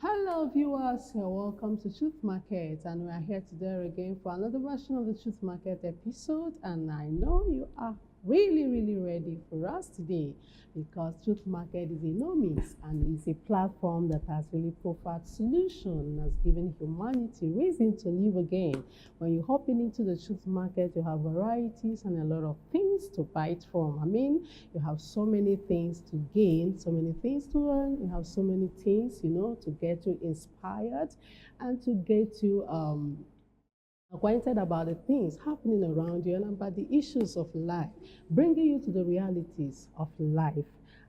Hello, viewers. Welcome to Truth Market, and we are here today again for another version of the Truth Market episode. And I know you are really ready for us today because Truth Market is a no mix and is a platform that has really proffered solution and has given humanity reason to live again. When you hop into the Truth Market, you have varieties and a lot of things to bite from. I mean, you have so many things to gain, so many things to learn. You have so many things, to get you inspired and to get you acquainted about the things happening around you and about the issues of life, bringing you to the realities of life.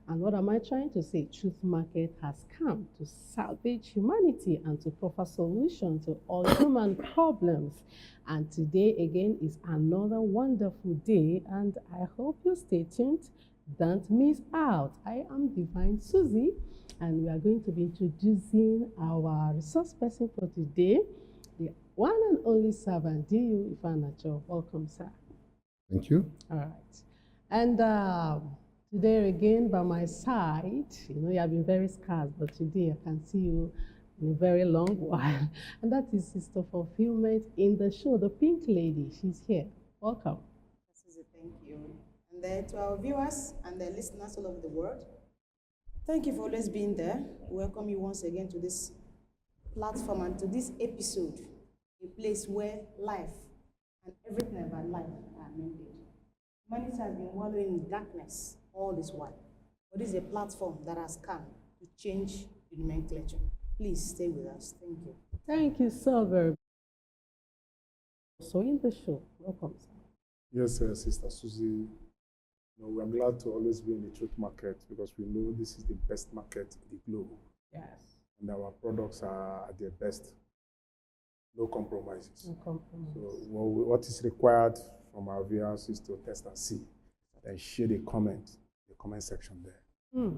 And what am I trying to say? Truth Market has come to salvage humanity and to offer solutions to all human problems. And today again is another wonderful day, and I hope you stay tuned. Don't miss out. I am Divine Susie, and we are going to be introducing our resource person for today, the one and only servant, D.U. Ifanacho. Welcome, sir. Thank you. All right. And today again by my side, you have been very scarce, but today I can see you in a very long while. And that is Sister Fulfillment in the show, the Pink Lady. She's here. Welcome. Susie, thank you. And then to our viewers and the listeners all over the world, thank you for always being there. We welcome you once again to this platform and to this episode, a place where life and everything about life are mended. Humanity has been wallowing in darkness all this while, but this is a platform that has come to change the nomenclature. Please stay with us. Thank you. Thank you so very much. So in the show, welcome, sir. Yes, Sister Susie. We're glad to always be in the truth market because we know this is the best market in the globe. Yes. And our products are at their best. No compromises. No compromise. So what is required from our viewers is to test and see. And share the comment section there.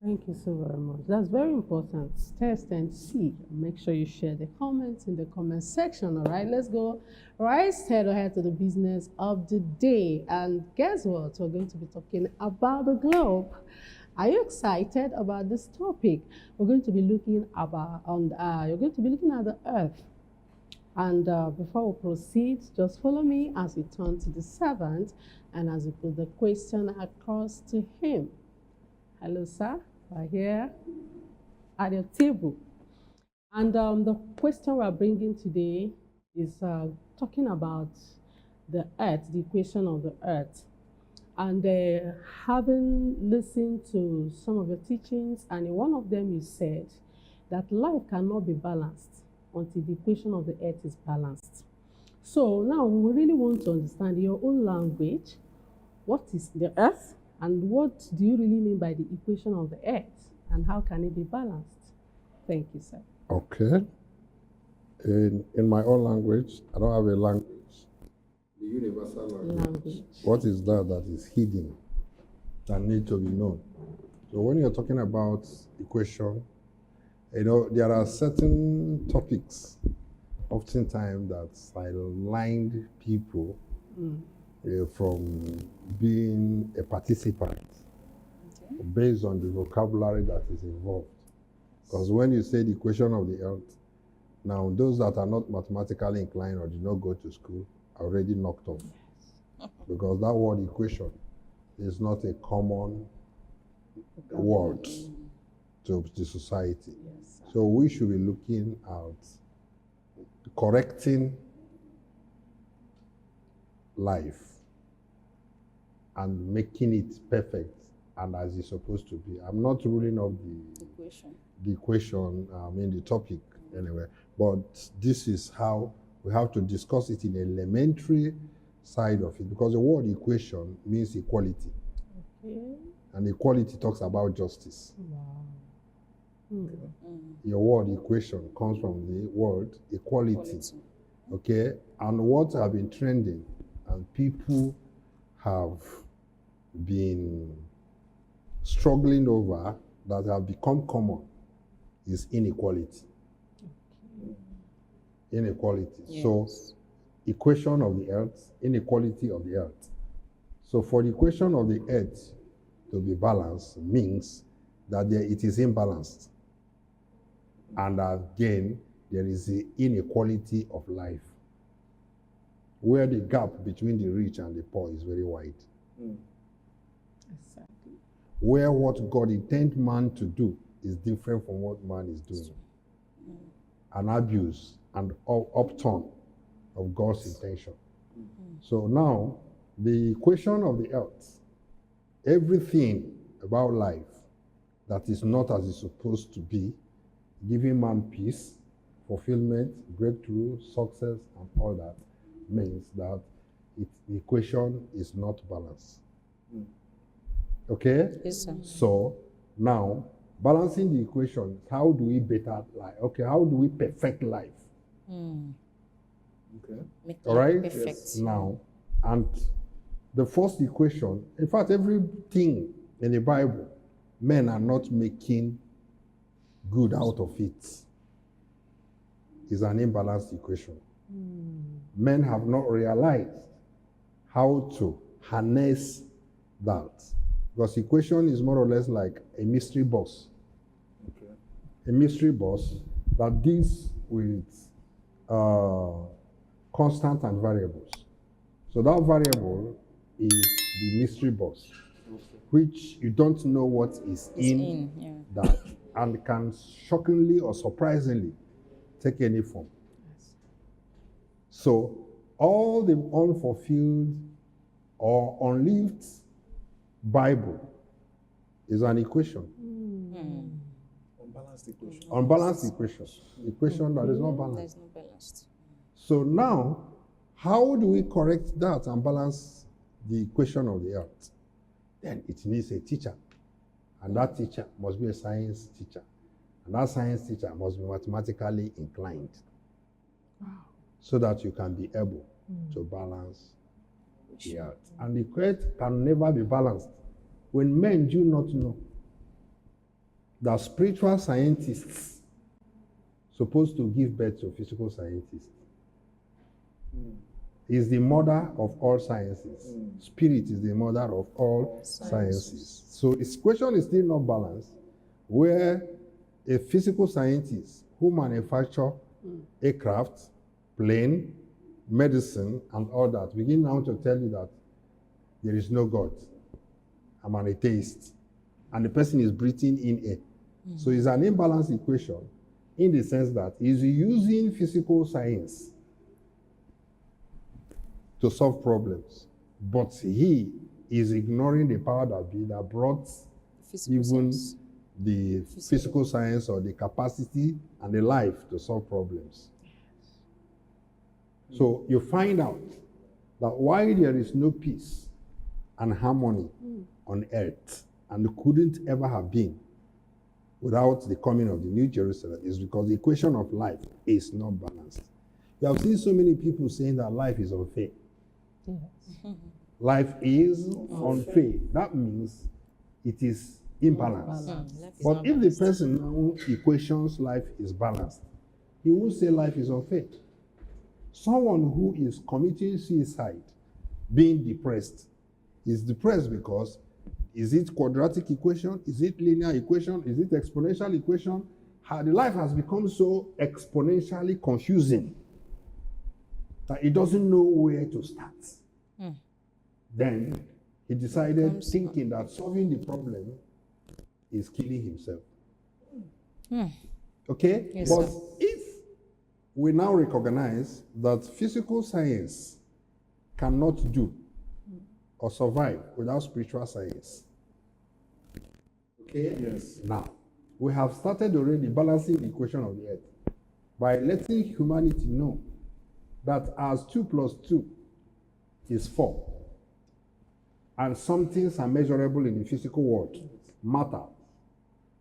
Thank you so very much. That's very important. Test and see. Make sure you share the comments in the comment section. All right, let's go right straight ahead to the business of the day. And guess what? We're going to be talking about the globe. Are you excited about this topic? We're going to be looking you're going to be looking at the Earth. And before we proceed, just follow me as we turn to the servant and as we put the question across to him. Hello, sir. We're here at your table. And the question we're bringing today is talking about the Earth, the equation of the Earth. And having listened to some of your teachings, and in one of them you said that life cannot be balanced until the equation of the Earth is balanced. So now we really want to understand in your own language, what is the Earth and what do you really mean by the equation of the Earth and how can it be balanced? Thank you, sir. Okay. In my own language, I don't have a language. The universal language. What is that is hidden, that need to be known? So when you're talking about equation, there are certain topics oftentimes that sideline people from being a participant based on the vocabulary that is involved. Because when you say the equation of the Earth, now those that are not mathematically inclined or did not go to school are already knocked off. Because that word equation is not a common word to the society. Yes, sir. So we should be looking at correcting life and making it perfect and as it's supposed to be. I'm not ruling out the equation, the topic anyway, but this is how we have to discuss it in elementary side of it, because the word equation means equality. Okay. And equality talks about justice. Wow. Your word equation comes from the word equality. Okay? And what have been trending and people have been struggling over that have become common is inequality. Inequality. Yes. So, equation of the Earth, inequality of the Earth. So for the equation of the Earth to be balanced means that it is imbalanced. And again, there is the inequality of life, where the gap between the rich and the poor is very wide. Exactly. Where what God intends man to do is different from what man is doing. An abuse and upturn of God's intention. So now, the equation of the earth, everything about life that is not as it's supposed to be, giving man peace, fulfillment, breakthrough, success, and all that, means that the equation is not balanced. Okay? Yes, sir. So now, balancing the equation, how do we better life? Okay, how do we perfect life? Okay. Make All life right? perfect. Yes. Now, and the first equation, in fact, everything in the Bible, men are not making good out of it, is an imbalanced equation. Men have not realized how to harness that. Because equation is more or less like a mystery box. Okay. A mystery box that deals with constant and variables. So that variable is the mystery box, which you don't know what is It's in yeah. that, and can shockingly or surprisingly take any form. So all the unfulfilled or unlived Bible is an equation, Unbalanced equation. unbalanced equation, equation that is not balanced. There's no balanced. So now, how do we correct that and balance the equation of the earth? Then it needs a teacher. And that teacher must be a science teacher. And that science teacher must be mathematically inclined. So that you can be able to balance the earth. And the earth can never be balanced when men do not know that spiritual scientists supposed to give birth to physical scientists. Is the mother of all sciences. Spirit is the mother of all sciences. So its question is still not balanced, where a physical scientist who manufacture aircraft, plane, medicine, and all that begin now to tell you that there is no God. I'm an atheist. And the person is breathing in air. So it's an imbalanced equation in the sense that he's using physical science to solve problems. But he is ignoring the power that be that brought Physical even sense. the physical science or the capacity and the life to solve problems. So you find out that why there is no peace and harmony on earth, and couldn't ever have been without the coming of the New Jerusalem, is because the equation of life is not balanced. You have seen so many people saying that life is unfair. Yes. Life is unfair. That means it is imbalanced. Life is But not if the balanced. person now equations life is balanced, he will say life is unfair. Someone who is committing suicide, being depressed, is depressed because is it quadratic equation? Is it linear equation? Is it exponential equation? The life has become so exponentially confusing that he doesn't know where to start. Then he decided, thinking that solving the problem is killing himself. Okay? Yes, but sir. if we now recognize that physical science cannot do or survive without spiritual science. Okay? Yes. Now, we have started already balancing the equation of the earth by letting humanity know that as 2 plus 2 is 4, and some things are measurable in the physical world, matter,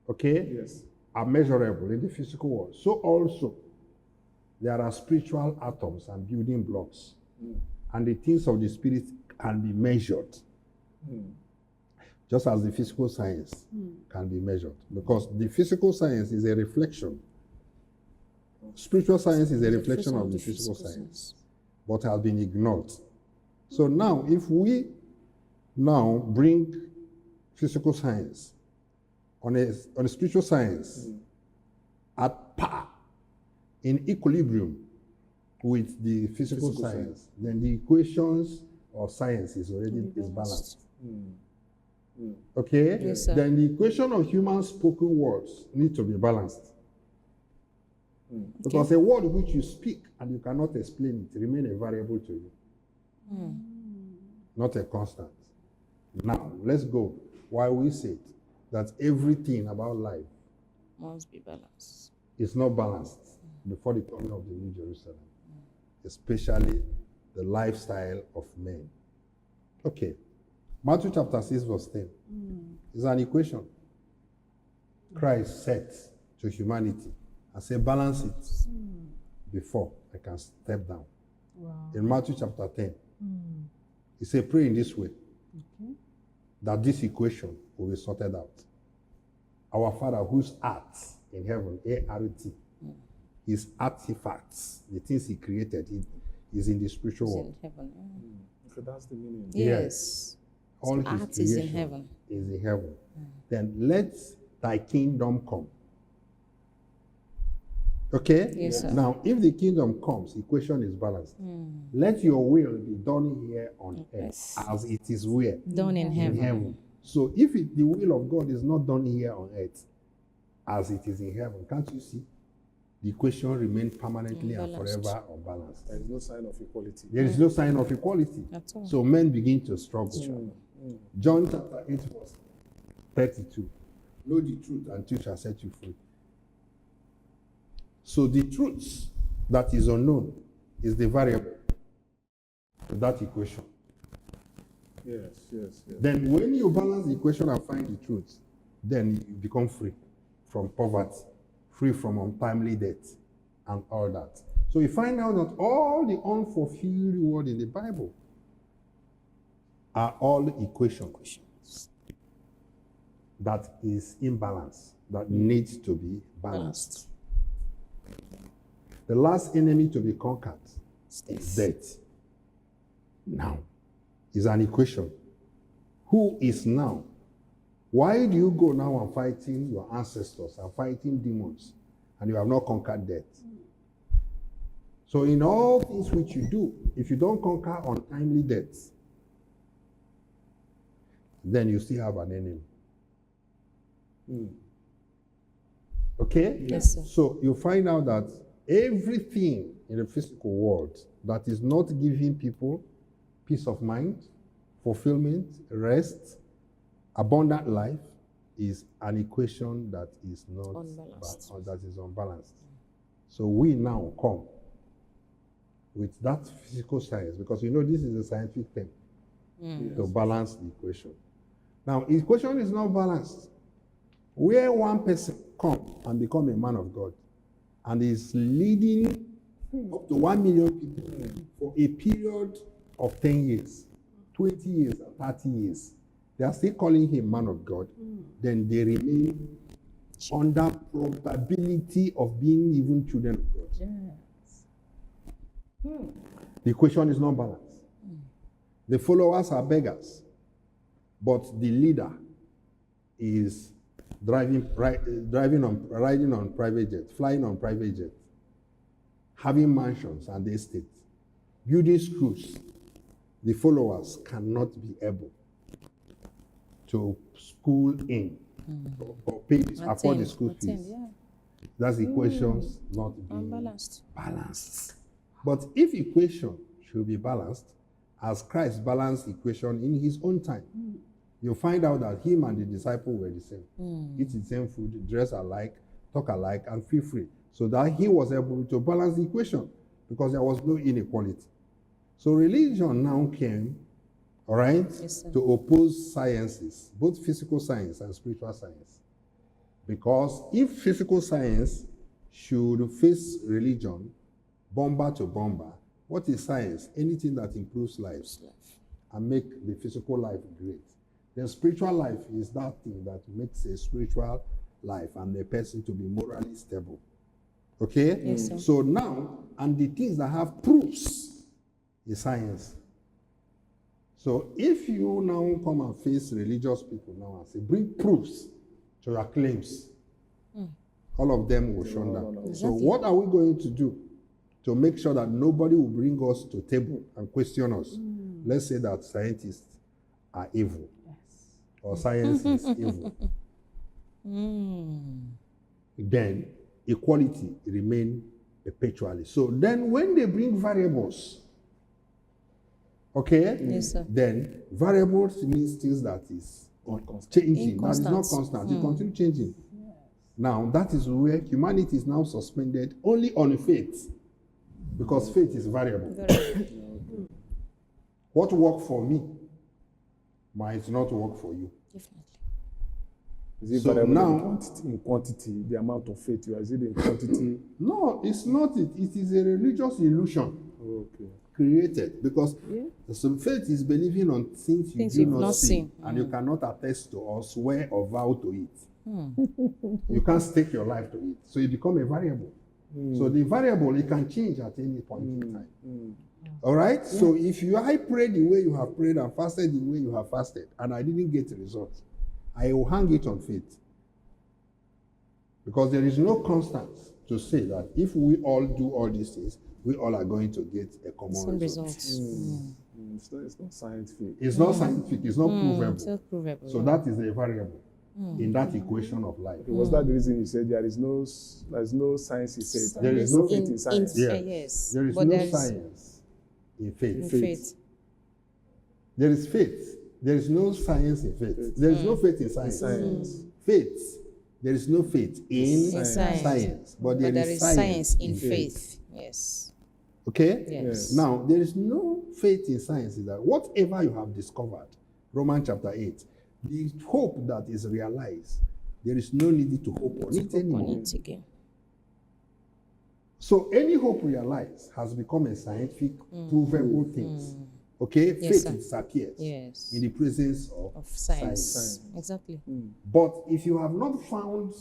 okay, Yes. are measurable in the physical world. So also, there are spiritual atoms and building blocks, and the things of the spirit can be measured, just as the physical science can be measured. Because the physical science is a reflection. Spiritual science is a reflection of the physical science, but has been ignored. So now, if we now bring physical science on a spiritual science, at par, in equilibrium with the physical Physical science, then the equations of science is already balanced. Okay? Yes, sir. Then the equation of human spoken words need to be balanced. Because a word which you speak and you cannot explain it remain a variable to you. Not a constant. Now, let's go. Why we said that everything about life Must be balanced. is not balanced before the coming of the New Jerusalem, especially the lifestyle of men. Okay. Matthew chapter 6, verse 10 is an equation Christ set to humanity and say, balance it before I can step down. Wow. In Matthew chapter 10, he said, pray in this way, that this equation will be sorted out. Our Father whose art in heaven, A-R-T, his artifacts, the things he created, is in the spiritual It's world. in heaven. So that's the meaning. Yes. All his art is in creation heaven. is in heaven. Then let thy kingdom come. Okay? Yes, sir. Now, if the kingdom comes, equation is balanced. Let your will be done here on Yes. earth as it is where? Done in In heaven. heaven. So if the will of God is not done here on earth as it is in heaven, can't you see? The equation remains permanently and Unbalanced. forever unbalanced. There is no sign of equality. There is no sign of equality. At all. So men begin to struggle. John chapter 8 verse 32. Know the truth and truth shall set you free. So the truth that is unknown is the variable to that equation. Yes. Then when you balance the equation and find the truth, then you become free from poverty, free from untimely death, and all that. So you find out that all the unfulfilled word in the Bible are all equations that is imbalance, that needs to be balanced. The last enemy to be conquered is death. Now is an equation. Who is now? Why do you go now and fighting your ancestors and fighting demons and you have not conquered death? So in all things which you do, if you don't conquer untimely death, then you still have an enemy. Okay? Yes, sir. So you find out that everything in the physical world that is not giving people peace of mind, fulfillment, rest, abundant life is an equation that is not Unbalanced. or that is unbalanced. So we now come with that physical science, because you know this is a scientific term, to balance the equation. Now, equation is not balanced. Where one person come and become a man of God and is leading up to 1 million people for a period of 10 years, 20 years, and 30 years, they are still calling him man of God, then they remain under probability of being even children of God. The equation is not balanced. The followers are beggars, but the leader is riding on private jet, flying on private jet, having mansions and estates, building schools. The followers cannot be able to school in or pay afford the school fees. Yeah. That's equations not being Unbalanced. balanced. But if equation should be balanced, as Christ balanced equation in his own time, you find out that him and the disciple were the same. Eat the same food, dress alike, talk alike, and feel free. So that he was able to balance the equation because there was no inequality. So religion now came, all right, Yes, sir. to oppose sciences, both physical science and spiritual science. Because if physical science should face religion, bomber to bomber, what is science? Anything that improves lives and make the physical life great. Then spiritual life is that thing that makes a spiritual life and a person to be morally stable. Okay? Yes, sir. So now, and the things that have proofs is science. So if you now come and face religious people now and say, bring proofs to your claims, all of them will shun down. no. So Exactly. what are we going to do to make sure that nobody will bring us to table and question us? Let's say that scientists are evil, or science is evil. Then equality remain perpetually. So then when they bring variables, okay, Yes, sir. then variables means things that is changing, that is not constant. You continue changing. Now that is where humanity is now suspended only on faith, because faith is variable. What worked for me might not work for you. Definitely. Is it So variable now- in quantity, the amount of faith you have? Is it in quantity? No, it's not it. It is a religious illusion Okay. created, because some faith is believing on things Things you you've do not not see, seen. and you cannot attest to or swear or vow to it. You can't stake your life to it, so it become a variable. So the variable, it can change at any point in time. All right. So if I prayed the way you have prayed and fasted the way you have fasted, and I didn't get the result, I will hang it on faith, because there is no constant to say that if we all do all these things, we all are going to get a common Some result. results. It's not scientific. It's not scientific. It's not provable. So provable. So that is a variable in that equation of life. Was that the reason you said there's no science in faith? There is no faith in science? Yes. There is But no there is science in faith. in faith. There is faith. There is no science in faith. There is no faith in science. Faith. There is no faith in science. But there is science in faith. Yes. Okay? Yes. Now, there is no faith in science in that whatever you have discovered, Romans chapter 8, the hope that is realized, there is no need to hope on it On anymore. it again. So any hope realized has become a scientific, provable thing. Okay? Yes, Faith sir. disappears Yes. in the presence Of science. science. Exactly. But if you have not found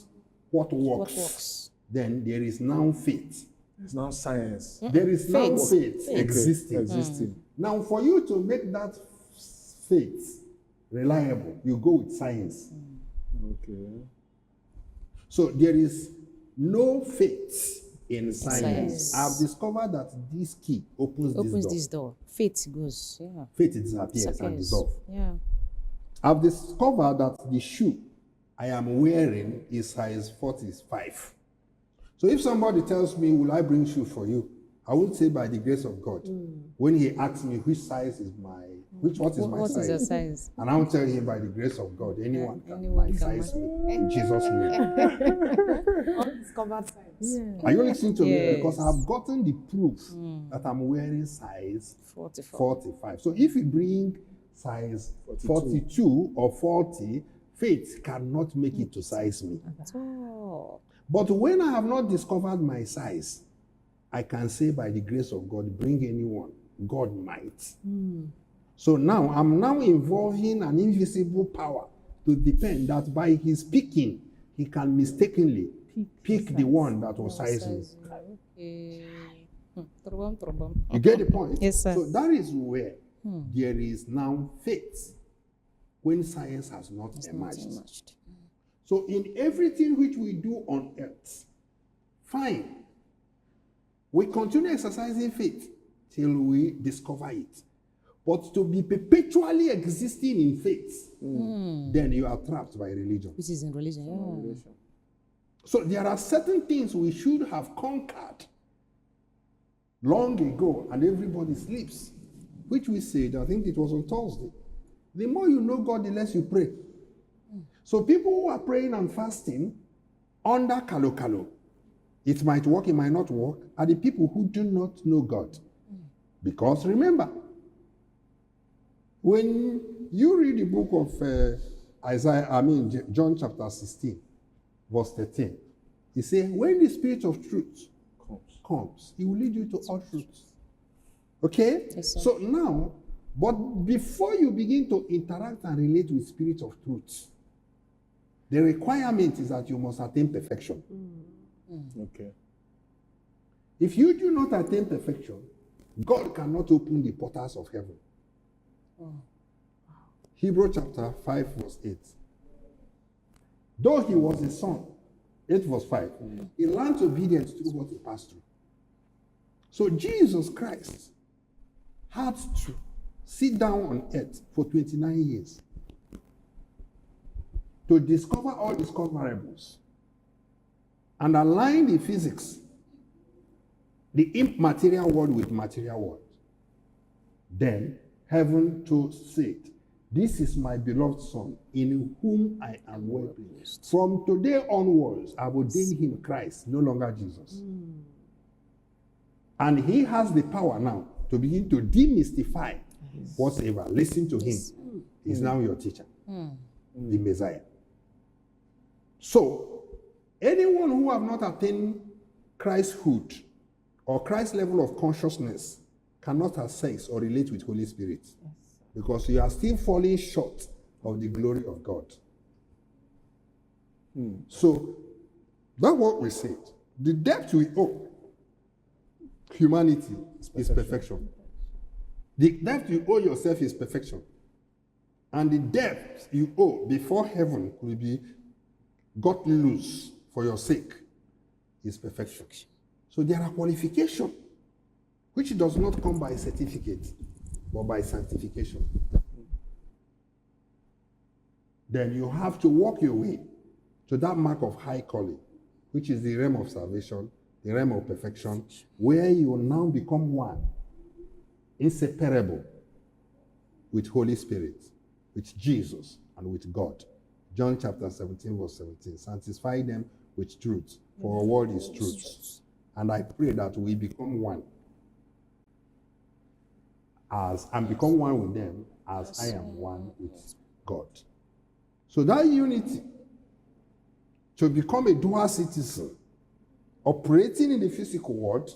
what works, What works? then there is now faith. It's not science. There is now Faith. faith Okay. existing. Existing. Now, for you to make that faith reliable, you go with science. Okay. So there is no faith in Science. science. I've discovered that this key opens Opens this door. this door. Faith goes. Yeah. Faith disappears and Disappears. dissolves. Yeah. I've discovered that the shoe I am wearing is size 45. So if somebody tells me, will I bring shoe for you? I will say by the grace of God. When he asks me what is my What size? is your size? And I will tell him by the grace of God, anyone can anyone can size me in Jesus' name. Undiscovered science. Are you listening to me? Yes. Because I've gotten the proof that I'm wearing size 44. 45. So if you bring size 42 or 40, faith cannot make it to size me. Oh. But when I have not discovered my size, I can say by the grace of God, bring anyone. God might. So now I'm now involving an invisible power to depend that by his picking, he can mistakenly pick the one that will size me. Okay. Trobam. You get the point? Yes, sir. So that is where there is now faith when science has not emerged. Matched. So in everything which we do on earth, fine. We continue exercising faith till we discover it. But to be perpetually existing in faith, then you are trapped by religion. Which is in religion. Yeah. So there are certain things we should have conquered long ago, and everybody sleeps, which we said, I think it was on Thursday. The more you know God, the less you pray. So people who are praying and fasting under kalo, it might work, it might not work, are the people who do not know God. Because remember, when you read the book of John chapter 16, verse 13, he says, when the Spirit of truth comes, he will lead you to all truth. Okay? Yes, sir. So now, but before you begin to interact and relate with Spirit of truth, the requirement is that you must attain perfection. Okay. If you do not attain perfection, God cannot open the portals of heaven. Hebrews chapter 5 verse 8. Though he was a son, 8 verse 5. He learned obedience through what he passed through. So Jesus Christ had to sit down on earth for 29 years to discover all discoverables and align the physics, the immaterial world with material world. Then heaven to say, "This is my beloved Son, in whom I am well pleased. From today onwards, I will ordain him Christ, no longer Jesus." And he has the power now to begin to demystify whatever. Listen to him. He's now your teacher, the Messiah. So, anyone who have not attained Christhood or Christ's level of consciousness cannot have sex or relate with Holy Spirit, because you are still falling short of the glory of God. So, that's what we said. The debt we owe humanity is perfection. The debt you owe yourself is perfection. And the debt you owe before heaven will be got loose for your sake is perfection. So there are qualifications which does not come by certificate, but by sanctification. Then you have to walk your way to that mark of high calling, which is the realm of salvation, the realm of perfection, where you will now become one, inseparable with Holy Spirit, with Jesus, and with God. John chapter 17, verse 17. Sanctify them with truth, for our word is truth. And I pray that we become one, and become one with them as I am one with God. So that unity, to become a dual citizen, operating in the physical world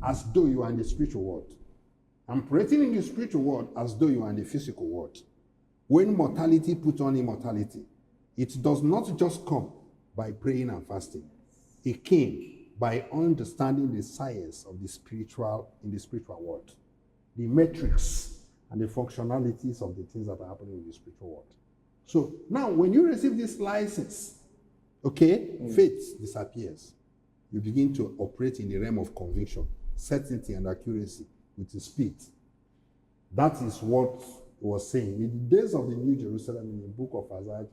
as though you are in the spiritual world, and operating in the spiritual world as though you are in the physical world. When mortality puts on immortality, it does not just come by praying and fasting. It came by understanding the science of the spiritual in the spiritual world, the metrics and the functionalities of the things that are happening in the spiritual world. So now, when you receive this license, faith disappears. You begin to operate in the realm of conviction, certainty, and accuracy with the speed. That is what he was saying. In the days of the New Jerusalem, in the book of Isaiah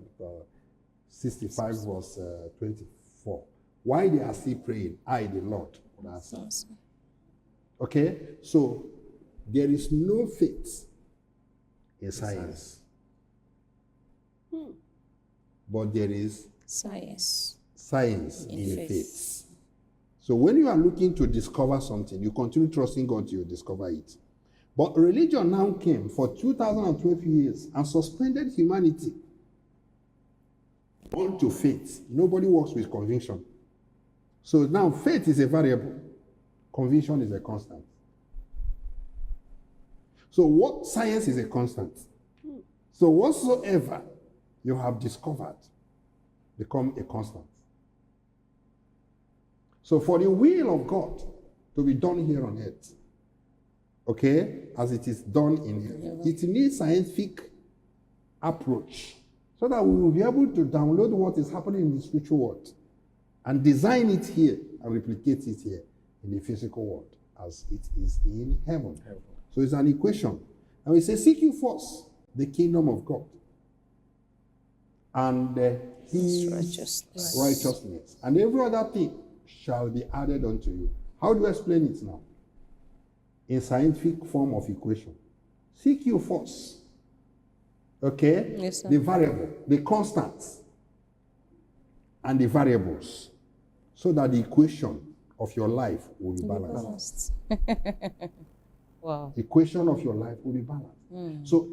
65, verse 24, while they are still praying, I, the Lord, will answer. Okay? So, there is no faith in science. But there is science in faith. So when you are looking to discover something, you continue trusting God till you discover it. But religion now came for 2012 years and suspended humanity onto faith. Nobody works with conviction. So now faith is a variable. Conviction is a constant. So what science is a constant. So whatsoever you have discovered become a constant. So for the will of God to be done here on earth, as it is done in heaven, it needs scientific approach so that we will be able to download what is happening in the spiritual world and design it here and replicate it here in the physical world as it is in heaven. So it's an equation. And we say, seek you first the kingdom of God and his righteousness. And every other thing shall be added unto you. How do I explain it now? In scientific form of equation. Seek you first. Yes, sir. The variable, the constants, and the variables, so that the equation of your life will be balanced. Wow. Equation of your life will be balanced. So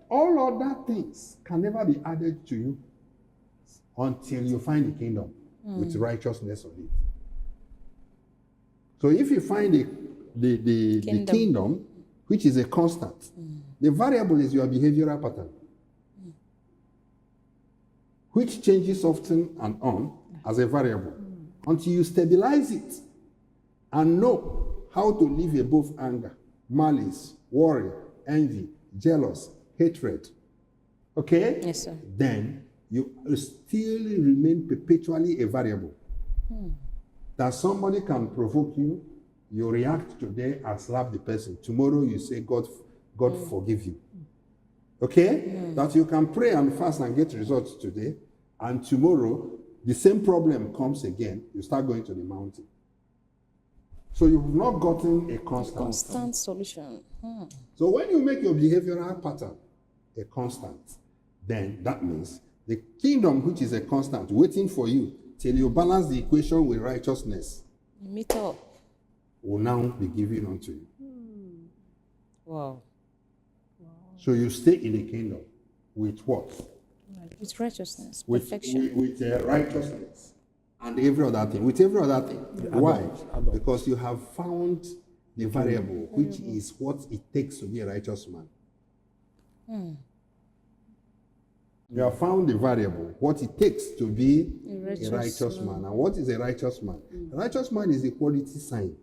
all other things can never be added to you until you find the kingdom with righteousness on it. So if you find the kingdom, which is a constant, the variable is your behavioral pattern, which changes often and on as a variable until you stabilize it and know how to live above anger, malice, worry, envy, jealous, hatred. Yes, sir. Then you still remain perpetually a variable. That somebody can provoke you, you react today and slap the person. Tomorrow you say, God forgive you. Okay? That you can pray and fast and get results today, and tomorrow the same problem comes again, you start going to the mountain. So you've not gotten a constant solution. So when you make your behavioral pattern a constant, then that means the kingdom, which is a constant, waiting for you till you balance the equation with righteousness, Meet up. will now be given unto you. Wow. So you stay in the kingdom with what? With righteousness, With perfection. righteousness and every other thing. With every other thing. Why? add-on. Because you have found the variable, which is what it takes to be a righteous man. You have found the variable, what it takes to be a righteous man. And what is a righteous man? A righteous man is a quality sign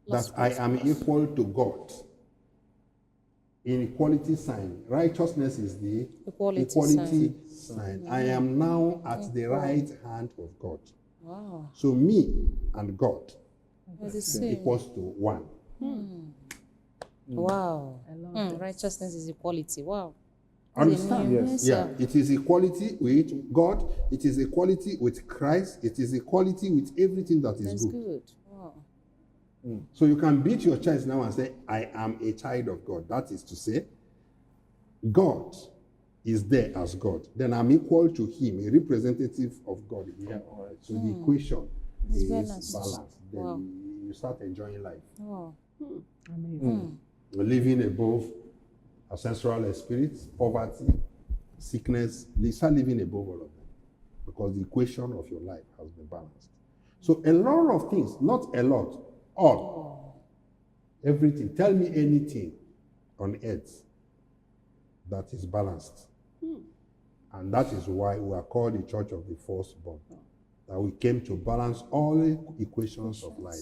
that I am equal to God. In equality sign, righteousness is the Equality sign. I am now at the right hand of God. Wow. So me and God They're the same. equals to one. Wow. Righteousness is equality. Wow. Understand? Yes. Yeah, it is equality with God. It is equality with Christ. It is equality with everything that is That's good. good. Wow. So you can beat your chest now and say, I am a child of God. That is to say, God is there as God. Then I'm equal to him, a representative of God. Yeah, all right. So the equation is balanced. Then Wow. you start enjoying life. Wow. Amazing. You're living above ancestral spirits, poverty, sickness. You start living above all of them because the equation of your life has been balanced. So a lot of things, not a lot, all, everything. Tell me anything on earth that is balanced. And that is why we are called the Church of the Firstborn. That we came to balance all the equations of life.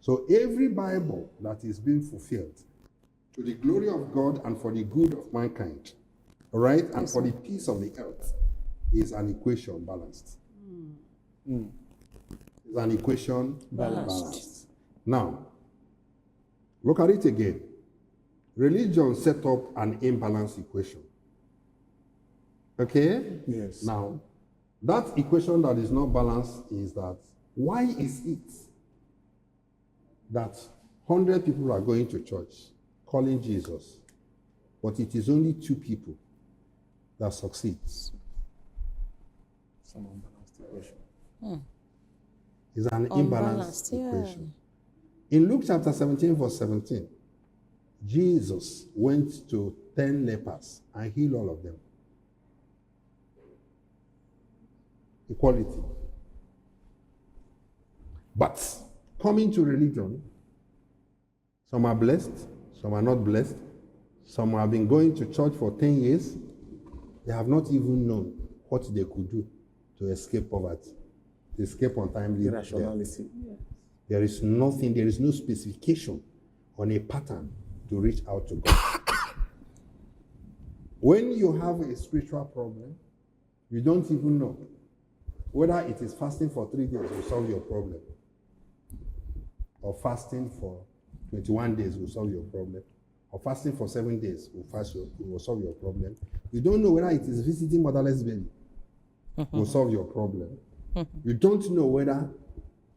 So every Bible that is being fulfilled to the glory of God and for the good of mankind, all right, and for the peace of the earth, is an equation balanced. It's an equation balanced. Now, look at it again. Religion set up an imbalanced equation. Okay? Yes. Now, that equation that is not balanced is that, why is it that 100 people are going to church calling Jesus, but it is only 2 people that succeeds? Some unbalanced equation. It's an imbalanced Unbalanced, yeah. equation. In Luke chapter 17, verse 17, Jesus went to 10 lepers and healed all of them. Equality. But coming to religion, some are blessed, some are not blessed. Some have been going to church for 10 years. They have not even known what they could do to escape poverty, to escape untimely death. Irrationality. There is nothing, there is no specification on a pattern to reach out to God. When you have a spiritual problem, you don't even know whether it is fasting for 3 days will solve your problem, or fasting for 21 days will solve your problem, or fasting for 7 days will solve your problem. You don't know whether it is visiting motherless baby will solve your problem. You don't know whether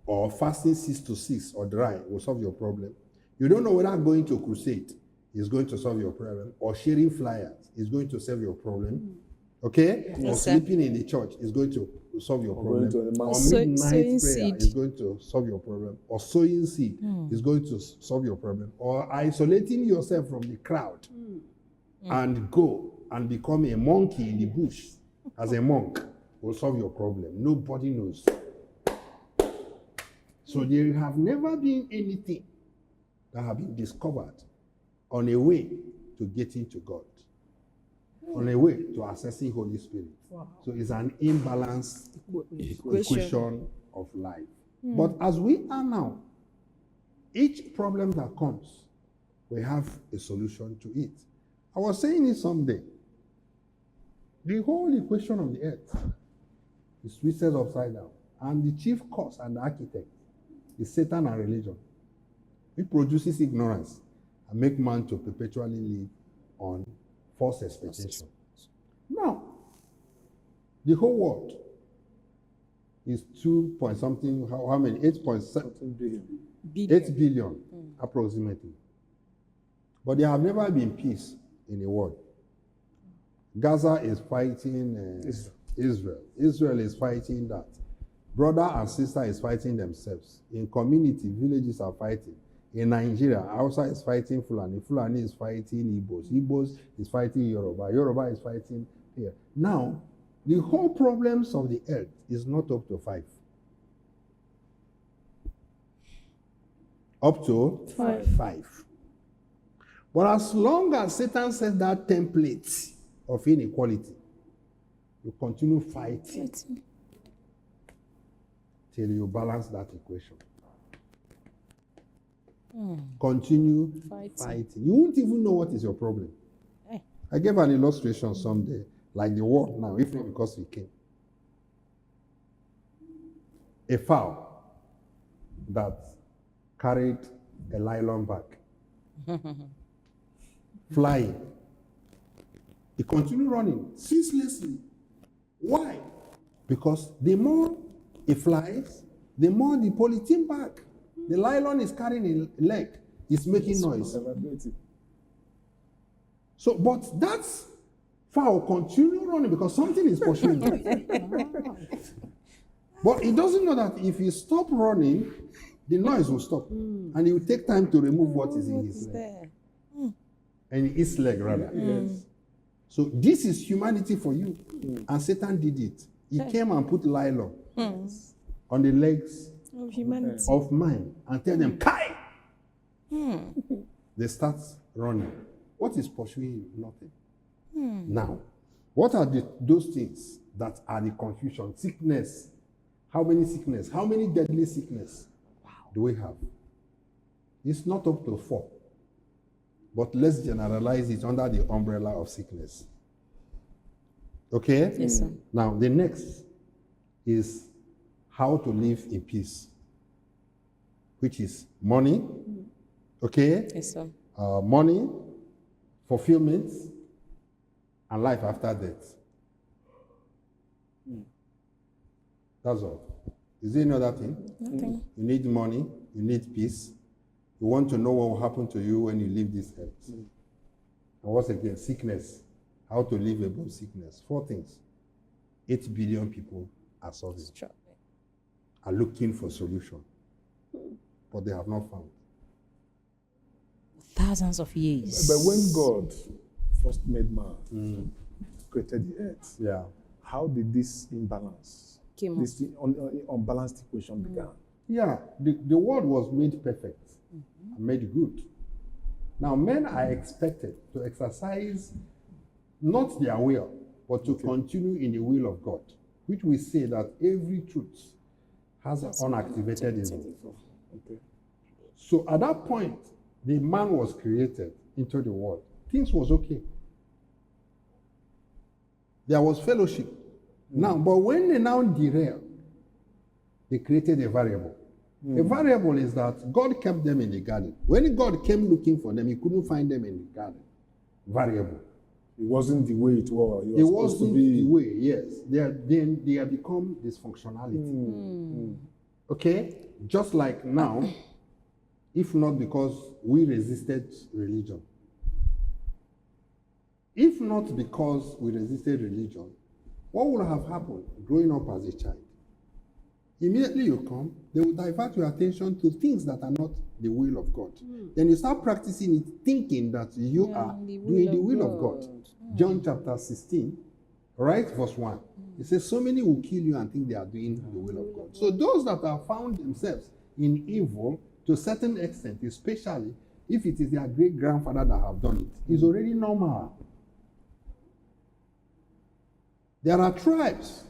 or fasting 6 to 6 or dry will solve your problem. You don't know whether going to crusade is going to solve your problem, or sharing flyers is going to solve your problem. Okay? Or sleeping in the church is going to solve your problem. going to the Or mountain. midnight Sowing prayer seed. is going to solve your problem. Or sowing seed is going to solve your problem. Or isolating yourself from the crowd and go and become a monkey in the bush as a monk will solve your problem. Nobody knows. So there have never been anything that have been discovered on a way to getting to God, on a way to accessing Holy Spirit. So it's an imbalanced equation of life. But as we are now, each problem that comes, we have a solution to it. I was saying it someday The whole equation of the earth is twisted upside down. And the chief cause and the architect is Satan and religion. It produces ignorance and make man to perpetually live on false expectation. Now, the whole world is 2 point something, how many? 8.7 billion. 8 billion, approximately. But there have never been peace in the world. Gaza is fighting Israel. Israel is fighting that. Brother and sister is fighting themselves. In community, villages are fighting. In Nigeria, Hausa is fighting Fulani. Fulani is fighting Igbos. Igbos is fighting Yoruba. Yoruba is fighting here. Now, the whole problems of the earth is not up to 5. Up to 5. But as long as Satan sets that template of inequality, you continue fighting till you balance that equation. Continue fighting. You won't even know what is your problem. I gave an illustration someday, like the world now, if not because we came. A fowl that carried a nylon bag, flying. It continued running ceaselessly. Why? Because the more it flies, the more the polythene bag, the nylon is carrying a leg, is making noise. So, but that fowl continue running because something is pursuing it. But it doesn't know that if he stop running, the noise will stop. And it will take time to remove what is in his leg. And his leg, rather. Yes. So this is humanity for you. And Satan did it. He came and put nylon on the legs Of humanity. of man and tell them, Kai! They start running. What is pursuing you? Nothing. Now, what are those things that are the confusion? Sickness. How many sickness? How many deadly sickness do we have? It's not up to 4. But let's generalize it under the umbrella of sickness. Okay? Yes, sir. Now, the next is how to live in peace, which is money. Okay? Yes, sir. Money, fulfillment, and life after death. That's all. Is there any other thing? Nothing. You need money, you need peace. You want to know what will happen to you when you leave this earth. And once again, sickness. How to live above sickness. 4 things. 8 billion people are solving, are looking for solution. But they have not found. Thousands of years. But when God first made man, created the earth, Yeah. how did this imbalance, Came this unbalanced equation began? Yeah, the world was made perfect and made good. Now, men are expected to exercise not their will, but to continue in the will of God, which we say that every truth has an unactivated evil. Okay. So at that point, the man was created into the world. Things was okay. There was fellowship. Now, but when they now derail, they created a variable. A variable is that God kept them in the garden. When God came looking for them, he couldn't find them in the garden. Variable. It wasn't the way it was. It wasn't the way, yes. They have become dysfunctionality. Okay? Just like now, if not because we resisted religion. If not because we resisted religion, what would have happened growing up as a child? Immediately you come, they will divert your attention to things that are not the will of God. Then you start practicing it, thinking that you are doing the will of God. John chapter 16, right, verse 1. It says, so many will kill you and think they are doing the will of God. So those that have found themselves in evil, to a certain extent, especially if it is their great-grandfather that have done it, is already normal. There are tribes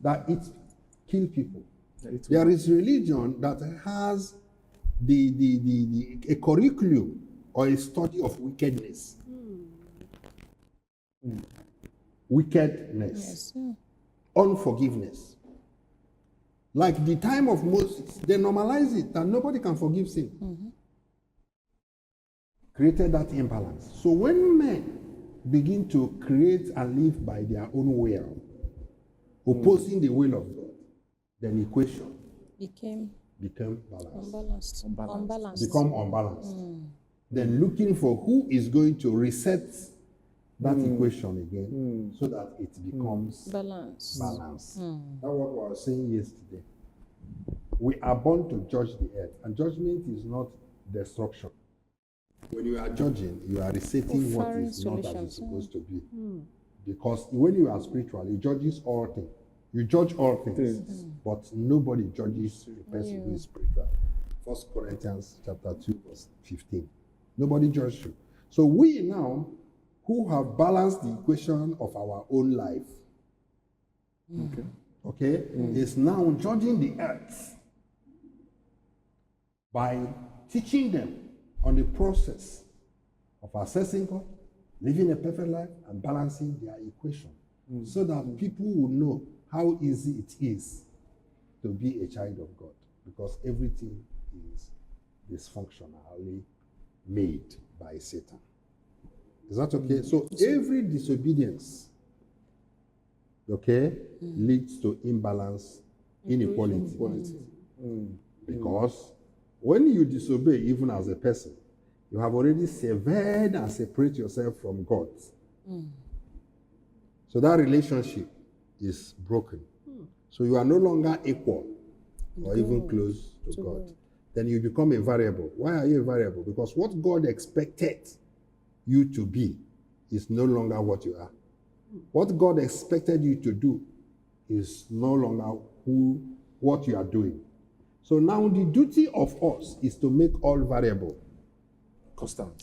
that kill people. There is religion that has a curriculum or a study of wickedness. wickedness, Yes. Yeah. unforgiveness. Like the time of Moses, they normalized it that nobody can forgive sin. Created that imbalance. So when men begin to create and live by their own will, opposing the will of God, then equation Became become balanced. unbalanced. Unbalanced. Become unbalanced. Then looking for who is going to reset that equation again so that it becomes Balance. balanced. That's what I was saying yesterday. We are born to judge the earth, and judgment is not destruction. When you are judging, you are resetting what Offering is not as solutions, it's supposed to be. Because when you are spiritual, you judges all things. You judge all things, but nobody judges the person who is spiritual. 1 Corinthians chapter 2, verse 15. Nobody judges you. So we now, who have balanced the equation of our own life, okay, is now judging the earth by teaching them on the process of assessing God, living a perfect life, and balancing their equation, so that people will know how easy it is to be a child of God, because everything is dysfunctionally made by Satan. Is that okay? So every disobedience, okay, leads to imbalance, inequality. Because when you disobey, even as a person, you have already severed and separate yourself from God. So that relationship is broken. So you are no longer equal or even close to God. Then you become a variable. Why are you a variable? Because what God expected you to be is no longer what you are. What God expected you to do is no longer what you are doing. So now the duty of us is to make all variable constant.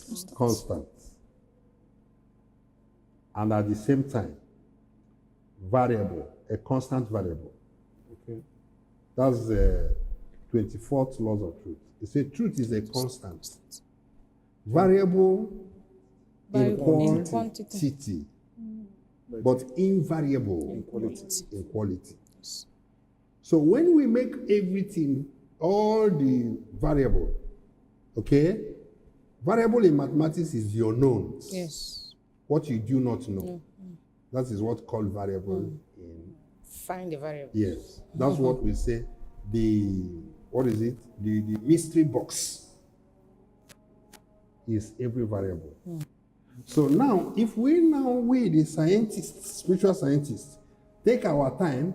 And at the same time, variable, a constant variable. Okay. That's the 24th laws of truth. It says truth is a constant. Variable in quantity, but invariable in quality. So when we make everything, all the variable, okay? Variable in mathematics is your knowns. Yes. What you do not know. That is what called variable in. Find the variable. Yes. That's what we say. The mystery box is every variable. So now, if we the scientists, spiritual scientists, take our time,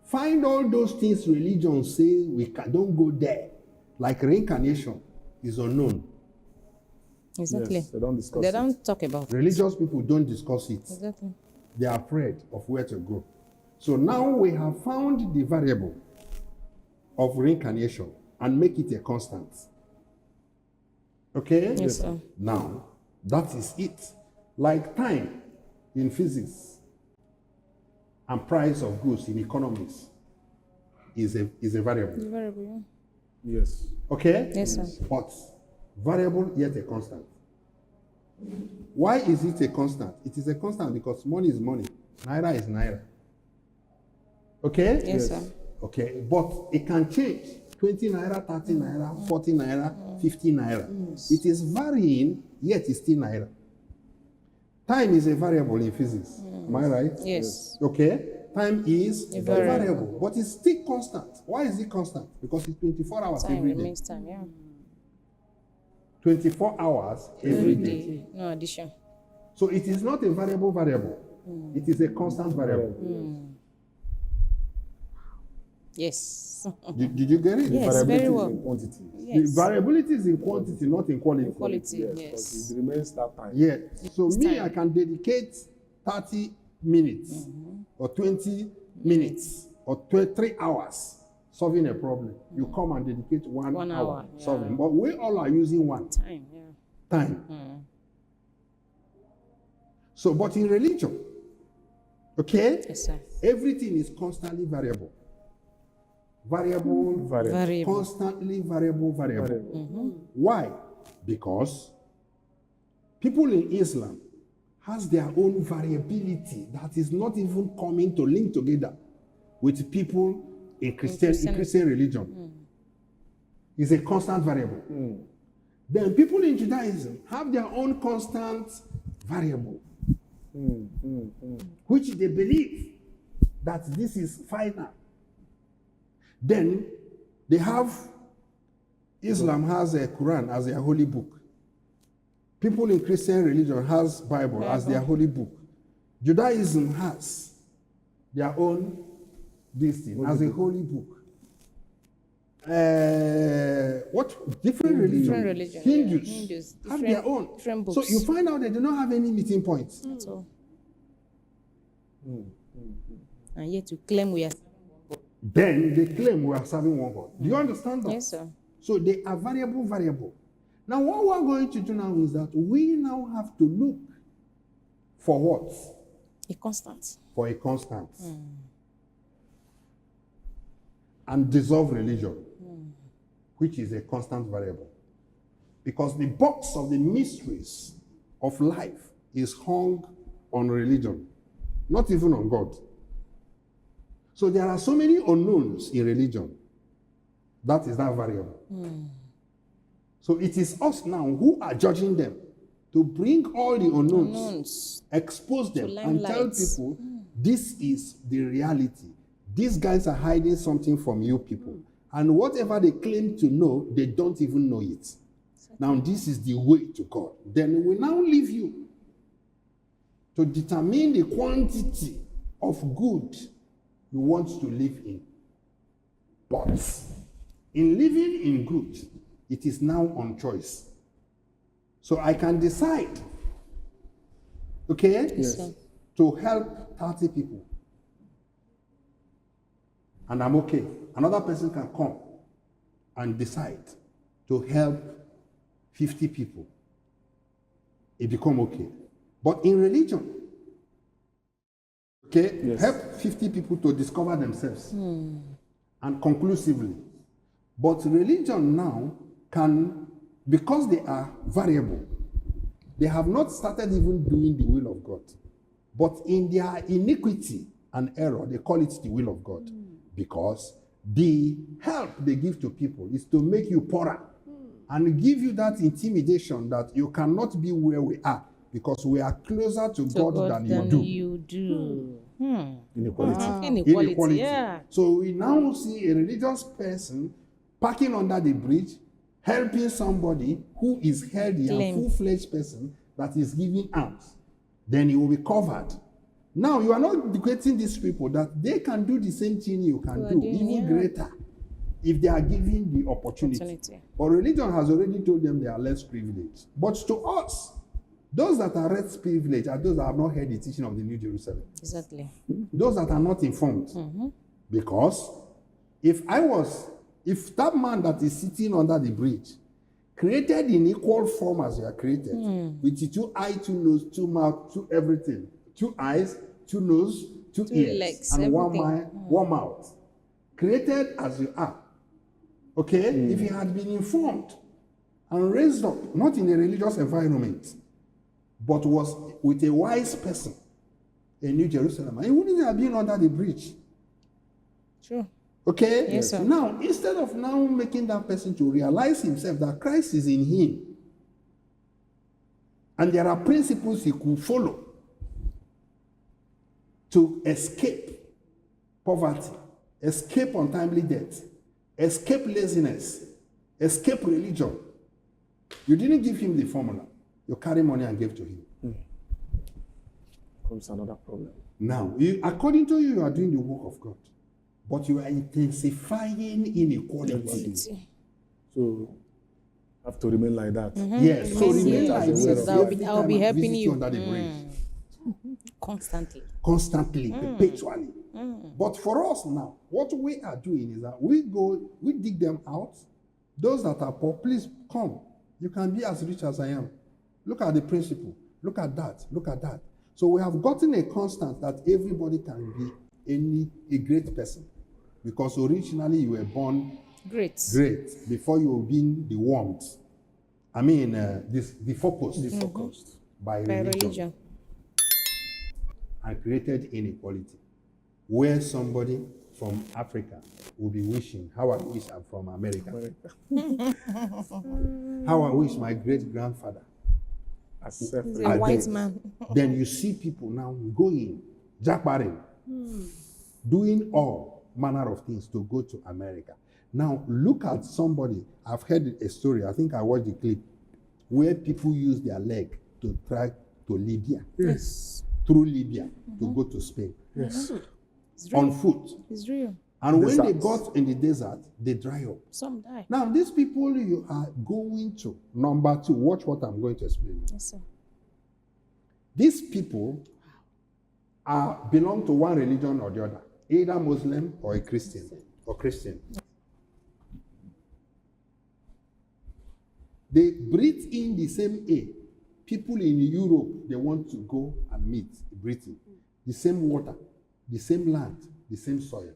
find all those things religion say don't go there, like reincarnation is unknown. Exactly. Yes, they don't discuss They it. don't talk about it. Religious people don't discuss it. Exactly. They are afraid of where to go. So now we have found the variable of reincarnation and make it a constant. Okay? Yes, sir. Now, that is it. Like time in physics and price of goods in economics is a variable. The variable. Yes. Okay? Yes, sir. But variable yet a constant. Why is it a constant? It is a constant because money is money. Naira is naira. Okay? Yes, sir. Okay, but it can change. 20 naira, 30 naira, 40 naira, 50 naira. It is varying, yet it's still naira. Time is a variable in physics. Am I right? Yes. Okay? Time is a variable. variable, but it's still constant. Why is it constant? Because it's 24 hours Time every day. remains time, yeah. 24 hours every day. No addition. So it is not a variable. It is a constant variable. Yes. Did you get it? Yes, very well. In quantity. Yes. The variability is in quantity, not in quality. Quality, Yes. yes. Because it remains that time. Yeah. So me, time. I can dedicate 30 minutes or 20 minutes or 3 hours solving a problem. You come and dedicate 1 hour yeah. solving. But we all are using one Time, yeah. time. So, but in religion, okay, Yes, sir. everything is constantly variable. Variable, Variable. constantly variable. Why? Because people in Islam has their own variability that is not even coming to link together with people in Christian religion. It's a constant variable. Then people in Judaism have their own constant variable, which they believe that this is final. Then they have, Islam has a Quran as their holy book. People in Christian religion has Bible as their holy book. Judaism has their own this thing as a holy book. What different religions? Hindus have their own. Different books. So you find out they do not have any meeting points. That's all. And yet you claim we are. Then they claim we are serving one God. Do you understand that? Yes, sir. So they are variable. Now what we're going to do now is that we now have to look for what? A constant. For a constant. And dissolve religion, which is a constant variable. Because the box of the mysteries of life is hung on religion, not even on God. So there are so many unknowns in religion. That is that variable. So it is us now who are judging them to bring all the unknowns, expose them, and tell people this is the reality. These guys are hiding something from you people. And whatever they claim to know, they don't even know it. Now this is the way to God. Then we now leave you to determine the quantity of good you want to live in. But in living in good, it is now on choice. So I can decide, okay, Yes, sir. to help 30 people. And I'm okay. Another person can come and decide to help 50 people. It become okay. But in religion, okay, Yes. help 50 people to discover themselves and conclusively. But religion now can, because they are variable, they have not started even doing the will of God. But in their iniquity and error, they call it the will of God. Because the help they give to people is to make you poorer and give you that intimidation that you cannot be where we are because we are closer to God than you do. Inequality. Inequality. Yeah. So we now see a religious person parking under the bridge, helping somebody who is healthy and full-fledged person that is giving alms. Then he will be covered. Now, you are not educating these people that they can do the same thing you can do, even greater, if they are given the opportunity. But religion has already told them they are less privileged. But to us, those that are less privileged are those that have not heard the teaching of the New Jerusalem. Exactly. Those that are not informed. Because if that man that is sitting under the bridge created in equal form as you are created, with the 2 eyes, 2 nose, 2 mouth, 2 everything, 2 eyes, 2 nose, 2 ears, legs, and everything. one mouth. Created as you are. Okay? If he had been informed and raised up, not in a religious environment, but was with a wise person in New Jerusalem, he wouldn't have been under the bridge. True. Okay? Yes, sir. Now, instead of now making that person to realize himself that Christ is in him, and there are principles he could follow to escape poverty, escape untimely death, escape laziness, escape religion. You didn't give him the formula. You carry money and gave to him. Comes another problem. Now, according to you, you are doing the work of God. But you are intensifying inequality. So have to remain like that. Yes, so remain like this. I'll be helping you. Under the bridge. Constantly. Perpetually. But for us now, what we are doing is that we dig them out. Those that are poor, please come. You can be as rich as I am. Look at the principle. Look at that. Look at that. So we have gotten a constant that everybody can be a great person. Because originally you were born great before you were being the warmth. I mean, the focus. Focused. By religion. and created inequality, where somebody from Africa will be wishing, how I wish I'm from America. How I wish my great-grandfather. He's a white man. Then you see people now going, jackbarring, doing all manner of things to go to America. Now, look at somebody. I've heard a story. I think I watched the clip where people use their leg to track to Libya. Yes. Through Libya to go to Spain. Yes. It's real. On foot. It's real. And when they Deserts. got in the desert, they dry up. Some die. Now, these people you are going to, number two, watch what I'm going to explain. Yes, sir. These people belong to one religion or the other, either Muslim or a Christian or Christian. They breathe in the same air. People in Europe, they want to go and meet, breathing. The same water, the same land, the same soil.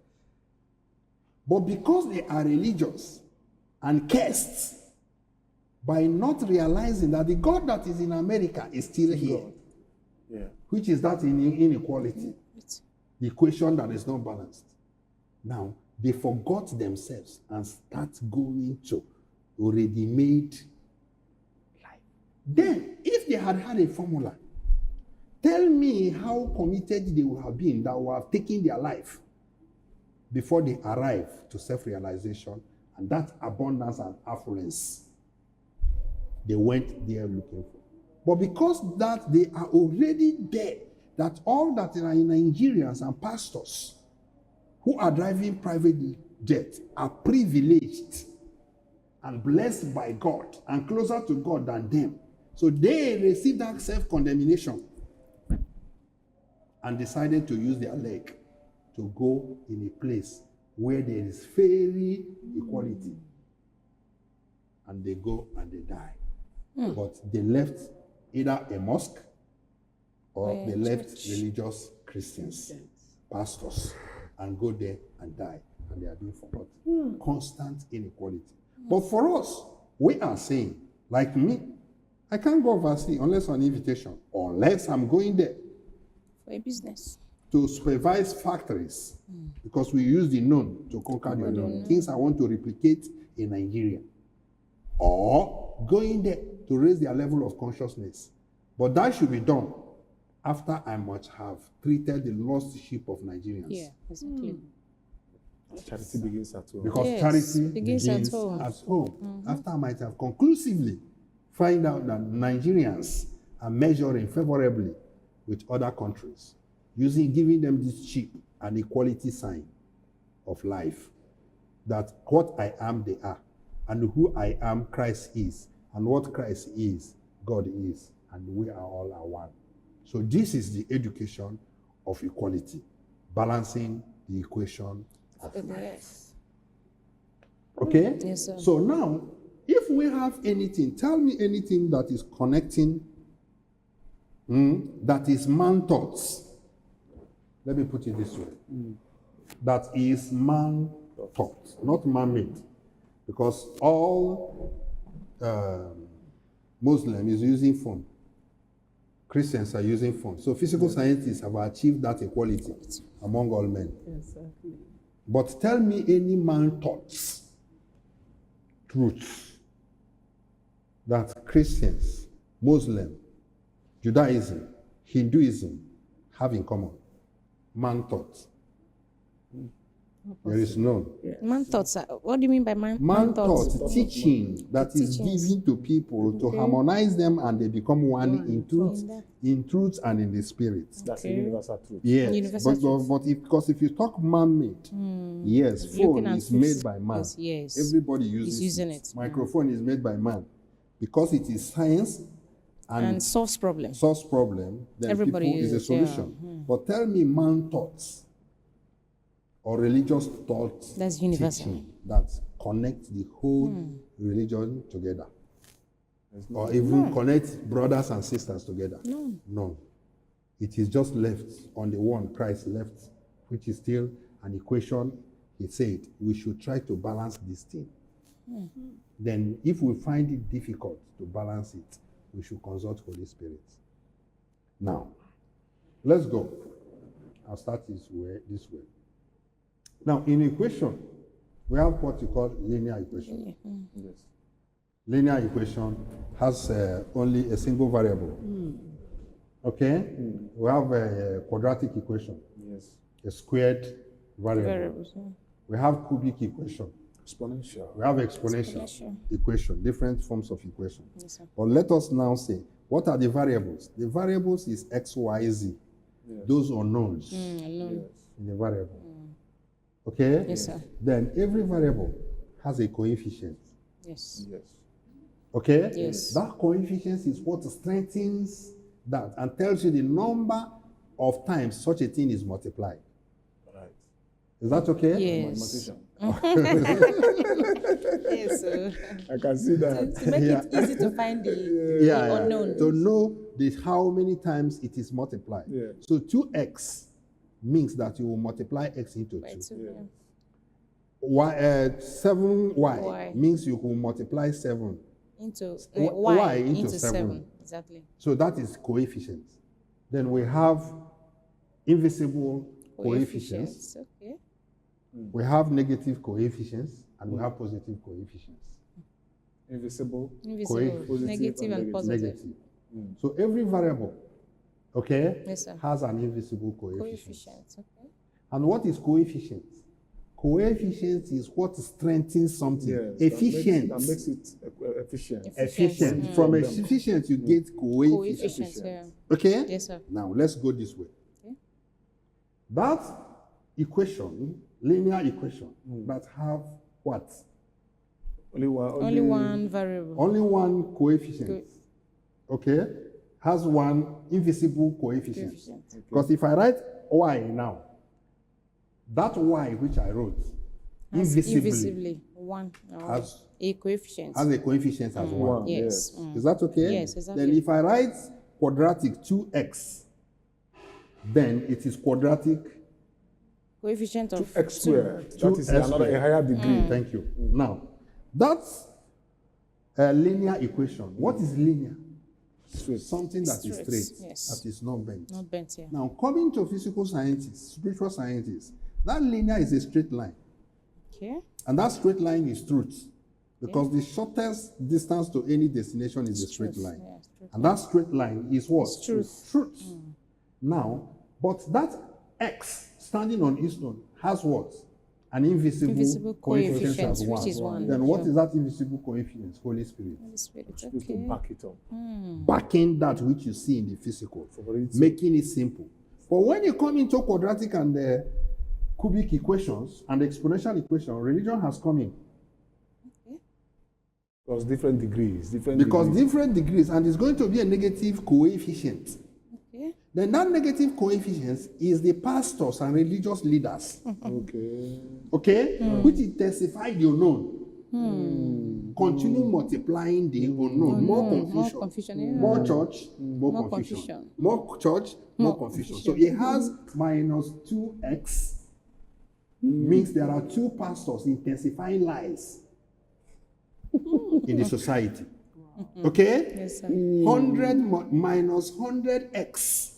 But because they are religious and cursed, by not realizing that the God that is in America is still here, Yeah. which is that inequality, the equation that is not balanced. Now, they forgot themselves and start going to already made life. Then, if they had had a formula, tell me how committed they would have been that would have taken their life before they arrive to self-realization and that abundance and affluence they went there looking for. But because that they are already there, that all that are in Nigerians and pastors who are driving private jets are privileged and blessed by God and closer to God than them. So they received that self-condemnation and decided to use their leg to go in a place where there is fairy equality. And they go and they die. But they left either a mosque or they left religious Christians, pastors, and go there and die. And they are being forgotten. Constant inequality. But for us, we are saying, like me, I can't go overseas unless on invitation, unless I'm going there For a business. to supervise factories, because we use the known to conquer the unknown. Things I want to replicate in Nigeria. Or going there to raise their level of consciousness. But that should be done after I must have treated the lost sheep of Nigerians. Yeah, exactly. Charity begins at home. Because Yes, charity begins at begins home. at home. After I might have conclusively find out that Nigerians are measuring favorably with other countries, giving them this cheap and equality sign of life, that what I am, they are, and who I am, Christ is, and what Christ is, God is, and we are all one. So this is the education of equality, balancing the equation of life. Yes. Okay? Yes, sir. So now, if we have anything, tell me anything that is connecting, that is man thoughts. Let me put it this way. That is man thought, not man-made. Because all Muslim is using phone. Christians are using phone. So physical scientists have achieved that equality among all men. Exactly. But tell me any man thoughts, truths, that Christians, Muslim, Judaism, Hinduism have in common. Man thoughts. There is none. Man thoughts. What do you mean by man? Man thoughts, teaching that is Teachings. given to people to harmonize them and they become one in truth and in the spirit. That's a universal truth. Yes, Universal truth. but because if you talk man-made, yes, phone Looking at is truth. made by man. Yes. Everybody uses using it. Microphone is made by man. Because it is science and And solves problem. source problem, then Everybody people is a uses it, yeah. solution. But tell me man thoughts or religious thoughts That's universal. teaching that connect the whole religion together. Or even connect brothers and sisters together. No. It is just left on the one Christ left, which is still an equation. He said we should try to balance this thing. Then if we find it difficult to balance it, we should consult Holy Spirit. Now, let's go. I'll start this way. Now, in equation, we have what you call linear equation. Yes. Linear equation has only a single variable. Okay? We have a quadratic equation, Yes. a squared variable. Variables. Yeah. We have cubic equation. Exponential. We have exponential Exponential. equation, different forms of equation. Yes, sir. But let us now say, what are the variables? The variables is x, y, z. Yes. Those unknowns Alone. Yes. in the variable. Okay? Yes, sir. Then every variable has a coefficient. Yes. Yes. Okay? Yes. That coefficient is what strengthens that and tells you the number of times such a thing is multiplied. Right. Is that okay? Yes. Mathematician. Yes, sir. I can see that. To make Yeah. it easy to find the Yeah, unknown. to know how many times it is multiplied. Yeah. So 2x means that you will multiply x into By 2. two, Yeah. yeah. 7y Y. means you will multiply 7. Into Y y into into 7. 7. Exactly. So that is coefficient. Then we have invisible coefficients. Okay. We have negative coefficients and we have positive coefficients. Invisible. Invisible. Positive Negative and and positive. Negative. So every variable, okay, Yes, sir. has an invisible coefficient. Coefficients. Okay. And what is coefficient? Coefficient is what strengthens something. Yes. Efficient. That makes it efficient. Efficient. Mm. From efficient, you get coefficient. Coefficients. Yeah. Okay? Yes, sir. Now let's go this way. Okay. That equation, linear equation, that have what? Only one variable. Only one coefficient. Okay? Has one invisible coefficient. Coefficient. Because if I write y now, that y which I wrote Has invisibly one. has A coefficient. has a coefficient as 1. Yes. Is that okay? Yes, exactly. Then if I write quadratic 2x, then it is quadratic. Coefficient of X squared. That is 2x another squared. a higher degree. Thank you. Now, that's a linear equation. What is linear? Straight. Something that is Straight, straight, yes. that is not bent. Not bent here. Now, coming to physical scientists, spiritual scientists, that linear is a straight line. Okay. And that straight line is truth. Because the shortest distance to any destination is a straight Truth. line. Yeah, straight And that straight line is what? It's truth. Truth. Now, but that x standing on its own has what? An invisible, Invisible coefficient coefficient, as which is 1. Then what Sure. is that invisible coefficient? Holy Spirit. Holy Spirit. Just to Okay. back it up. Backing that which you see in the physical. For it to- Making it simple. But when you come into quadratic and cubic equations and exponential equation, religion has come in. Because different degrees. Because different degrees, and it's going to be a negative coefficient. Okay. Then that negative coefficient is the pastors and religious leaders, Okay. okay, which intensify the unknown. Continue multiplying the unknown. More confusion. confusion, yeah. More church, more, More confusion. confusion. More church, more confusion. So it has minus 2x, means there are two pastors intensifying lies in the society. Okay? Yes, sir. 100 minus 100x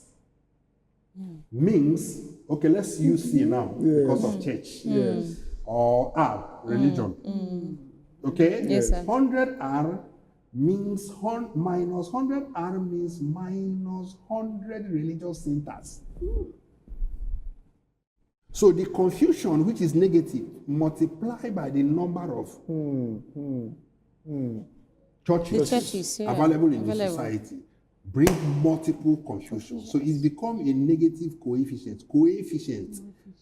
means, okay, let's use C now because of church. Yes. Or R, religion. Okay? Yes, sir. 100R means minus 100R means minus 100 religious centers. So the confusion, which is negative, multiplied by the number of churches, yeah, available in the available. society, bring multiple confusion. So it's become a negative coefficient.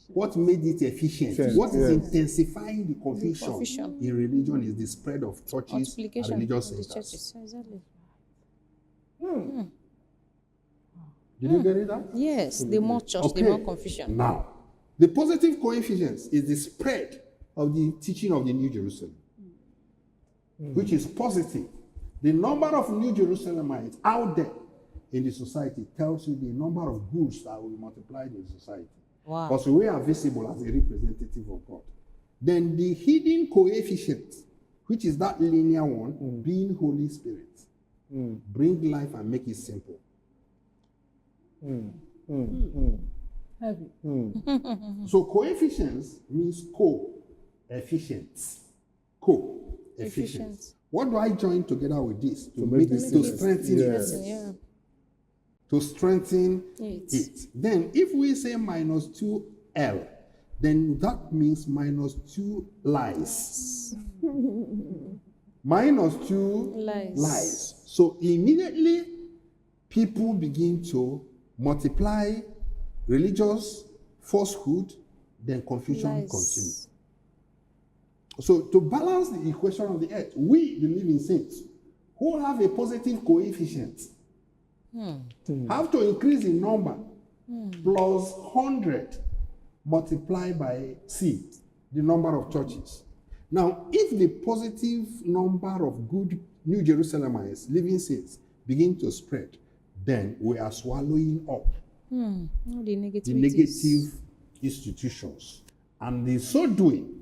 What made it efficient? Yes, What is yes. intensifying the confusion confusion. in religion is the spread of churches and Multiplication of religious the centers. churches. Exactly. Did you get it? That? Yes. The more church, the more confusion. Now, the positive coefficient is the spread of the teaching of the New Jerusalem, which is positive. The number of New Jerusalemites out there in the society tells you the number of goods that will be multiplied in society. Wow. Because we are visible as a representative of God. Then the hidden coefficient, which is that linear one, being Holy Spirit, bring life and make it simple. Heavy. So coefficients means co-efficient. Co-efficient. Efficient. What do I join together with this? To make make it this to yes. strengthen Yes. it. Yeah. To strengthen It. it. Then if we say minus 2L, then that means minus 2 lies. Minus 2 Lies. So immediately people begin to multiply religious falsehood, then confusion Lies. continues. So to balance the equation of the earth, we, the living saints, who have a positive coefficient, have to increase in number plus 100 multiplied by C, the number of churches. Now, if the positive number of good New Jerusalemites, living saints, begin to spread, then we are swallowing up The the negativities. negative institutions. And in so doing,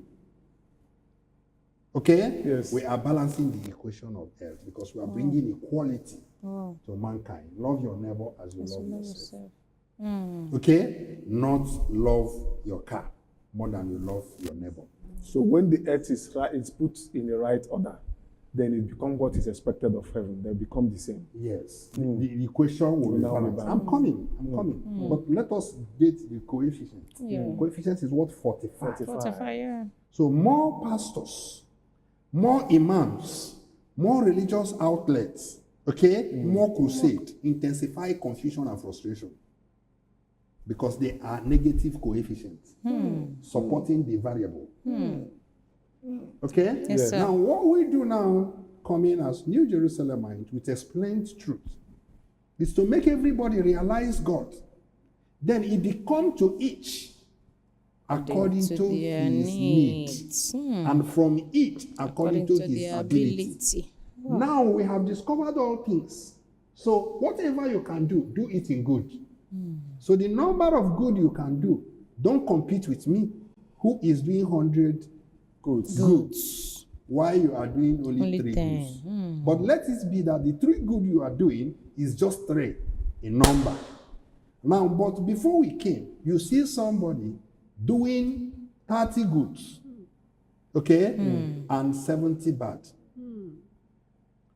okay, Yes. we are balancing the equation of earth because we are bringing equality Oh, to mankind. Love your neighbor as you so love love yourself. yourself. Okay? Not love your car more than you love your neighbor. So when the earth is right, it's put in the right order, then it becomes what is expected of heaven. They become the same. Yes. The equation will be Now we balanced. balance. I'm coming. But let us get the coefficient. Yeah. Coefficient is what? 45. 45, yeah. So more pastors, more imams, more religious outlets, okay, more crusade, intensify confusion and frustration. Because they are negative coefficients supporting the variable. Okay? Yes, sir. Now, what we do now, coming as New Jerusalemites with explained truth, is to make everybody realize God. Then it becomes to each according to their his needs. need. And from it, according to his their ability. Now we have discovered all things. So whatever you can do, do it in good. So the number of good you can do, don't compete with me, who is doing 100 goods, while you are doing only 3 10. goods. But let it be that the 3 good you are doing is just 3 in number. Now, but before we came, you see somebody doing 30 goods, okay, and 70 bad.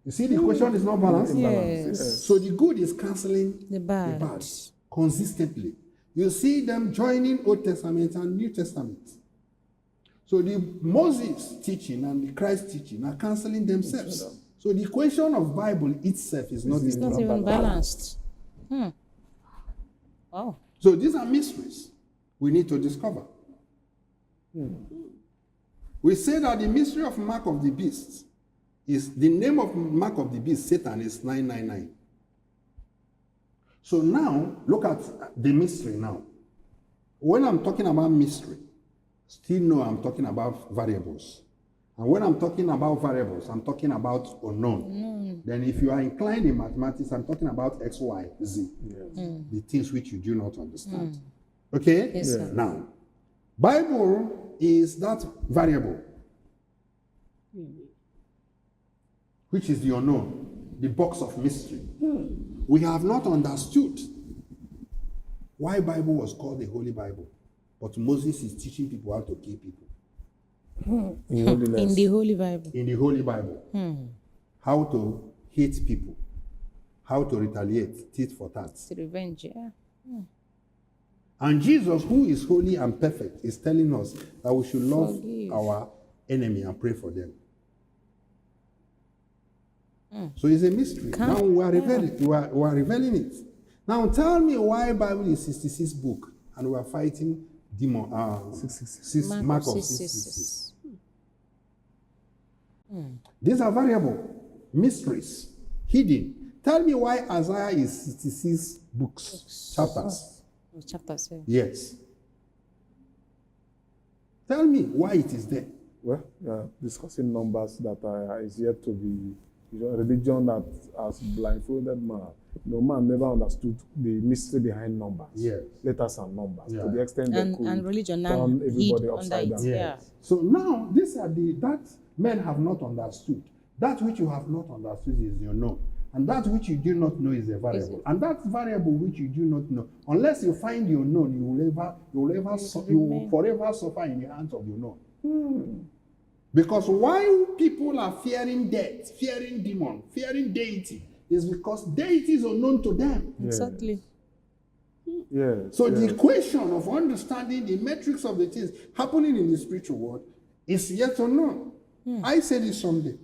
You see, the equation is not balanced. Yes. So the good is canceling The bad. consistently. You see them joining Old Testament and New Testament. So the Moses teaching and the Christ teaching are canceling themselves. So the equation of Bible itself is not It's not even balanced. Wow. So these are mysteries we need to discover. We say that the mystery of mark of the beast is the name of mark of the beast, Satan, is 999. So now, look at the mystery now. When I'm talking about mystery, still know I'm talking about variables. And when I'm talking about variables, I'm talking about unknown. Then if you are inclined in mathematics, I'm talking about X, Y, Z. The things which you do not understand. Okay? Yes, sir. Now, Bible is that variable, which is the unknown, the box of mystery. We have not understood why Bible was called the Holy Bible, but Moses is teaching people how to kill people. In holiness. In the Holy Bible. In the Holy Bible, how to hate people, how to retaliate, tit for tat. It's revenge, yeah. And Jesus, who is holy and perfect, is telling us that we should love Forgive. our enemy and pray for them. So it's a mystery. Now we are revealing it. Now tell me why Bible is 66 book and we are fighting demon. Mark of 666. These are variable mysteries hidden. Tell me why Isaiah is 66 books, chapters. Chapters, yeah. Yes. Tell me why it is there. Well, discussing numbers that is yet to be, a religion that has blindfolded man. Man never understood the mystery behind numbers. Yes. Letters and numbers. Yeah. To the extent they could And religion now turn hid everybody under upside it. down. Yeah. So now these are that men have not understood. That which you have not understood is your known. And that which you do not know is a variable. And that variable which you do not know, unless you find your known, you will forever suffer in the hands of your known. Because why people are fearing death, fearing demon, fearing deity, is because deity is unknown to them. Exactly. Yes. So the equation of understanding the metrics of the things happening in the spiritual world is yet unknown. I said it someday.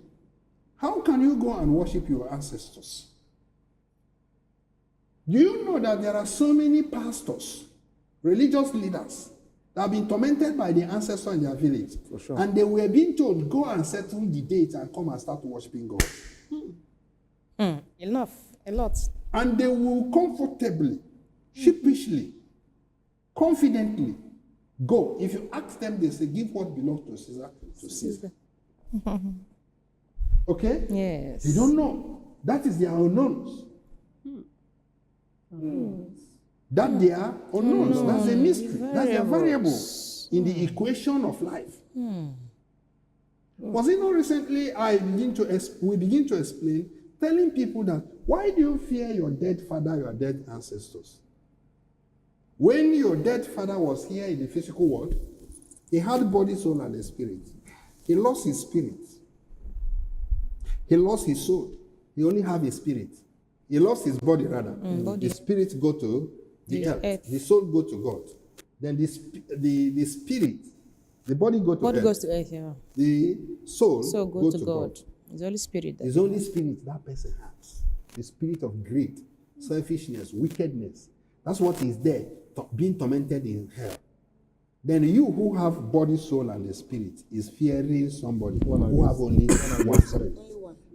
How can you go and worship your ancestors? Do you know that there are so many pastors, religious leaders, that have been tormented by the ancestors in their village? For sure. And they were being told, go and settle the date and come and start worshiping God. Enough. A lot. And they will comfortably, sheepishly, confidently go. If you ask them, they say, give what belongs to Caesar to Caesar. Okay? Yes. They don't know. That is their unknowns. That they are unknowns. That's a mystery. That's a variable in the equation of life. Was it not recently we begin to explain, telling people that why do you fear your dead father, your dead ancestors? When your dead father was here in the physical world, he had body, soul, and a spirit. He lost his spirit. He lost his soul. He only have his spirit. He lost his body, rather. The spirit go to the earth. The soul go to God. Then the spirit, the body go to Body earth. goes to earth, yeah. The soul So go go to God. It's Holy Spirit. It's only spirit that person has. The spirit of greed, selfishness, wickedness. That's what is there, being tormented in hell. Then you who have body, soul, and the spirit is fearing somebody who have only one spirit.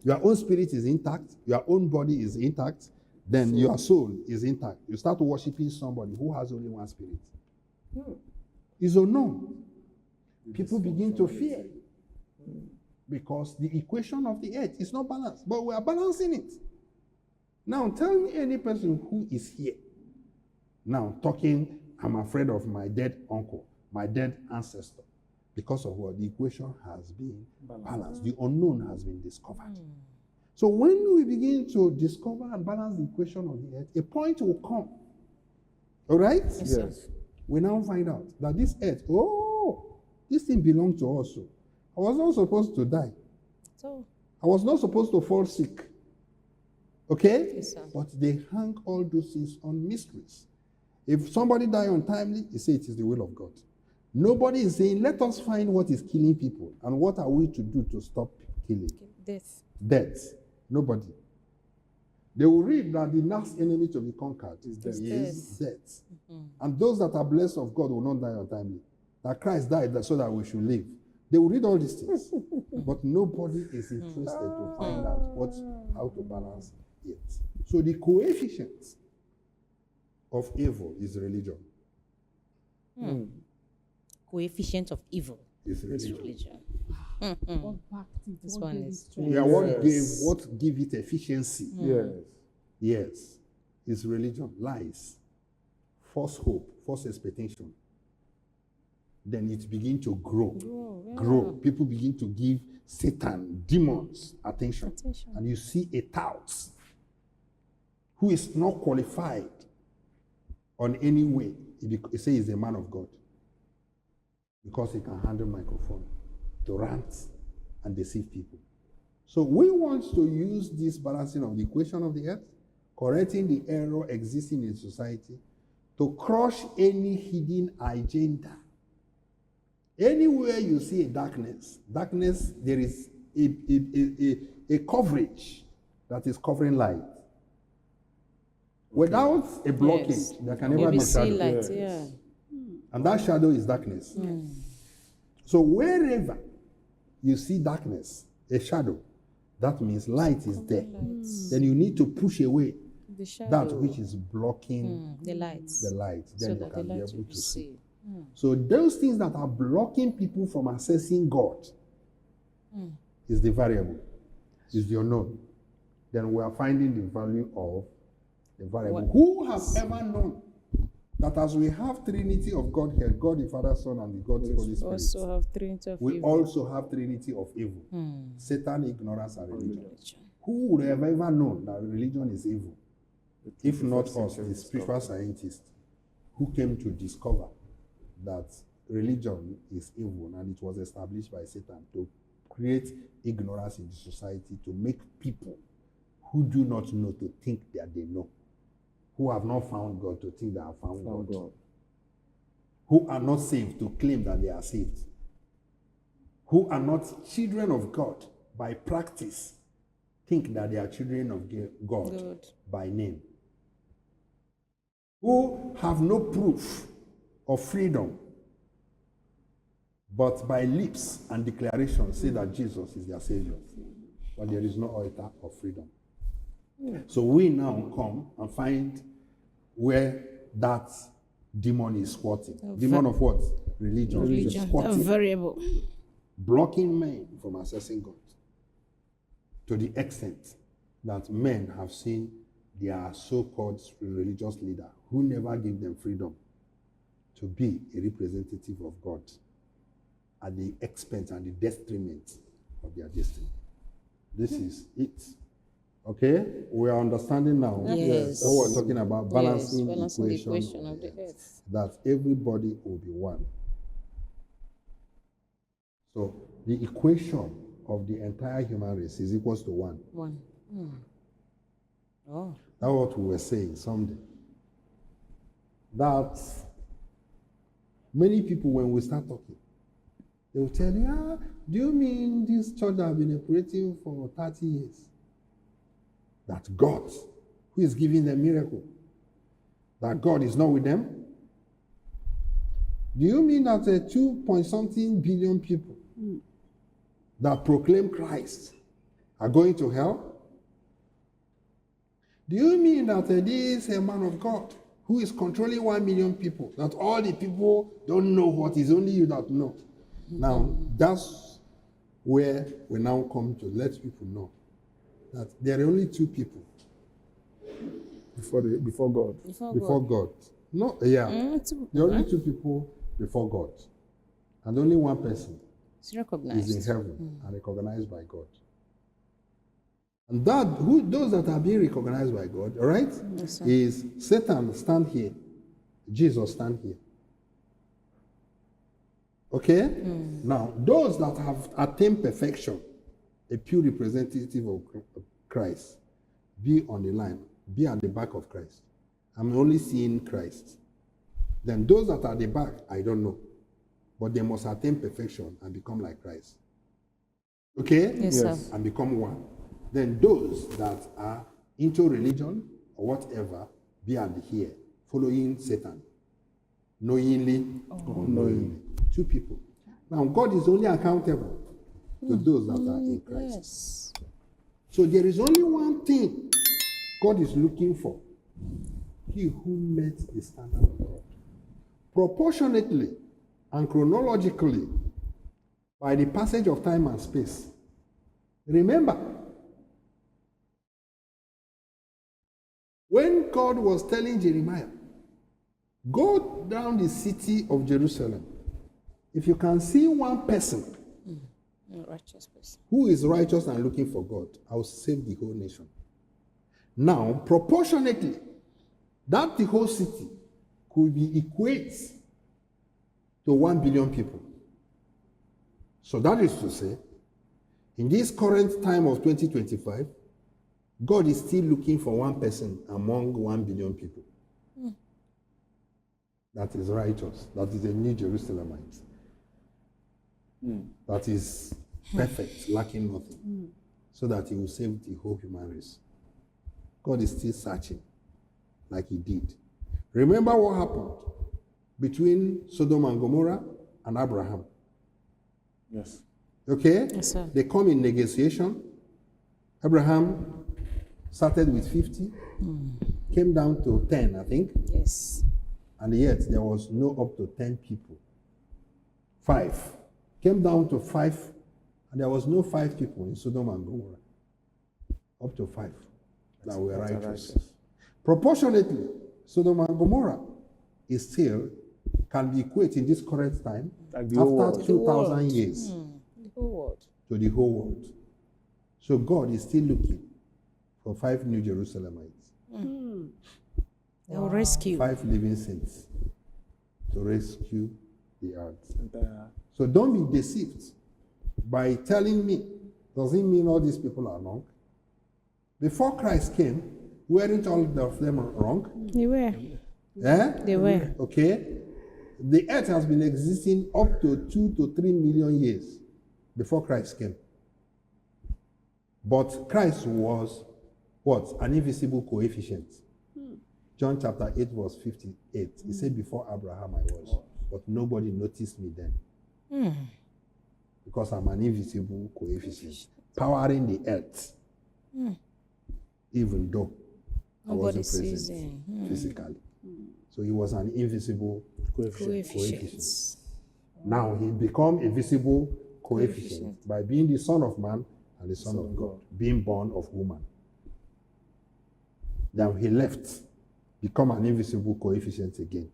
Your own spirit is intact, your own body is intact, then your soul is intact. You start worshiping somebody who has only one spirit. It's unknown. People begin to fear because the equation of the earth is not balanced, but we are balancing it. Now tell me any person who is here now talking, I'm afraid of my dead uncle, my dead ancestor. Because of what? The equation has been balanced. The unknown has been discovered. So when we begin to discover and balance the equation of the earth, a point will come. All right? Yes. We now find out that this earth, this thing belongs to us. I was not supposed to die. So, I was not supposed to fall sick. Okay? Yes, sir. But they hang all those things on mysteries. If somebody die untimely, they say it is the will of God. Nobody is saying, let us find what is killing people and what are we to do to stop killing. death. Death. Nobody. They will read that the last enemy to be conquered is death. And those that are blessed of God will not die untimely. That Christ died so that we should live. They will read all these things. But nobody is interested to find out how to balance it. So the coefficient of evil is religion. Coefficient of evil Is is religion. religion. What backed it? This What one gave it is- strength? Yeah, Yes. what give it efficiency? Yes. Yes, is religion. Lies, false hope, false expectation. Then it begin to grow. Grow. People begin to give Satan, demons, attention. And you see a tout who is not qualified on any way. He say he's a man of God because he can handle microphone to rant and deceive people. So we want to use this balancing of the equation of the earth, correcting the error existing in society, to crush any hidden agenda. Anywhere you see a darkness, there is a coverage that is covering light. Without a blockage, Yes. there can never Maybe be see shadow. light, yeah. And that shadow is darkness. So wherever you see darkness, a shadow, that means light is there. Then you need to push away The shadow. that which is blocking The lights. the light. So Then you that the can be light able will to see. see. So those things that are blocking people from accessing God is the variable, is the unknown. Then we are finding the value of the variable. Who has ever known that as we have Trinity of Godhead, God the Father, Son, and the God the Holy Spirit, Also have Trinity of we evil. also have Trinity of evil. Satan, ignorance, and religion. Who would have ever known that religion is evil? If not 21st us, century the spiritual scientists who came to discover that religion is evil, and it was established by Satan to create ignorance in the society, to make people who do not know to think that they know, who have not found God to think they have found God, who are not saved to claim that they are saved, who are not children of God by practice think that they are children of God Good. by name, who have no proof of freedom, but by lips and declaration say that Jesus is their Savior. But there is no altar of freedom. So we now come and find where that demon is squatting. Demon of what? Religion. Is Religion. squatting, Variable. blocking men from accessing God, to the extent that men have seen their so-called religious leader who never gave them freedom to be a representative of God at the expense and the detriment of their destiny. This is it. Okay? We are understanding now. Yes. So we're talking about balancing, balancing the equation equation of the earth. that everybody will be one. So the equation of the entire human race is equals to one. One. Oh. That's what we were saying someday. That many people, when we start talking, they will tell you, do you mean this church has been operating for 30 years? That God, who is giving them miracle, that God is not with them? Do you mean that 2-point-something billion people that proclaim Christ are going to hell? Do you mean that this man of God who is controlling 1 million people, that all the people don't know what is only you that know? Now, that's where we now come to let people know that there are only two people before God. before God. No, yeah. There are only two people before God. And only one person It's recognized. is in heaven and recognized by God. And those that are being recognized by God, all right, Yes, sir. is Satan stand here, Jesus stand here. Okay? Now, those that have attained perfection, a pure representative of Christ, be on the line, be at the back of Christ. I'm only seeing Christ. Then those that are at the back, I don't know. But they must attain perfection and become like Christ. Okay? Yes, sir. And become one. Then those that are into religion or whatever, be at here, following Satan. Knowingly or unknowingly. Two people. Now, God is only accountable to those that are in Christ. Yes. So there is only one thing God is looking for. He who met the standard of God. Proportionately and chronologically, by the passage of time and space. Remember, when God was telling Jeremiah, go down the city of Jerusalem. If you can see one person A righteous person. who is righteous and looking for God, I will save the whole nation. Now, proportionately, that the whole city could be equate to 1 billion people. So that is to say, in this current time of 2025, God is still looking for one person among 1 billion people. That is righteous. That is a New Jerusalemite. That is perfect, lacking nothing. So that he will save the whole human race. God is still searching like he did. Remember what happened between Sodom and Gomorrah and Abraham. Yes. Okay? Yes, sir. They come in negotiation. Abraham started with 50, came down to 10, I think. Yes. And yet there was no up to 10 people. 5. Came down to 5, and there was no 5 people in Sodom and Gomorrah. Up to 5 that were righteous. Proportionately, Sodom and Gomorrah is still, can be equated in this current time Like the whole after world. 2,000 years The whole world. to the whole world. So God is still looking for 5 New Jerusalemites, They will rescue. 5 living saints to rescue the earth. And, So don't be deceived by telling me, does it mean all these people are wrong? Before Christ came, weren't all of them wrong? They were. Eh? They were. Okay? The earth has been existing up to 2 to 3 million years before Christ came. But Christ was what? An invisible coefficient. John chapter 8 verse 58. He said, before Abraham I was, but nobody noticed me then. Because I'm an invisible coefficient, powering the earth, even though I Nobody wasn't sees present him. physically. So he was an invisible coefficient. Coefficients. Now he became a visible coefficient by being the Son of Man and the Son of God, being born of woman. Then he left, become an invisible coefficient again.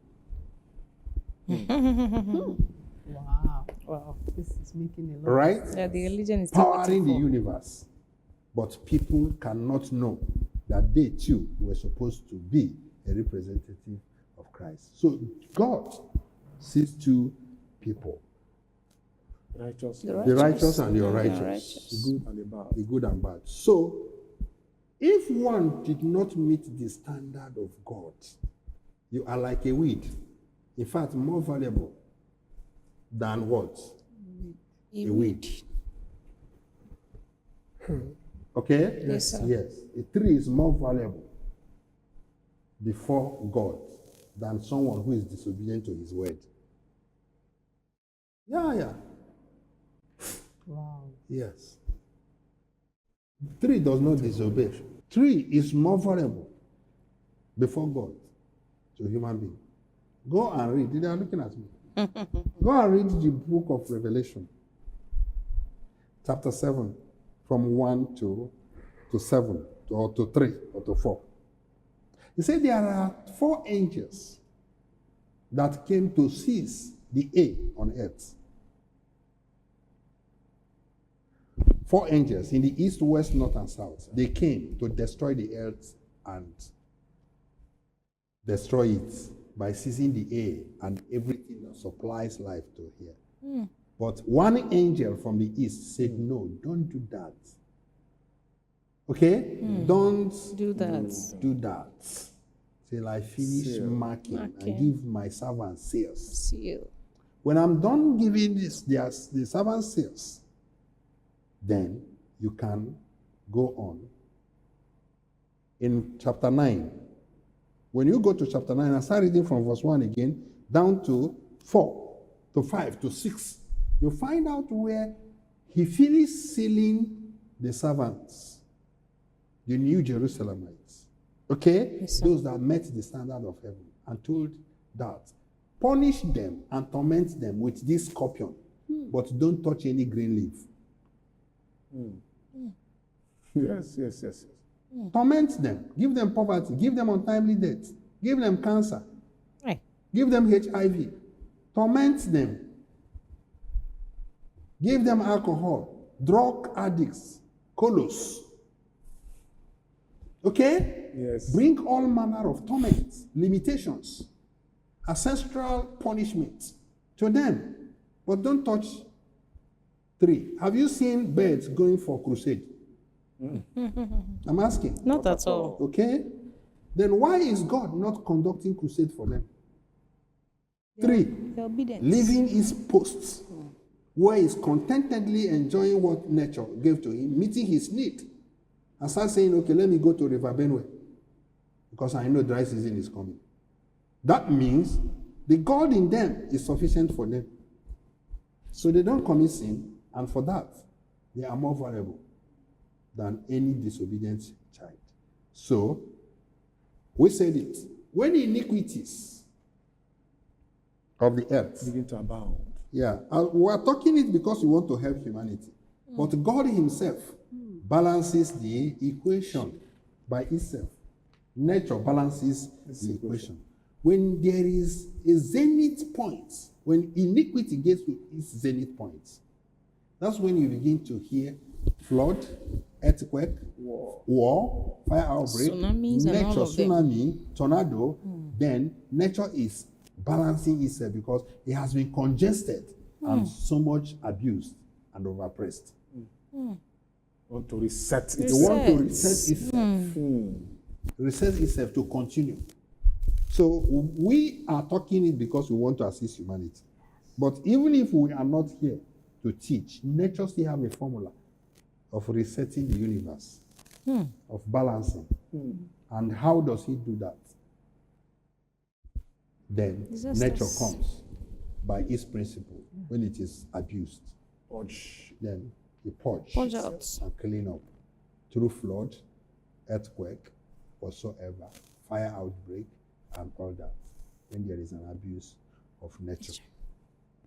Wow. Wow. This is making a lot. Right? Yeah, the religion is still Powering the waiting for. universe. But people cannot know that they too were supposed to be a representative of Christ. So God sees two people, righteous, The the righteous and the unrighteous, unrighteous. the good and the bad. the good and bad. So if one did not meet the standard of God, you are like a weed. In fact, more valuable than what? A weed. Okay? Yes, sir. Yes. A tree is more valuable before God than someone who is disobedient to his word. Yeah. Wow. Yes. Tree does not disobey. Tree is more valuable before God to a human being. Go and read. They are looking at me. Go and read the book of Revelation, chapter 7, from 1 to 7, or to 3, or to 4. He said there are 4 angels that came to seize the A on earth. 4 angels in the east, west, north, and south. They came to destroy the earth and destroy it by seizing the air and everything that supplies life to here. But one angel from the east said, no, don't do that. Okay? Don't Do that. do that till I finish Seal. marking and Marking. give my servants seals. Seal. When I'm done giving the servant seals, then you can go on. In chapter 9, when you go to chapter 9 and start reading from verse 1 again, down to 4, to 5, to 6, you find out where he finished sealing the servants, the New Jerusalemites. Okay? Yes, sir. Those that met the standard of heaven, and told that punish them and torment them with this scorpion, but don't touch any green leaf. Yes. Torment them, give them poverty, give them untimely death, give them cancer, Right. give them HIV, torment them, give them alcohol, drug addicts, colos. Okay? Yes. Bring all manner of torment, limitations, ancestral punishment to them, but don't touch 3. Have you seen birds going for crusade? I'm asking. Not at all. Okay? Then why is God not conducting crusade for them? 3. The obedience. Leaving his posts where he's contentedly enjoying what nature gave to him, meeting his need, and start saying, okay, let me go to River Benue because I know dry season is coming. That means the God in them is sufficient for them. So they don't commit sin, and for that, they are more valuable than any disobedient child. So, we said it. When iniquities of the earth, Begin to abound. yeah, we are talking it because we want to help humanity. But God himself balances the equation by itself. Nature balances the equation. When there is a zenith point, when iniquity gets to its zenith point, that's when you begin to hear flood, earthquake, war, fire outbreak, Tsunamis and all nature, of them. tsunami, tornado, then nature is balancing itself because it has been congested and so much abused and overpressed. Want to reset It it. want to Reset. reset itself to continue. So we are talking it because we want to assist humanity. But even if we are not here to teach, nature still have a formula of resetting the universe, of balancing. And how does he do that? Then Disasters. nature comes by its principle when it is abused. Purge. Then he purge Purge out. and clean up through flood, earthquake, whatsoever, fire outbreak, and all that. When there is an abuse of nature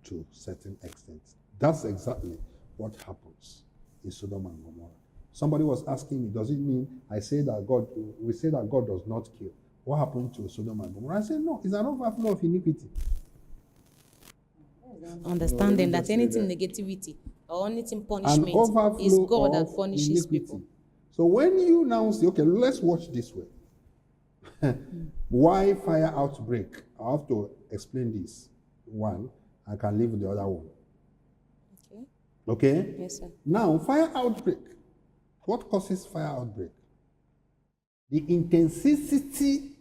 to certain extent. That's exactly what happens in Sodom and Gomorrah. Somebody was asking me, does it mean we say that God does not kill? What happened to Sodom and Gomorrah? I said, no, it's an overflow of iniquity. Understanding No, that just anything say negativity or anything An punishment overflow is God that of punishes iniquity. people. So when you now say, okay, let's watch this way. Why fire outbreak? I have to explain this. One, I can leave the other one. Okay. Okay? Yes, sir. Now, fire outbreak. What causes fire outbreak? The intensity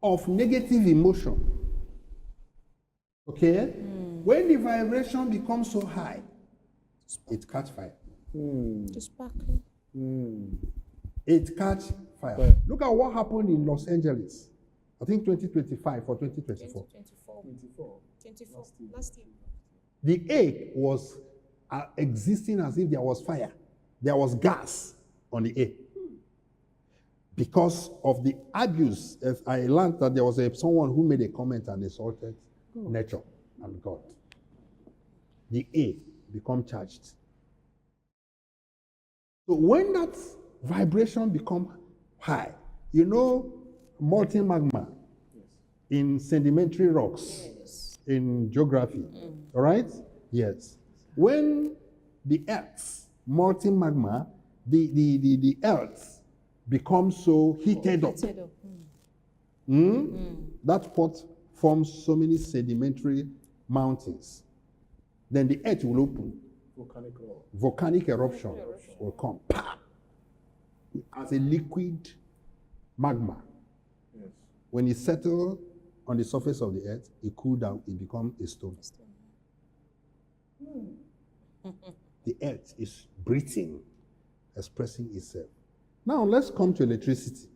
of negative emotion. Okay? When the vibration becomes so high, it catch fire. To spark. It catch fire. Fire. Look at what happened in Los Angeles. I think 2025 or 2024. 24. Last year. The air was existing as if there was fire. There was gas on the air. Because of the abuse, as I learned that there was someone who made a comment and insulted nature and God. The air become charged. So when that vibration become high, you know, molten magma in sedimentary rocks in geography, all right? Yes. When the earth, molten magma, the earth becomes so heated up, Heated up. that what forms so many sedimentary mountains, then the earth will open. Volcanic eruption will come. Pah! As a liquid magma. Yes. When it settles on the surface of the earth, it cools down, it becomes a stone. The earth is breathing, expressing itself. Now let's come to electricity.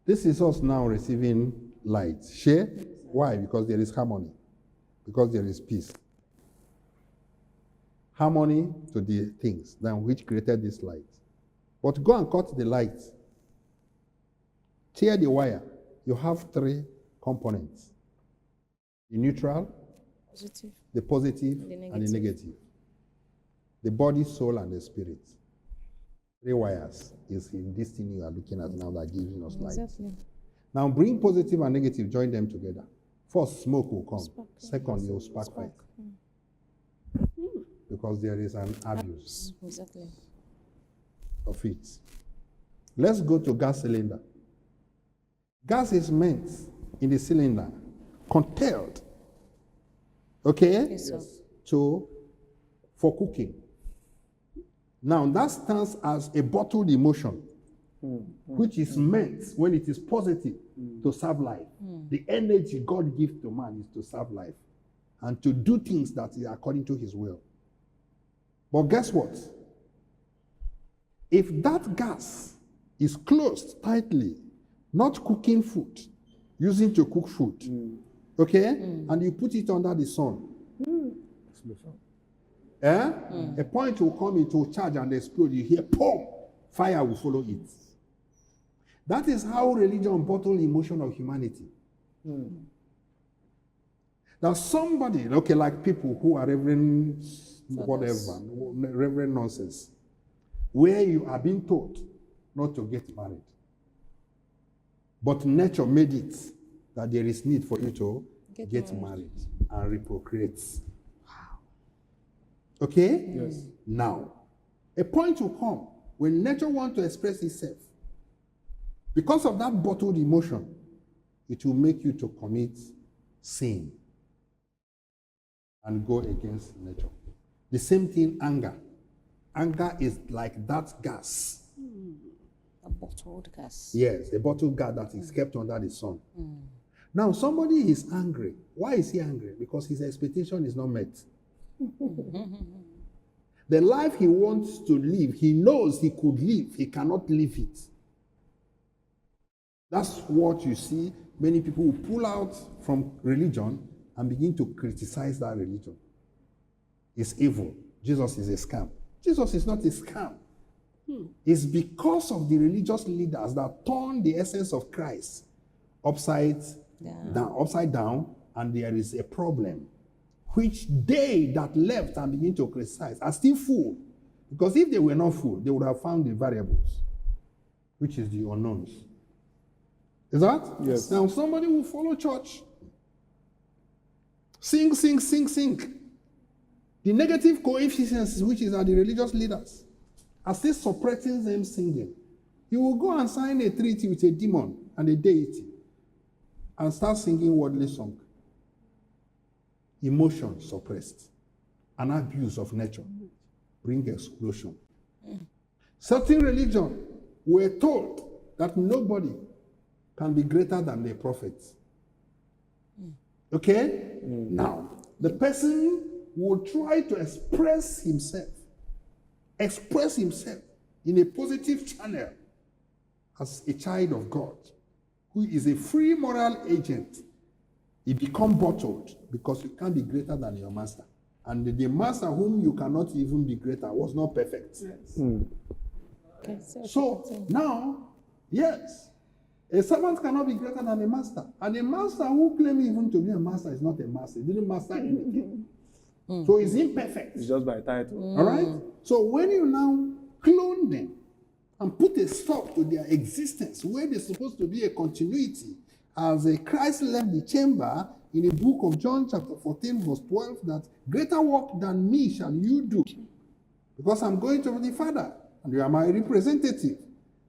This is us now receiving light. Share? Why? Because there is harmony. Because there is peace. Harmony to the things than which created this light. But go and cut the light. Tear the wire. You have three components. The neutral, Positive. the positive, The and the negative. The body, soul, and the spirit. Three wires is in this thing you are looking at now that gives us light. Exactly. Now bring positive and negative, join them together. First, smoke will come. Spark. Second, you will spark fire. Because there is an abuse Exactly. of it. Let's go to gas cylinder. Gas is meant in the cylinder, contained, okay, Yes, sir. for cooking. Now that stands as a bottled emotion, which is meant when it is positive to serve life. The energy God gives to man is to serve life and to do things that are according to his will. But guess what? If that gas is closed tightly, not cooking food, using to cook food, okay, and you put it under the sun, a point will come, it will charge and explode. You hear, boom, fire will follow it. That is how religion bottle emotion of humanity. Now somebody, okay, like people who are reverend, whatever, reverend nonsense, where you are being told not to get married. But nature made it that there is need for you to get married and reprocreate. Wow. Okay? Yes. Now, a point will come when nature wants to express itself, because of that bottled emotion, it will make you to commit sin and go against nature. The same thing, anger. Anger is like that gas. A bottled gas. Yes, a bottled gas that is kept under the sun. Now, somebody is angry. Why is he angry? Because his expectation is not met. The life he wants to live, he knows he could live, he cannot live it. That's what you see many people who pull out from religion and begin to criticize that religion. It's evil. Jesus is a scam. Jesus is not a scam. It's because of the religious leaders that turn the essence of Christ upside down, and there is a problem, which they that left and begin to criticize are still full. Because if they were not full, they would have found the variables, which is the unknowns. Is that? Yes. Now somebody will follow church. Sing. The negative coefficients, which is are the religious leaders, are still suppressing them singing. You will go and sign a treaty with a demon and a deity and start singing worldly song. Emotion suppressed. An abuse of nature bring explosion. Certain religion were told that nobody can be greater than the prophets. Okay? Now, the person will try to express himself in a positive channel as a child of God, who is a free moral agent. He become bottled because you can't be greater than your master. And the master whom you cannot even be greater was not perfect. Yes. Okay, So now, yes, a servant cannot be greater than a master. And a master who claims even to be a master is not a master. He didn't master anything. So he's imperfect. It's just by title. All right? So when you now clone them and put a stop to their existence, where there's supposed to be a continuity, as a Christ left the chamber in the book of John chapter 14 verse 12, that greater work than me shall you do, because I'm going to the Father, and you are my representative,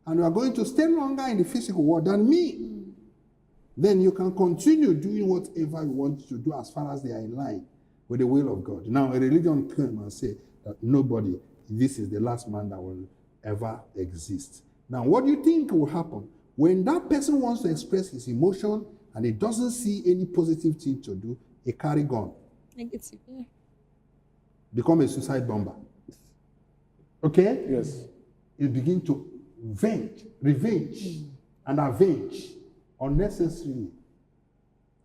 and you are going to stay longer in the physical world than me. Then you can continue doing whatever you want to do as far as they are in line with the will of God. Now, a religion came and say that nobody, this is the last man that will ever exist. Now, what do you think will happen when that person wants to express his emotion and he doesn't see any positive thing to do? He carry gun, Negative. Yeah. become a suicide bomber. Okay? Yes. He begin to revenge, and avenge unnecessarily.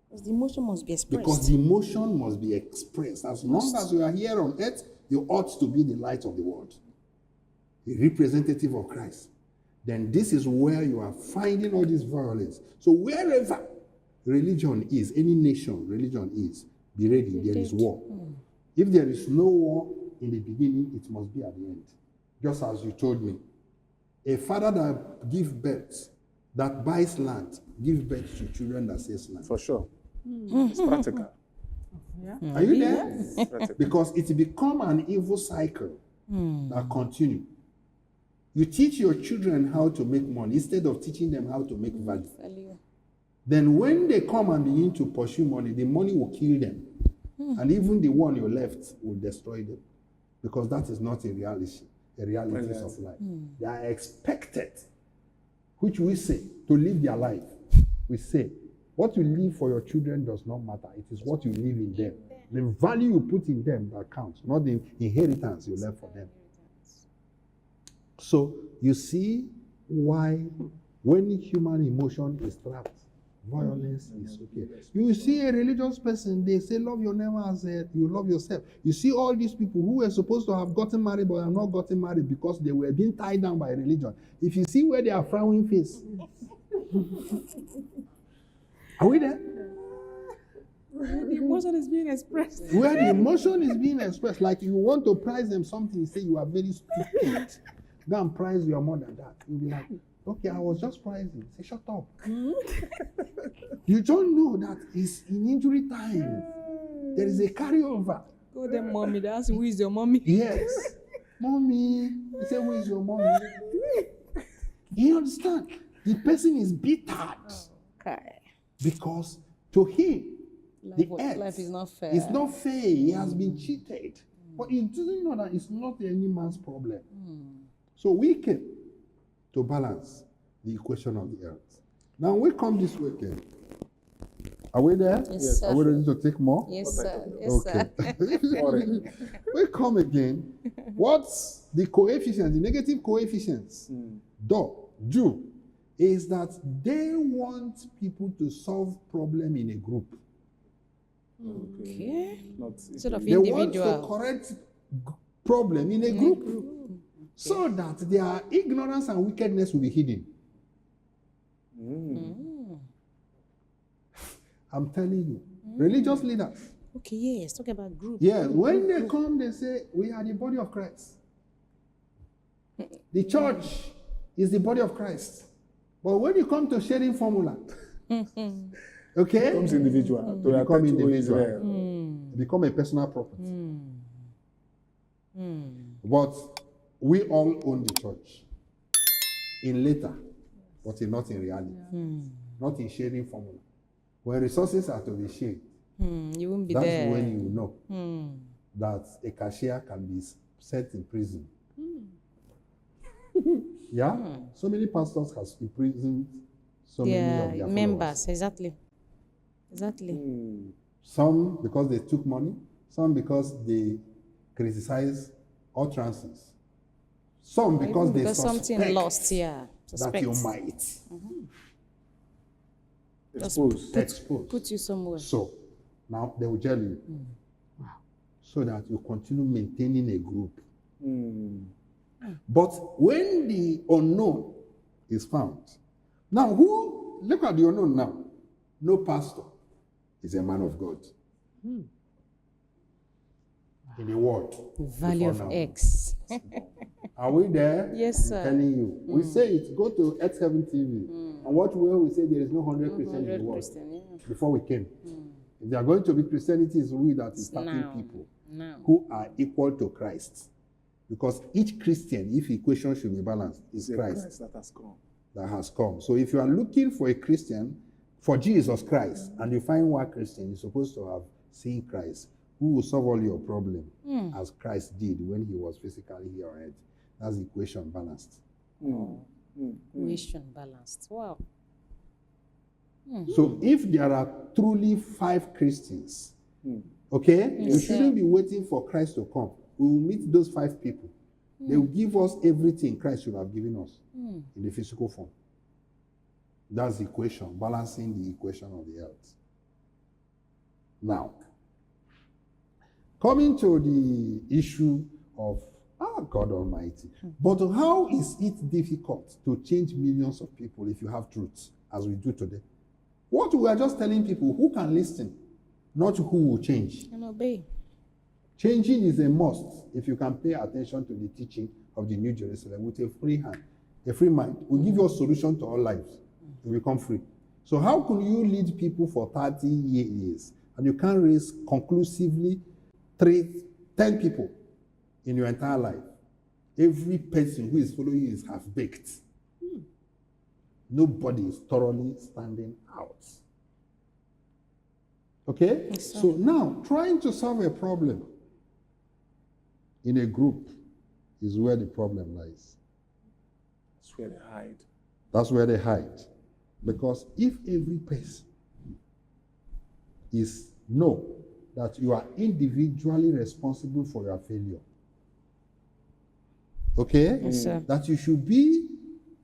Because the emotion must be expressed. Because the emotion must be expressed. As long as you are here on earth, you ought to be the light of the world, a representative of Christ. Then this is where you are finding all this violence. So wherever religion is, any nation religion is, be ready, there is war. If there is no war in the beginning, it must be at the end. Just as you told me. A father that gives birth, that buys land, gives birth to children that says land. For sure. It's practical. Yeah. Are you there? It's practical. Because it become an evil cycle that continue. You teach your children how to make money instead of teaching them how to make value. Value. Then when they come and begin to pursue money, the money will kill them. And even the one you left will destroy them. Because that is not a reality of life. They are expected, which we say, to live their life. We say, what you leave for your children does not matter. It is what you leave in them. The value you put in them that counts, not the inheritance you left for them. So you see why when human emotion is trapped, violence is okay. You see a religious person, they say love your neighbor as you love yourself. You see all these people who were supposed to have gotten married but have not gotten married because they were being tied down by religion. If you see where they are frowning face. Are we there? The emotion is being expressed. Where the emotion is being expressed, like you want to prize them something, you say you are very stupid. Go and prize your mother that. You'll be like, okay, I was just prizing. Say, shut up. You don't know that it's in injury time. There is a carryover. Go there, mommy. They ask who is your mommy. Yes. Mommy, He said, who is your mom? You understand? The person is bittered Okay. because to him, the earth Life is not fair. it's not fair. He has been cheated. But he doesn't know that it's not any man's problem. So we came to balance the equation of the earth. Now we come this weekend. Are we there? Yes, sir. Are we ready to take more? Yes, sir. Yes, Okay. sir. We come again. What's the coefficients, the negative coefficients? Do is that they want people to solve problem in a group. Okay. Not Instead of They want to individual. correct problem in a group so that their ignorance and wickedness will be hidden. I'm telling you, religious leaders. Okay, yes. Talk about group. Yeah, when they come, they say, we are the body of Christ. The church is the body of Christ. But when you come to sharing formula, okay, becomes individual. To become attend to individual. Israel. become a personal property. But we all own the church in later, but not in reality, not in sharing formula. When resources are to be shared, You won't be that's there. when you know that a cashier can be set in prison. Yeah, so many pastors have imprisoned so many of their members. followers. Exactly. Exactly. Some because they took money, some because they criticize utterances, some because they Because suspect something lost, yeah. that Suspect. you might expose. Put you somewhere. So now they will tell you, so that you continue maintaining a group. But when the unknown is found, now who, look at the unknown now. No pastor is a man of God. In the world. Value before of now. X. Are we there? Yes, I'm sir. telling you. We say it. Go to X7 TV. And what we say there is no 100% in the world. 100%, yeah. Before we came. If they are going to be Christianity, is we that is starting Now. people Now. who are equal to Christ. Because each Christian, if equation should be balanced, is Christ that has come. that has come. So if you are looking for a Christian, for Jesus Christ, and you find one Christian, you're supposed to have seen Christ, who will solve all your problem as Christ did when he was physically here on earth. That's the equation balanced. Equation balanced. Wow. So if there are truly 5 Christians, okay, we Yes, shouldn't sir. be waiting for Christ to come. We will meet those 5 people. They will give us everything Christ should have given us in the physical form. That's the equation, balancing the equation of the earth. Now, coming to the issue of God Almighty. But how is it difficult to change millions of people if you have truth, as we do today? What we are just telling people, who can listen, not who will change. And obey. Changing is a must if you can pay attention to the teaching of the New Jerusalem with a free hand, a free mind. Will give you a solution to all lives. You become free. So how can you lead people for 30 years and you can't raise conclusively 10 people in your entire life? Every person who is following you is half-baked. Nobody is thoroughly standing out. Okay? Yes, sir. So now, trying to solve a problem in a group is where the problem lies. That's where they hide. That's where they hide. Because if every person know that you are individually responsible for your failure, okay? Yes, sir. That you should be,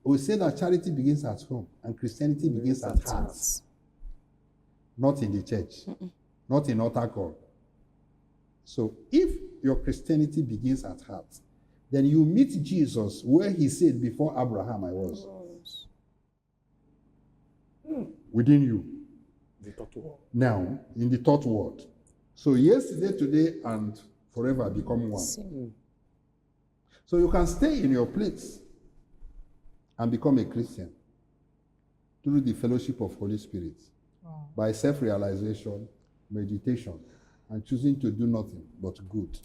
we say that charity begins at home and Christianity begins at heart. Not in the church, not in altar call. So if your Christianity begins at heart, then you meet Jesus where he said, before Abraham I was. Within you. The third world. Now, in the third world. So yesterday, today, and forever become one. So you can stay in your place and become a Christian through the fellowship of Holy Spirit. By self-realization, meditation, and choosing to do nothing but good.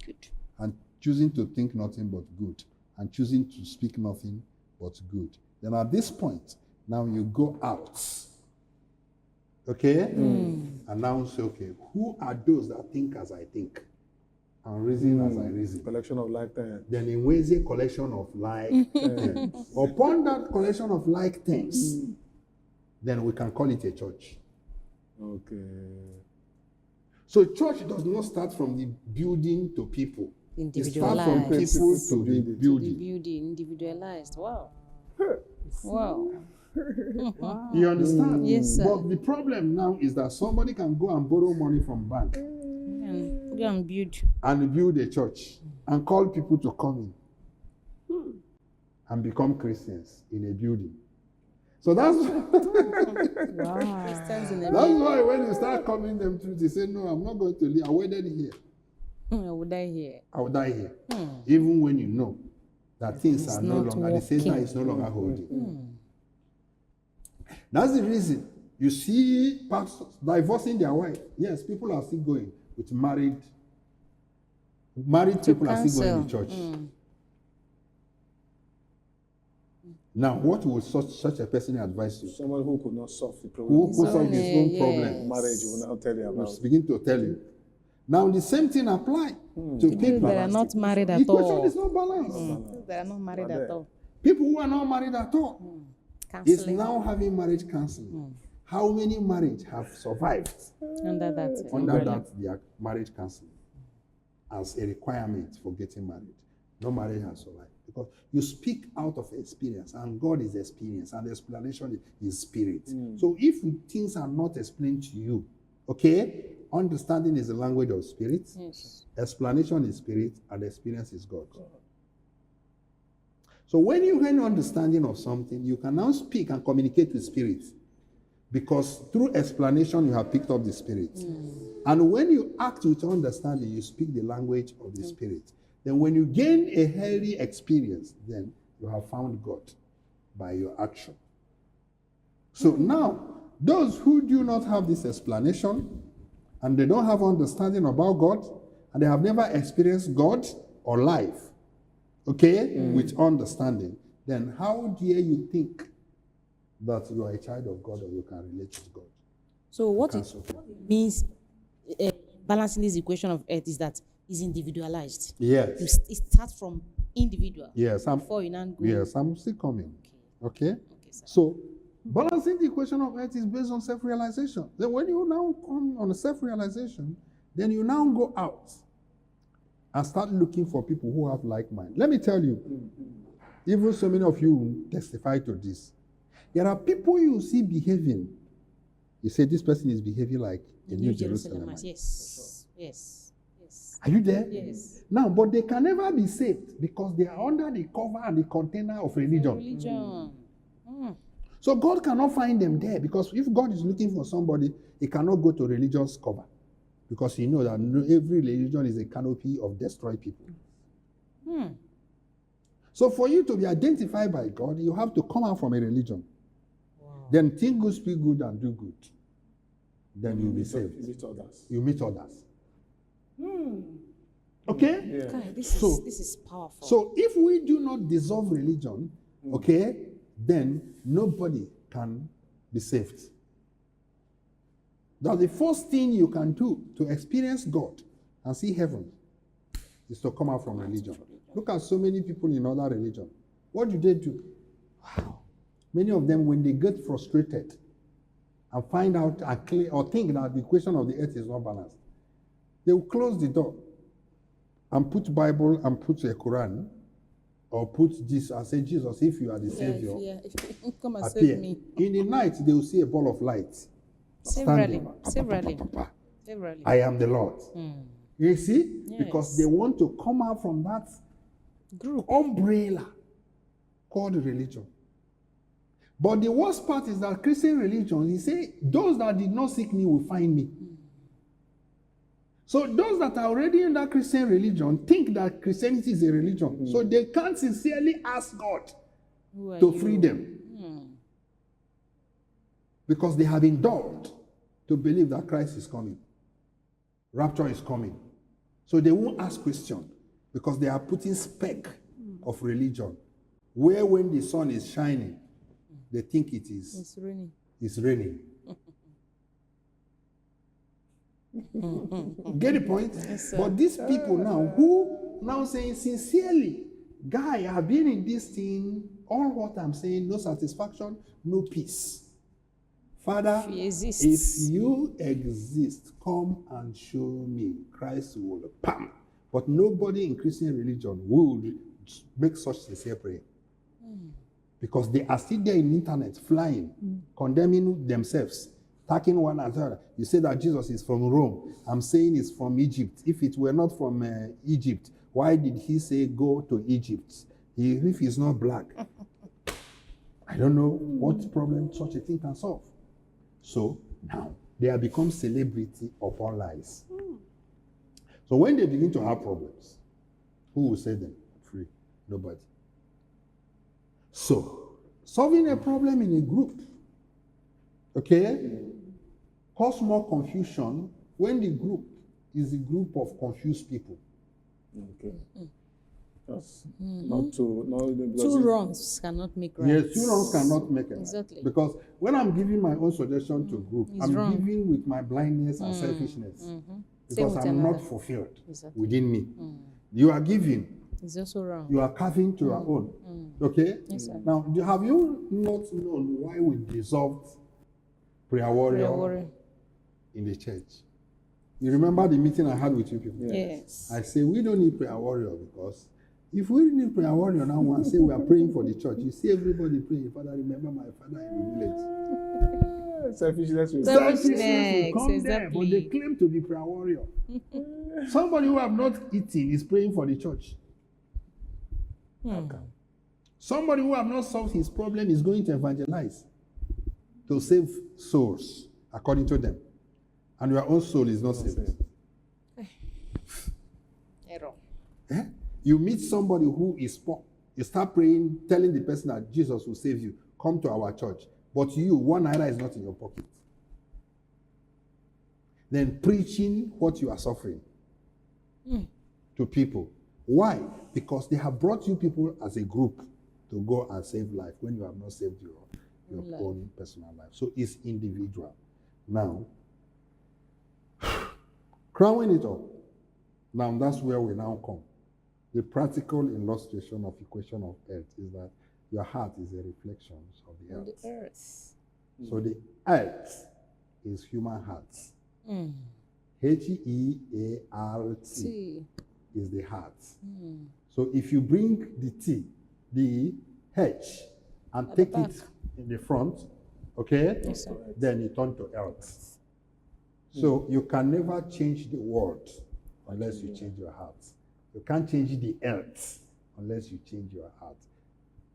And choosing to think nothing but good. and choosing to speak nothing but good. Then at this point, now you go out. Okay? And now say, okay, who are those that think as I think and reason as I reason? Collection of like things. Then in ways a collection of like things. Upon that collection of like things, then we can call it a church. Okay. So church does not start from the building to people. It starts from Individualized. people to the The building. building, individualized. Wow. Wow. You understand? Yes, sir. But the problem now is that somebody can go and borrow money from bank And go and build. and build a church and call people to come in and become Christians in a building. So that's Christians in the that's why when you start coming them through, they say, no, I'm not going to live. I waited here. I would die here. I will die here. Even when you know that things are no not longer, the Satan working. is no longer holding. That's the reason you see pastors divorcing their wife. Yes, people are still going with married people are still going to church. Now, what would such a person advise you? Someone who could not solve the Who problem. solve his own yes. problem? Marriage will now tell you Will about. begin to tell you. Now, the same thing apply to people That are not married The at question all. is not balanced. That are not married But at all. People who are not married at all is Counseling. now having marriage counseling. How many marriages have survived Under that. under umbrella. that their marriage counseling as a requirement for getting married? No marriage has survived because you speak out of experience, and God is experience, and the explanation is spirit. So if things are not explained to you, okay, understanding is the language of spirit, Yes. explanation is spirit, and experience is God. So when you have an understanding of something, you can now speak and communicate with spirit. Because through explanation, you have picked up the spirit. And when you act with understanding, you speak the language of the spirit. Then when you gain a healthy experience, then you have found God by your action. So now, those who do not have this explanation, and they don't have understanding about God, and they have never experienced God or life, okay, with understanding, then how dare you think that you are a child of God or you can relate with God? So what Can it so far. means balancing this equation of earth is that it's individualized. Yes. It starts from individual. Yes, Before you now go. yes, I'm still coming. Okay? Okay, sir. So, balancing the equation of earth is based on self-realization. Then when you now come on self-realization, then you now go out and start looking for people who have like mind. Let me tell you, even so many of you testify to this. There are people you see behaving. You say this person is behaving like a New Jerusalem. Yes. Yes. Yes. Are you there? Yes. Now, but they can never be saved because they are under the cover and the container of religion. Religion. So God cannot find them there because if God is looking for somebody, he cannot go to religious cover because he knows that every religion is a canopy of destroyed people. So for you to be identified by God, you have to come out from a religion. Then think good, speak good, and do good. Then you'll be saved. Meet others. You meet others. Okay? Yeah. Okay, this is powerful. So if we do not dissolve religion, okay, then nobody can be saved. That's the first thing you can do to experience God and see heaven is to come out from religion. Look at so many people in other religion. What do they do? Wow. Many of them, when they get frustrated and find out or think that the equation of the earth is not balanced, they will close the door and put Bible and put a Quran or put this and say, Jesus, if you are the Savior, Come and appear. save me. In the night, they will see a ball of light. Severally. standing. Severally. Severally. I am the Lord. You see? Yes. Because they want to come out from that Group. umbrella called religion. But the worst part is that Christian religion, he say, those that did not seek me will find me. So those that are already in that Christian religion think that Christianity is a religion. So they can't sincerely ask God Who are to you? free them. Because they have indulged to believe that Christ is coming. Rapture is coming. So they won't ask question because they are putting spec of religion, where when the sun is shining, they think It's raining. it's raining. Get the point? Yes, sir. But these people now, who now saying sincerely, guy, I've been in this thing, all what I'm saying, no satisfaction, no peace. Father, If he exists. if you exist, come and show me. Christ will pam. But nobody in Christian religion would make such sincere prayer. Because they are still there in the internet, flying, condemning themselves, attacking one another. You say that Jesus is from Rome. I'm saying it's from Egypt. If it were not from Egypt, why did he say go to Egypt? If he's not black, I don't know what problem such a thing can solve. So now they have become celebrity upon lies. So when they begin to have problems, who will say them free? Nobody. So solving a problem in a group, okay, cause more confusion when the group is a group of confused people. Okay. Just not to not Two wrongs cannot make right. Yes, two wrongs cannot make it. Exactly. Because when I'm giving my own suggestion to group, It's I'm wrong. giving with my blindness and selfishness. Same Because with I'm not another. fulfilled Exactly. within me. You are giving, It's also wrong. you are carving to your own. Okay? Yes, sir. Now, have you not known why we dissolved prayer warrior Prayer warrior. in the church? You remember the meeting I had with you people? Yes. I say we don't need prayer warrior because if we need prayer warrior now and say we are praying for the church, you see everybody praying, Father, remember my father in the village. selfishness. will- Selfishness will come there, but they exactly. claim to be prayer warrior. Somebody who have not eaten is praying for the church. Somebody who have not solved his problem is going to evangelize to save souls, according to them. And your own soul is not saved. Error. Eh? You meet somebody who is poor. You start praying, telling the person that Jesus will save you. Come to our church. But you, 1 naira is not in your pocket. Then preaching what you are suffering to people. Why? Because they have brought you people as a group to go and save life when you have not saved your Life. own personal life. So it's individual. Now, crowning it up. Now that's where we now come. The practical illustration of equation of earth is that your heart is a reflection of the On earth. the earth. So the earth is human heart. Heart T. is the heart. So if you bring the T, the H, and At take the it in the front, okay, Yes, sir. then it turns to earth. So you can never change the world unless you change your heart. You can't change the earth unless you change your heart.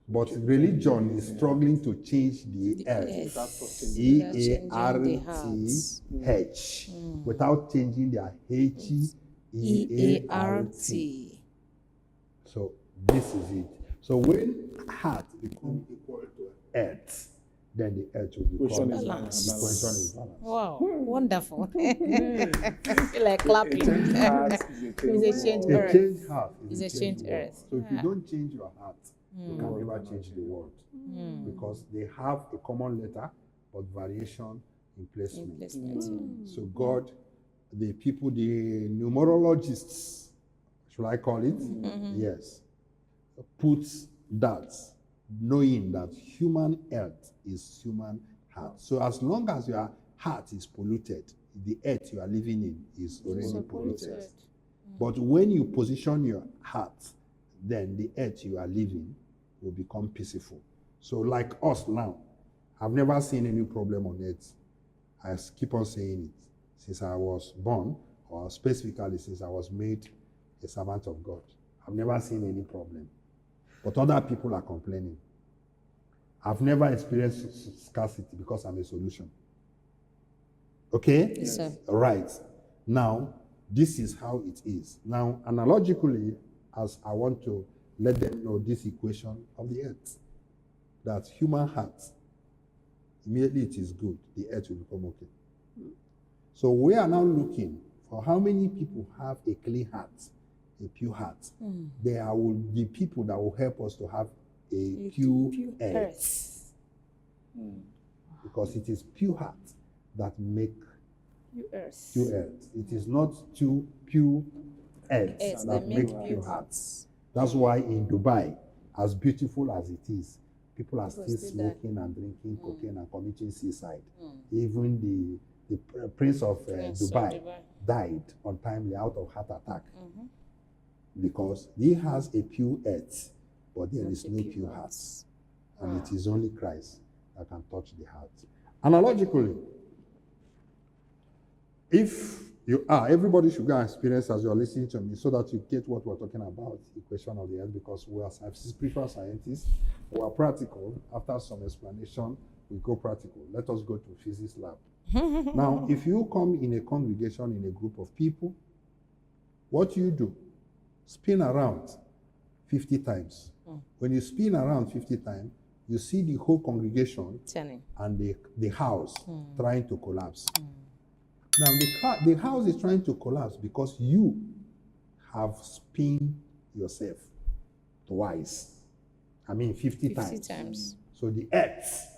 But religion is struggling to change the earth. Without changing the hearts. E-A-R-T-H. Without changing their H-E-A-R-T. EART. So this is it. So when heart becomes equal to earth, then the earth will become Question is Balance. The question is balance. Wow, wonderful. I feel like clapping. Change heart is It's a change A earth. changed heart It's is a a changed changed world. earth. So if you Yeah. don't change your heart, you can never change the world. Because they have a common letter, but variation in placement. Placement. So God, the people, the numerologists, should I call it? Yes. Puts that, knowing that human earth is human heart. So as long as your heart is polluted, the earth you are living in is already So polluted. polluted. But when you position your heart, then the earth you are living will become peaceful. So like us now, I've never seen any problem on earth. I keep on saying it since I was born, or specifically since I was made a servant of God. I've never seen any problem. But other people are complaining. I've never experienced scarcity because I'm a solution. Okay? Yes, sir. Right. Now, this is how it is. Now, analogically, as I want to let them know this equation of the earth, that human heart, immediately it is good, the earth will become okay. So we are now looking for how many people have a clean heart a pure heart, there will be people that will help us to have a pure earth. Because it is pure heart that make pure earth. It is not too pure earth that make pure hearts. That's why in Dubai, as beautiful as it is, people are still smoking and drinking cocaine and committing suicide. Even the Prince of Dubai died untimely out of heart attack because he has a pure earth, but there is no pure heart. And it is only Christ that can touch the heart. Analogically, if you are, everybody should go and experience as you're listening to me so that you get what we're talking about, the equation of the earth, because we are spiritual scientists, we are practical. After some explanation, we go practical. Let us go to physics lab. Now, if you come in a congregation, in a group of people, what you do? Spin around 50 times. When you spin around 50 times, you see the whole congregation and the house trying to collapse. Now, the house is trying to collapse because you have spun yourself twice. 50 times. So the earth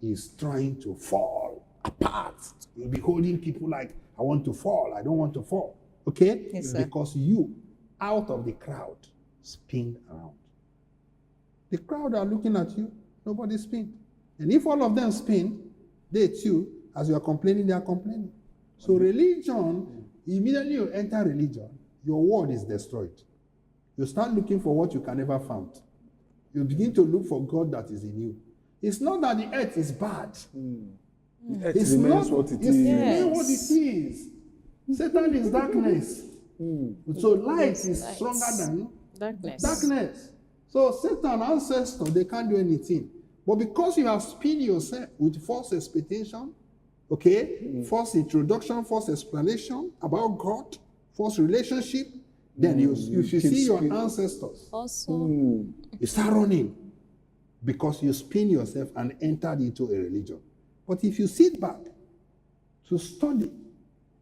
is trying to fall apart. You'll be holding people like, I want to fall, I don't want to fall. Okay? Yes, sir. Because you, out of the crowd, spin around. The crowd are looking at you, nobody spin. And if all of them spin, they too, as you are complaining, they are complaining. So religion, immediately you enter religion, your world is destroyed. You start looking for what you can never find. You begin to look for God that is in you. It's not that the earth is bad. It remains what it is. It remains what it is. Satan is darkness. So light is stronger than darkness. So Satan, ancestor, they can't do anything. But because you have spin yourself with false expectation, false introduction, false explanation about God, false relationship, then you see your ancestors. Also, You start running because you spin yourself and entered into a religion. But if you sit back to study,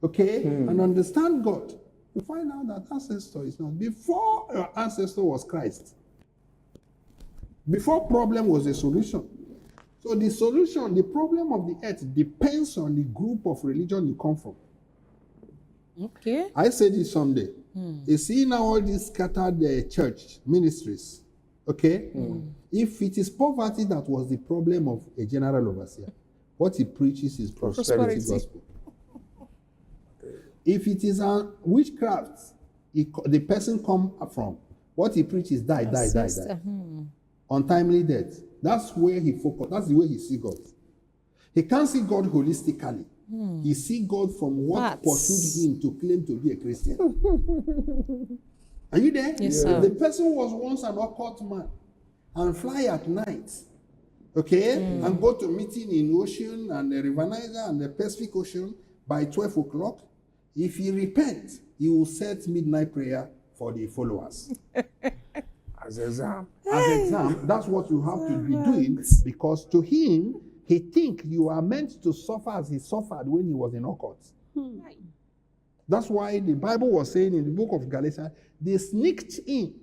and understand God, you find out that ancestor is not. Before your ancestor was Christ. Before problem was a solution. So the solution, the problem of the earth depends on the group of religion you come from. okay. I said it someday. You see now all these scattered church ministries, If it is poverty that was the problem of a general overseer, what he preaches is prosperity gospel. If it is a witchcraft, the person come from, what he preaches is die. Untimely death. That's where he focus. That's the way he see God. He can't see God holistically. He see God from what pursued him to claim to be a Christian. Are you there? Yes, sir. If the person was once an occult man and fly at night, and go to meeting in ocean and the River Niger and the Pacific Ocean by 12 o'clock, if he repents, he will set midnight prayer for the followers. As exam. That's what you have to be doing, because to him, he think you are meant to suffer as he suffered when he was in occult. That's why the Bible was saying in the book of Galatians, they sneaked in.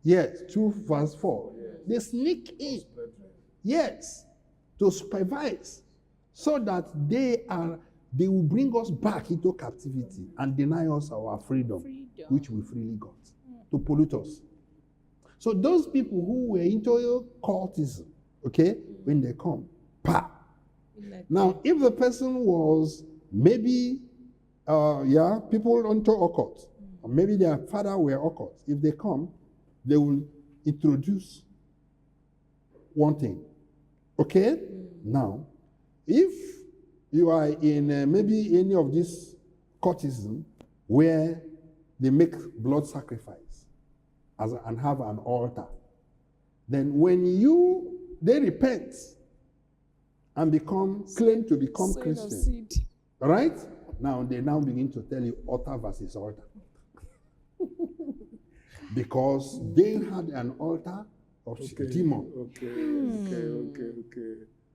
Yes, 2 verse 4. They sneak in. Yes, to supervise, so that they will bring us back into captivity and deny us our freedom. Which we freely got, to pollute us. So those people who were into cultism, when they come, Now, if the person was maybe, people into occult, or maybe their father were occult, if they come, they will introduce one thing. Now, if you are in maybe any of this cultism where they make blood sacrifice and have an altar, then when they repent and claim to become Christian, right? Now they begin to tell you altar versus altar. Because they had an altar of demon.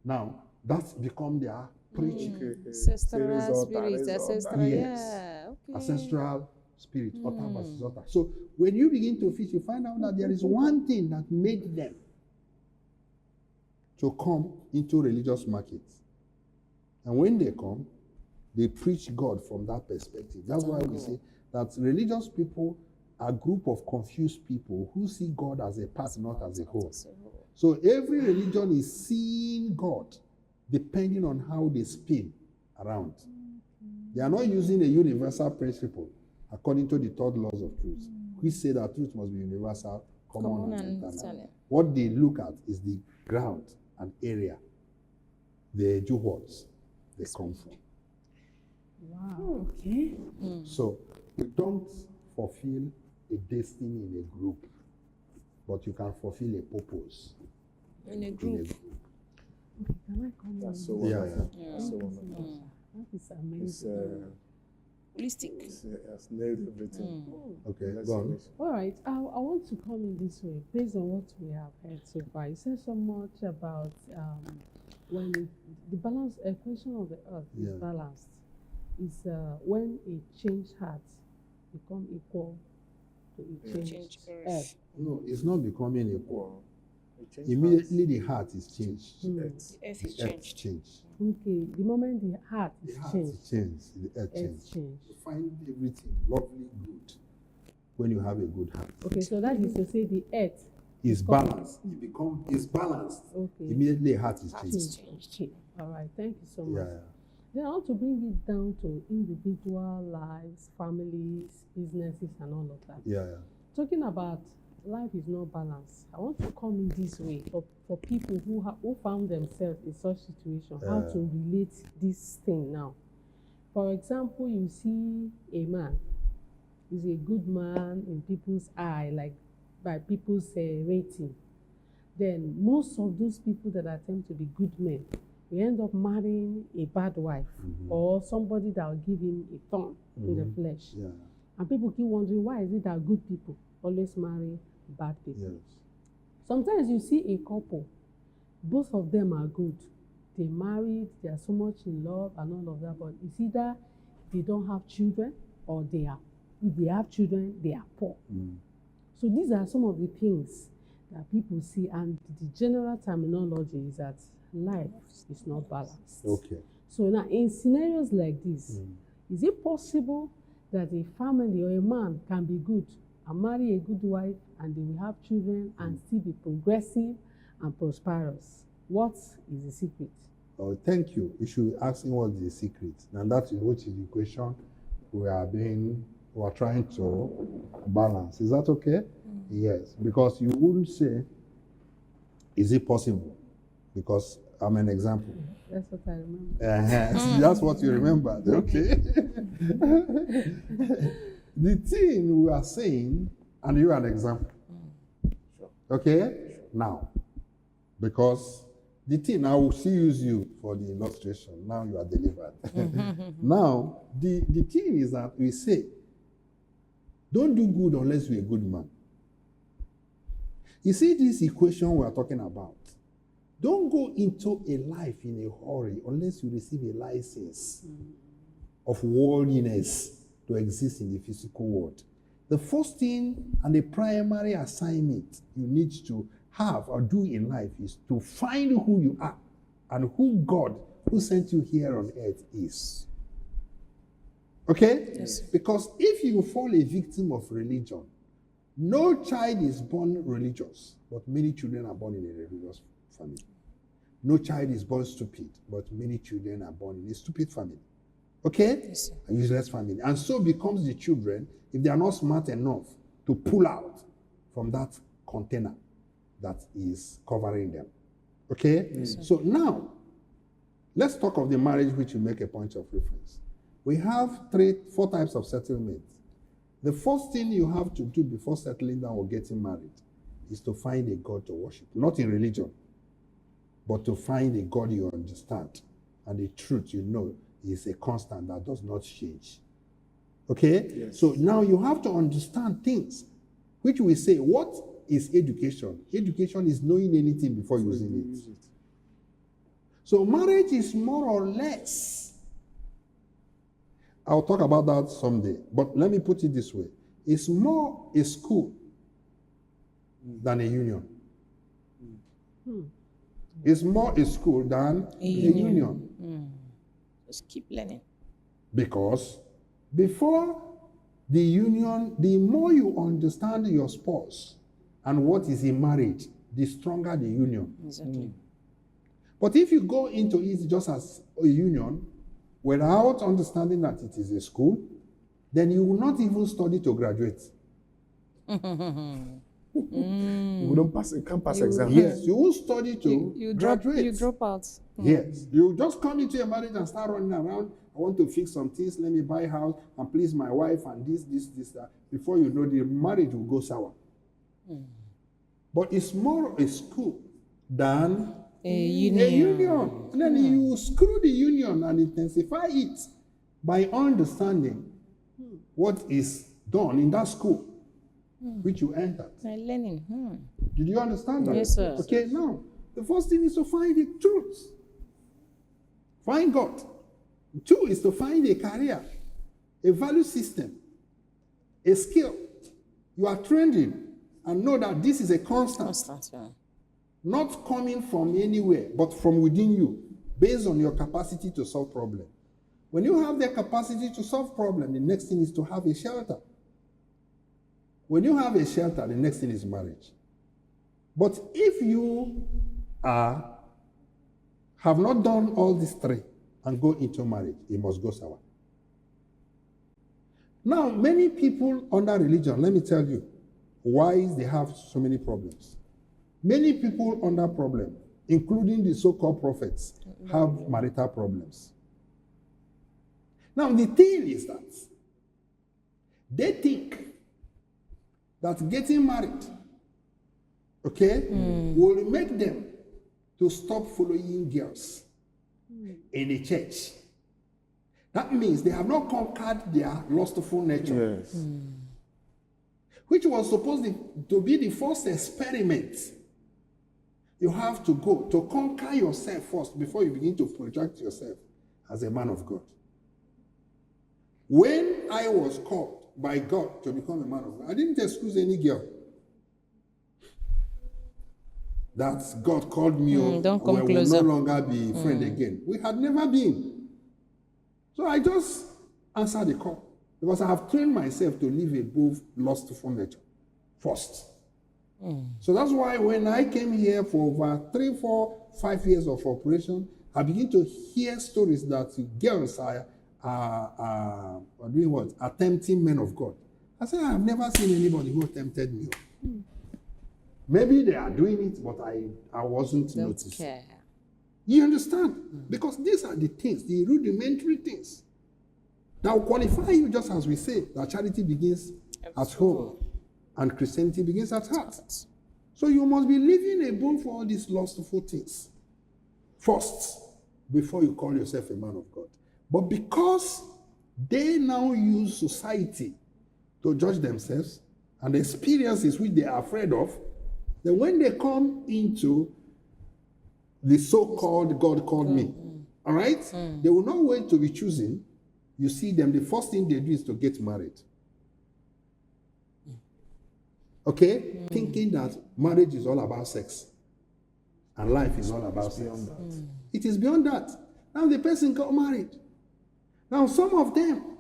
Now that's become their preaching. Ancestral spirit, ancestral, Yes. Ancestral spirit, otter versus otter. So when you begin to fish, you find out that there is one thing that made them to come into religious markets. And when they come, they preach God from that perspective. That's why we say that religious people are a group of confused people who see God as a part, not as a whole. So every religion is seeing God depending on how they spin around. They are not using a universal principle according to the third laws of truth, which say that truth must be universal, common, and eternal. What they look at is the ground and area they do what they come from. Wow. Okay. So you don't fulfill a destiny in a group, but you can fulfill a purpose In a in a group. group. Okay, can I come That's in? so Yeah, wonderful. yeah. That's so wonderful. That is It's, amazing. Holistic. it's nailed everything. Okay, Let's go on. finish. All right, I want to come in this way based on what we have heard so far. You said so much about when the balance equation of the earth is Yeah. balanced. Is when a changed heart become equal to a changed Change earth. earth. No, it's not becoming equal. Wow. We change Immediately the heart is changed. Hmm. hearts. The earth The is earth changed. changed. Okay, the moment the heart The is heart changed, is changed. The earth earth changed. changed. You find everything lovely good when you have a good heart. Okay, so that is to say the earth It's become- balanced. It's balanced. Okay. Immediately the heart is Heart changed. is changed. Okay. All right. Thank you so Yeah, much. yeah. Then I want to bring it down to individual lives, families, businesses, and all of that. Yeah, yeah. Talking about life is not balanced. I want to come in this way for people who found themselves in such situation, how to relate this thing now. For example, you see a man is a good man in people's eye, like by people's rating. Then most of those people that attempt to be good men, we end up marrying a bad wife or somebody that will give him a thorn in the flesh. Yeah. And people keep wondering, why is it that good people always marry bad people? Yes. Sometimes you see a couple, both of them are good. They married, they are so much in love and all of that, but it's either they don't have children or they are, if they have children, they are poor. So these are some of the things that people see, and the general terminology is that life is not balanced. Okay. So now in scenarios like this, is it possible that a family or a man can be good and marry a good wife and they will have children and still be progressive and prosperous? What is the secret? Oh, thank you. You should be asking what's the secret. And that is what is the question we are trying to balance. Is that okay? Yes. Because you wouldn't say, is it possible? Because I'm an example. That's what I remember. See, that's what you remember. Okay. The thing we are saying, and you are an example. Okay? Now, because the thing, I will still use you for the illustration. Now you are delivered. Now, the thing is that we say, don't do good unless you're a good man. You see this equation we are talking about. Don't go into a life in a hurry unless you receive a license of worldliness to exist in the physical world. The first thing and the primary assignment you need to have or do in life is to find who you are and who God, who sent you here on earth, is. Okay? Yes. Because if you fall a victim of religion, no child is born religious, but many children are born in a religious family. No child is born stupid, but many children are born in a stupid family. Okay? Yes, sir. A useless family. And so becomes the children if they are not smart enough to pull out from that container that is covering them. Okay? Yes, sir. So now, let's talk of the marriage which you make a point of reference. We have 4 types of settlement. The first thing you have to do before settling down or getting married is to find a God to worship. Not in religion, but to find a God you understand. And the truth you know is a constant that does not change. Okay? Yes. So now you have to understand things, which we say, what is education? Education is knowing anything before using it. Use it. So marriage is more or less I'll talk about that someday. But let me put it this way. It's more a school than a union. It's more a school than a union. Just keep learning. Because before the union, the more you understand your spouse and what is in marriage, the stronger the union. Exactly. But if you go into it just as a union, without understanding that it is a school, then you will not even study to graduate. You don't pass, you can't pass exam. Yes, you will study to You graduate. drop out. Yes, you just come into a marriage and start running around. I want to fix some things. Let me buy a house and please my wife and this, that. Before you know, the marriage will go sour. But it's more a school than A a union. union. And then you screw the union and intensify it by understanding what is done in that school which you entered. Learning. Did you understand that? Yes, sir. Okay, now, the first thing is to find the truth. Find God. Two is to find a career, a value system, a skill. You are trained in and know that this is a constant. Constant. Yeah. Not coming from anywhere, but from within you, based on your capacity to solve problems. When you have the capacity to solve problems, the next thing is to have a shelter. When you have a shelter, the next thing is marriage. But if you have not done all these three and go into marriage, it must go sour. Now, many people under religion, let me tell you why they have so many problems. Many people under problem, including the so-called prophets, have marital problems. Now, the thing is that they think that getting married, will make them to stop following girls in the church. That means they have not conquered their lustful nature, Yes. which was supposed to be the first experiment you have to go to conquer yourself first before you begin to project yourself as a man of God. When I was called by God to become a man of God, I didn't excuse any girl that God called me don't come where we will closer. no longer be friends again. We had never been. So I just answered the call because I have trained myself to live above lustful nature first. So that's why when I came here for over 3, 4, 5 years of operation, I begin to hear stories that girls are doing what? Attempting men of God. I said, I have never seen anybody who tempted me. Maybe they are doing it, but I wasn't Don't noticing. care. You understand? Because these are the things, the rudimentary things that will qualify you, just as we say, that charity begins at home and Christianity begins at heart. So you must be living above all these lustful things first before you call yourself a man of God. But because they now use society to judge themselves and the experiences which they are afraid of, then when they come into the so-called God called me, all right, they will not wait to be choosing. You see them, the first thing they do is to get married. Okay? Thinking that marriage is all about sex and life is all about sex. It is beyond that. Now the person got married. Now some of them,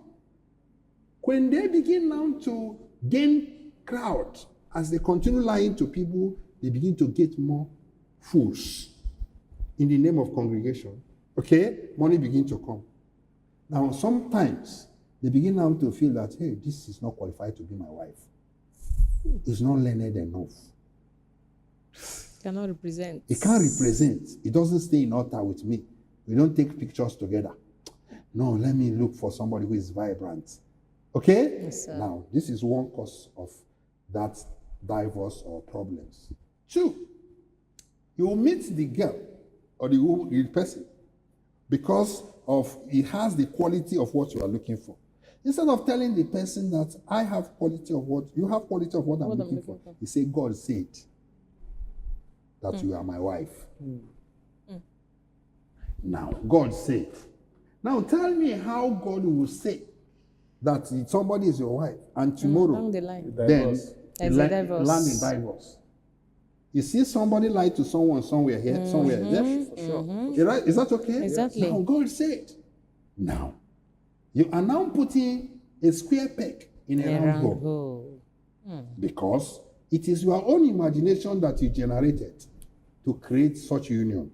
when they begin now to gain crowd, as they continue lying to people, they begin to get more fools in the name of congregation. Okay? Money begin to come. Now sometimes they begin now to feel that, hey, this is not qualified to be my wife. It's not learned enough. Cannot represent. It can't represent. It doesn't stay in altar with me. We don't take pictures together. No, let me look for somebody who is vibrant. Okay? Yes, sir. Now, this is one cause of that divorce or problems. 2, you will meet the girl or the person because of it has the quality of what you are looking for. Instead of telling the person that I have quality of what you have quality of what I'm looking for, you say God said that you are my wife. Now God said. Now tell me how God will say that somebody is your wife, and tomorrow, Along the line. then Divorce. There's a divorce. land in divorce. You see somebody lie to someone somewhere here, somewhere there. For sure. Right? Is that okay? Exactly. Now God said, now you are now putting a square peg in a round hole, hole. because it is your own imagination that you generated to create such union.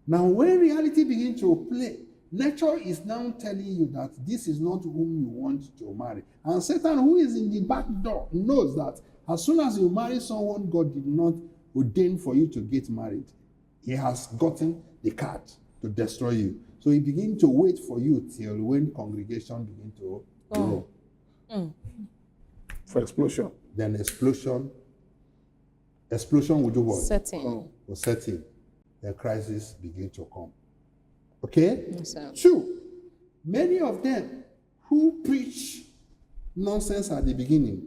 Now, when reality begins to play, nature is now telling you that this is not whom you want to marry. And Satan, who is in the back door, knows that as soon as you marry someone God did not ordain for you to get married, he has gotten the card to destroy you. So he begins to wait for you till when congregation begin to grow. For explosion. Then explosion will do what? Setting. Will set in. Then crisis begin to come. Okay? Yes, sir. 2, many of them who preach nonsense at the beginning,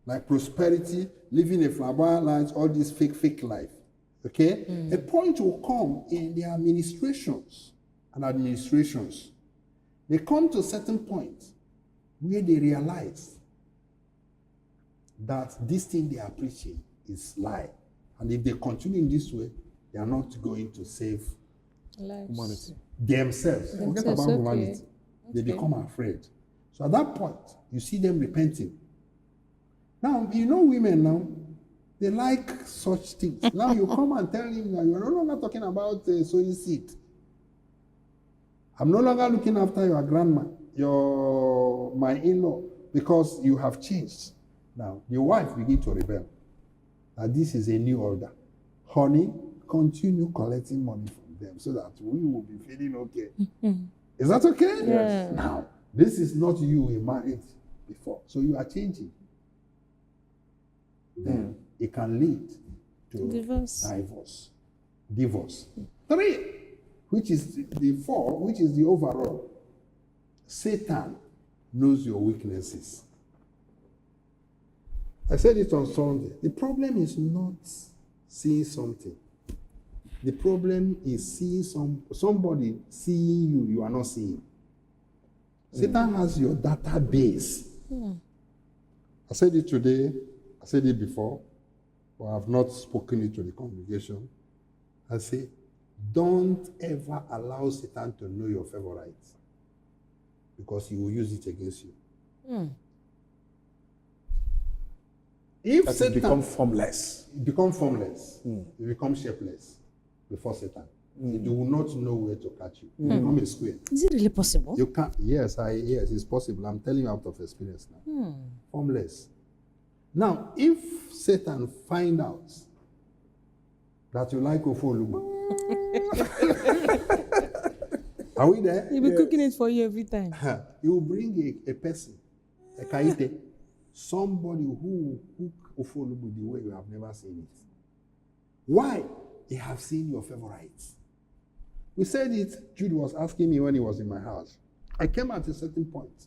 like prosperity, living a flamboyant life, all this fake life. Okay? A point will come in their administrations and administrations. They come to a certain point where they realize that this thing they are preaching is lie. And if they continue in this way, they are not going to save Humanity. themselves. Forget about okay. humanity. They become afraid. So at that point, you see them repenting. Now, you know women now, they like such things. Now you come and tell him that you are no longer talking about sowing seed. I'm no longer looking after your grandma, my in-law, because you have changed. Now, the wife begin to rebel. That this is a new order. Honey, continue collecting money from them so that we will be feeling okay. Is that okay? Yes. Now, this is not you we married before. So you are changing. Then it can lead to divorce. 3, which is the 4, which is the overall. Satan knows your weaknesses. I said it on Sunday. The problem is not seeing something. The problem is seeing somebody seeing you, you are not seeing. Satan has your database. I said it today, I said it before, but I have not spoken it to the congregation. I say, don't ever allow Satan to know your favorites, because he will use it against you. If That Satan become formless. become formless, you become shapeless before Satan. You will not know where to catch you. You become a square. Is it really possible? You can't. Yes, it's possible. I'm telling you out of experience now. Formless. Now, if Satan find out that you like Ofolubu, are we there? He'll be cooking it for you every time. He will bring a person, a kaite, somebody who will cook Ofolubu the way you have never seen it. Why? They have seen your favorites. We said it, Jude was asking me when he was in my house. I came at a certain point.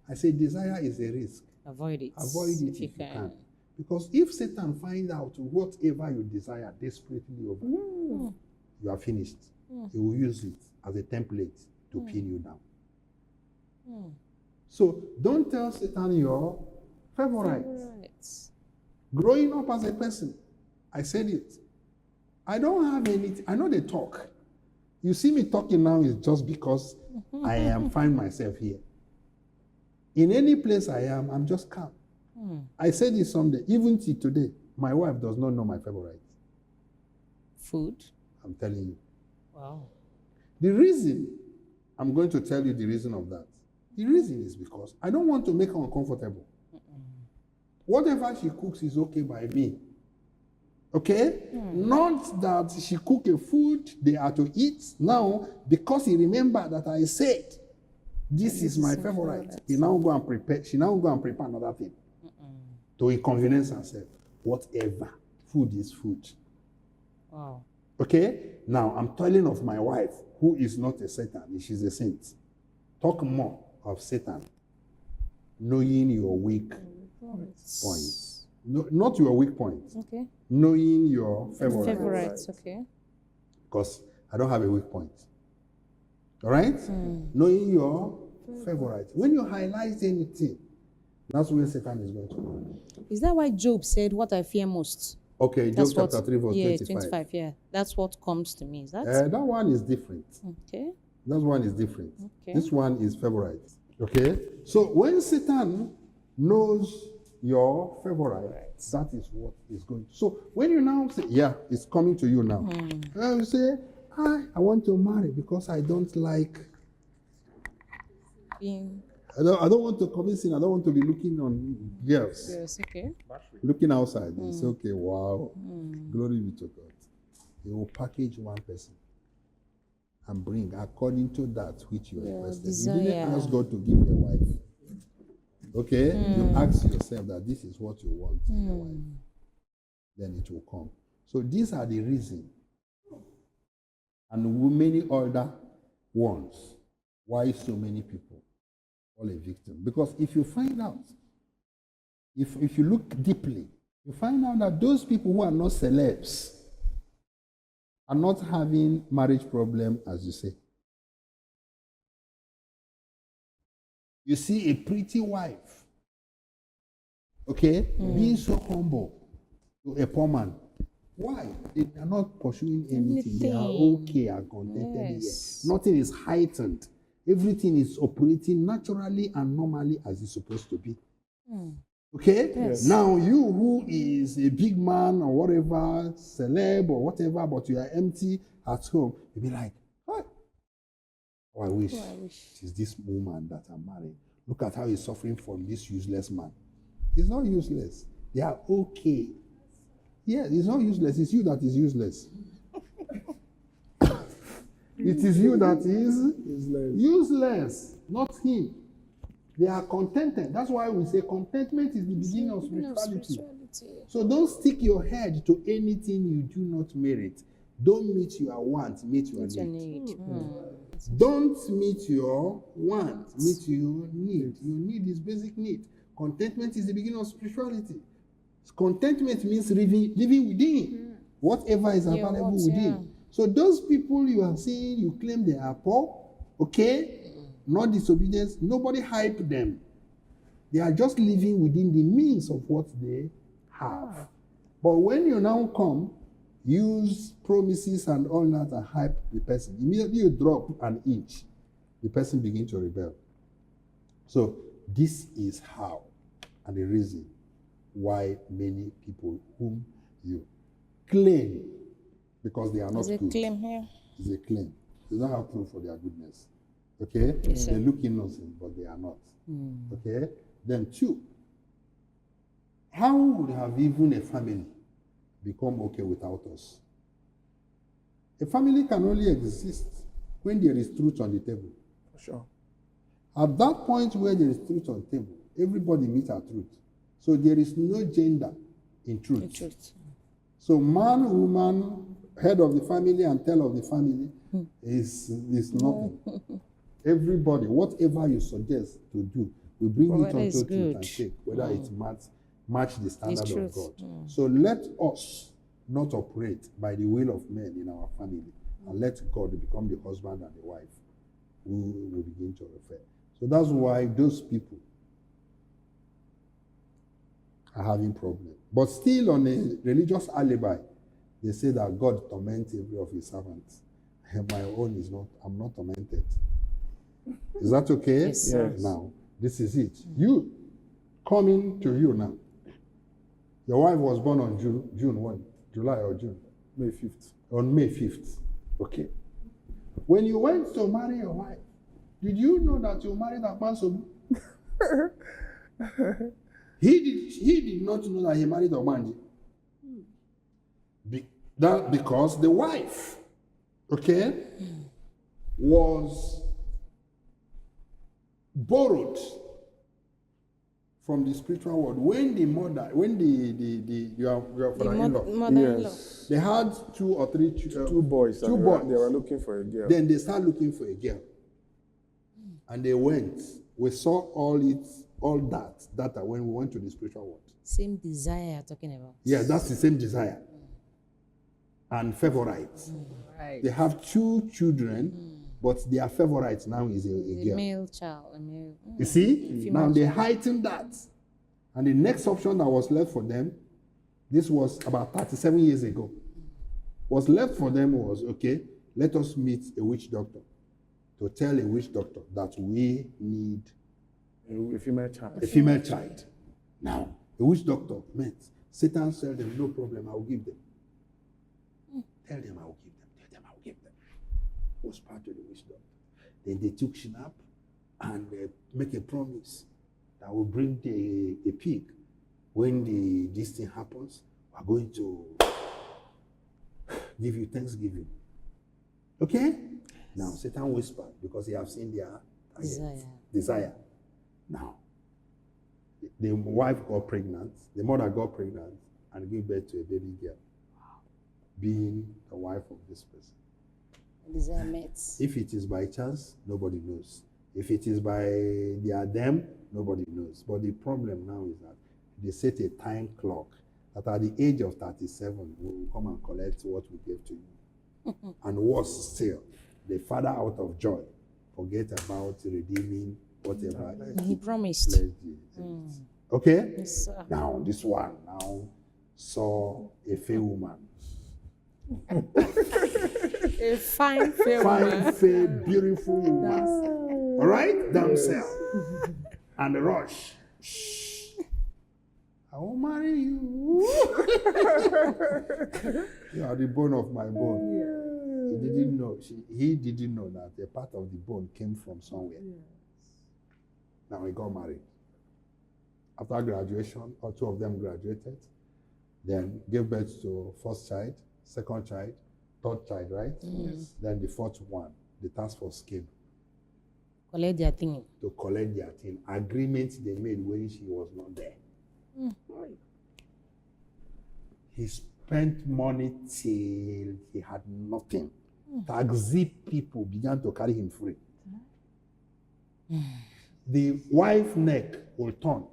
I said, desire is a risk. Avoid it. Avoid it if you can. Because if Satan finds out whatever you desire desperately over, you are finished. He will use it as a template to pin you down. So don't tell Satan your favorites. Growing up as a person, I said it. I don't have anything. I know they talk. You see me talking now is just because I find myself here. In any place I am, I'm just calm. I said this someday, even till today, my wife does not know my favorite. Food? I'm telling you. Wow. The reason, I'm going to tell you the reason of that. The reason is because I don't want to make her uncomfortable. Whatever she cooks is okay by me. Okay? Not that she cook a food they are to eat now, because he remembered that I said, this is my favorite. She now go and prepare another thing to inconvenience herself. Whatever. Food is food. Wow. Okay? Now, I'm telling of my wife, who is not a Satan, she's a saint. Talk more of Satan, knowing your weak points. No, not your weak points. Okay. Knowing your Favorites, okay. Because I don't have a weak point. All right? Knowing your Favorite. When you highlight anything, that's when Satan is going to come. Is that why Job said, "What I fear most"? Okay, Job That's chapter what, 3, verse yeah, 25. 25, yeah. That's what comes to me. Is that? That one is different. Okay. That one is different. Okay. This one is favorite. Okay? So when Satan knows your favorite, that is what is going to. So when you now say, yeah, it's coming to you now. You say, I want to marry because I don't like, I don't want to commit sin. I don't want to be looking on girls. Yes, okay. Looking outside. It's okay, wow. Glory be to God. He will package one person and bring according to that which you requested. You didn't ask God to give you a wife. Okay? You ask yourself that this is what you want in a wife. Then it will come. So these are the reasons. And many other ones why so many people fall a victim. Because if you find out, if you look deeply, you find out that those people who are not celebs are not having marriage problem, as you say. You see a pretty wife, okay, being so humble to a poor man. Why? They are not pursuing anything. They are okay and contented here. Nothing is heightened. Everything is operating naturally and normally as it's supposed to be. Okay? Yes. Now, you who is a big man or whatever, celeb or whatever, but you are empty at home, you'll be like, oh, I wish it is this woman that I'm marrying. Look at how he's suffering from this useless man. He's not useless. They are okay. Yeah, it's not useless. It's you that is useless. It is you that is useless, not him. They are contented. That's why we say contentment is the beginning of spirituality. So don't stick your head to anything you do not merit. Don't meet your want, meet your need. Don't meet your want, meet your need. Your need is basic need. Contentment is the beginning of spirituality. Contentment means living within whatever is available within. So those people you are seeing, you claim they are poor, okay, not disobedience, nobody hype them. They are just living within the means of what they have. But when you now come, use promises and all that and hype the person, immediately you drop an inch, the person begins to rebel. So this is how and the reason why many people whom you claim because they are not good. Is a claim here? It's a claim. They don't have proof for their goodness. Okay? Yes, they look innocent, but they are not. Okay? Then two, how would have even a family become okay without us? A family can only exist when there is truth on the table. Sure. At that point where there is truth on the table, everybody meets our truth. So there is no gender in truth. So man, woman, head of the family and tail of the family is nothing. Everybody, whatever you suggest to do, we bring it onto truth and check whether it match the standard of God. So let us not operate by the will of men in our family, and let God become the husband and the wife who will begin to refer. So that's why those people are having problems. But still on a religious alibi, they say that God torments every of his servants. And my own is not, I'm not tormented. Is that okay? Yes. Now, this is it. You, coming to you now. Your wife was born on June 1, July or June? May 5th. On May 5th. Okay. When you went to marry your wife, did you know that you married a Mansobu? He did not know that he married Omanji. Because the wife, okay, was borrowed from the spiritual world. When the mother, your father-in-law, Yes. they had 2 or 3 Two boys. Two boys. They were looking for a girl. Then they start looking for a girl. And they went. We saw all that when we went to the spiritual world. Same desire you're talking about. Yeah, that's the same desire. And favorites. Right. They have 2 children but their favorite now is a A girl. male child, a male. You see? Female Now they child. heightened that. And the next option that was left for them, this was about 37 years ago, was left for them was, okay, let us meet a witch doctor to tell a witch doctor that we need A female child. a female child. Now, the witch doctor met. Satan said them, no problem, I will give them. Tell them I will give them. Tell them I will give them. Was part of the witch doctor. Then they took Shinap and make a promise that will bring a pig. When this thing happens, we are going to give you thanksgiving. Okay? Now, Satan whispered because he have seen their desire. Now, the wife got pregnant, the mother got pregnant and gave birth to a baby girl, being the wife of this person. Desire met. If it is by chance, nobody knows. If it is by them, nobody knows. But the problem now is that they set a time clock that at the age of 37, we will come and collect what we gave to you. And worse still, the father out of joy forget about redeeming whatever He promised. pledged it. Okay? Yes, sir. Now, this one now saw a fair woman. A fine, fair Fine, woman. fair, beautiful woman. All right? Damsel. And the rush. Shh. I will marry you. You are the bone of my bone. He didn't know. He didn't know that a part of the bone came from somewhere. Now he got married. After graduation, all two of them graduated. Then gave birth to first child, second child, third child, right? Yes. Then the fourth one, the task force came Collect their thing. to collect their thing. Agreements they made when she was not there. He spent money till he had nothing. Taxi people began to carry him free. The wife neck will turn,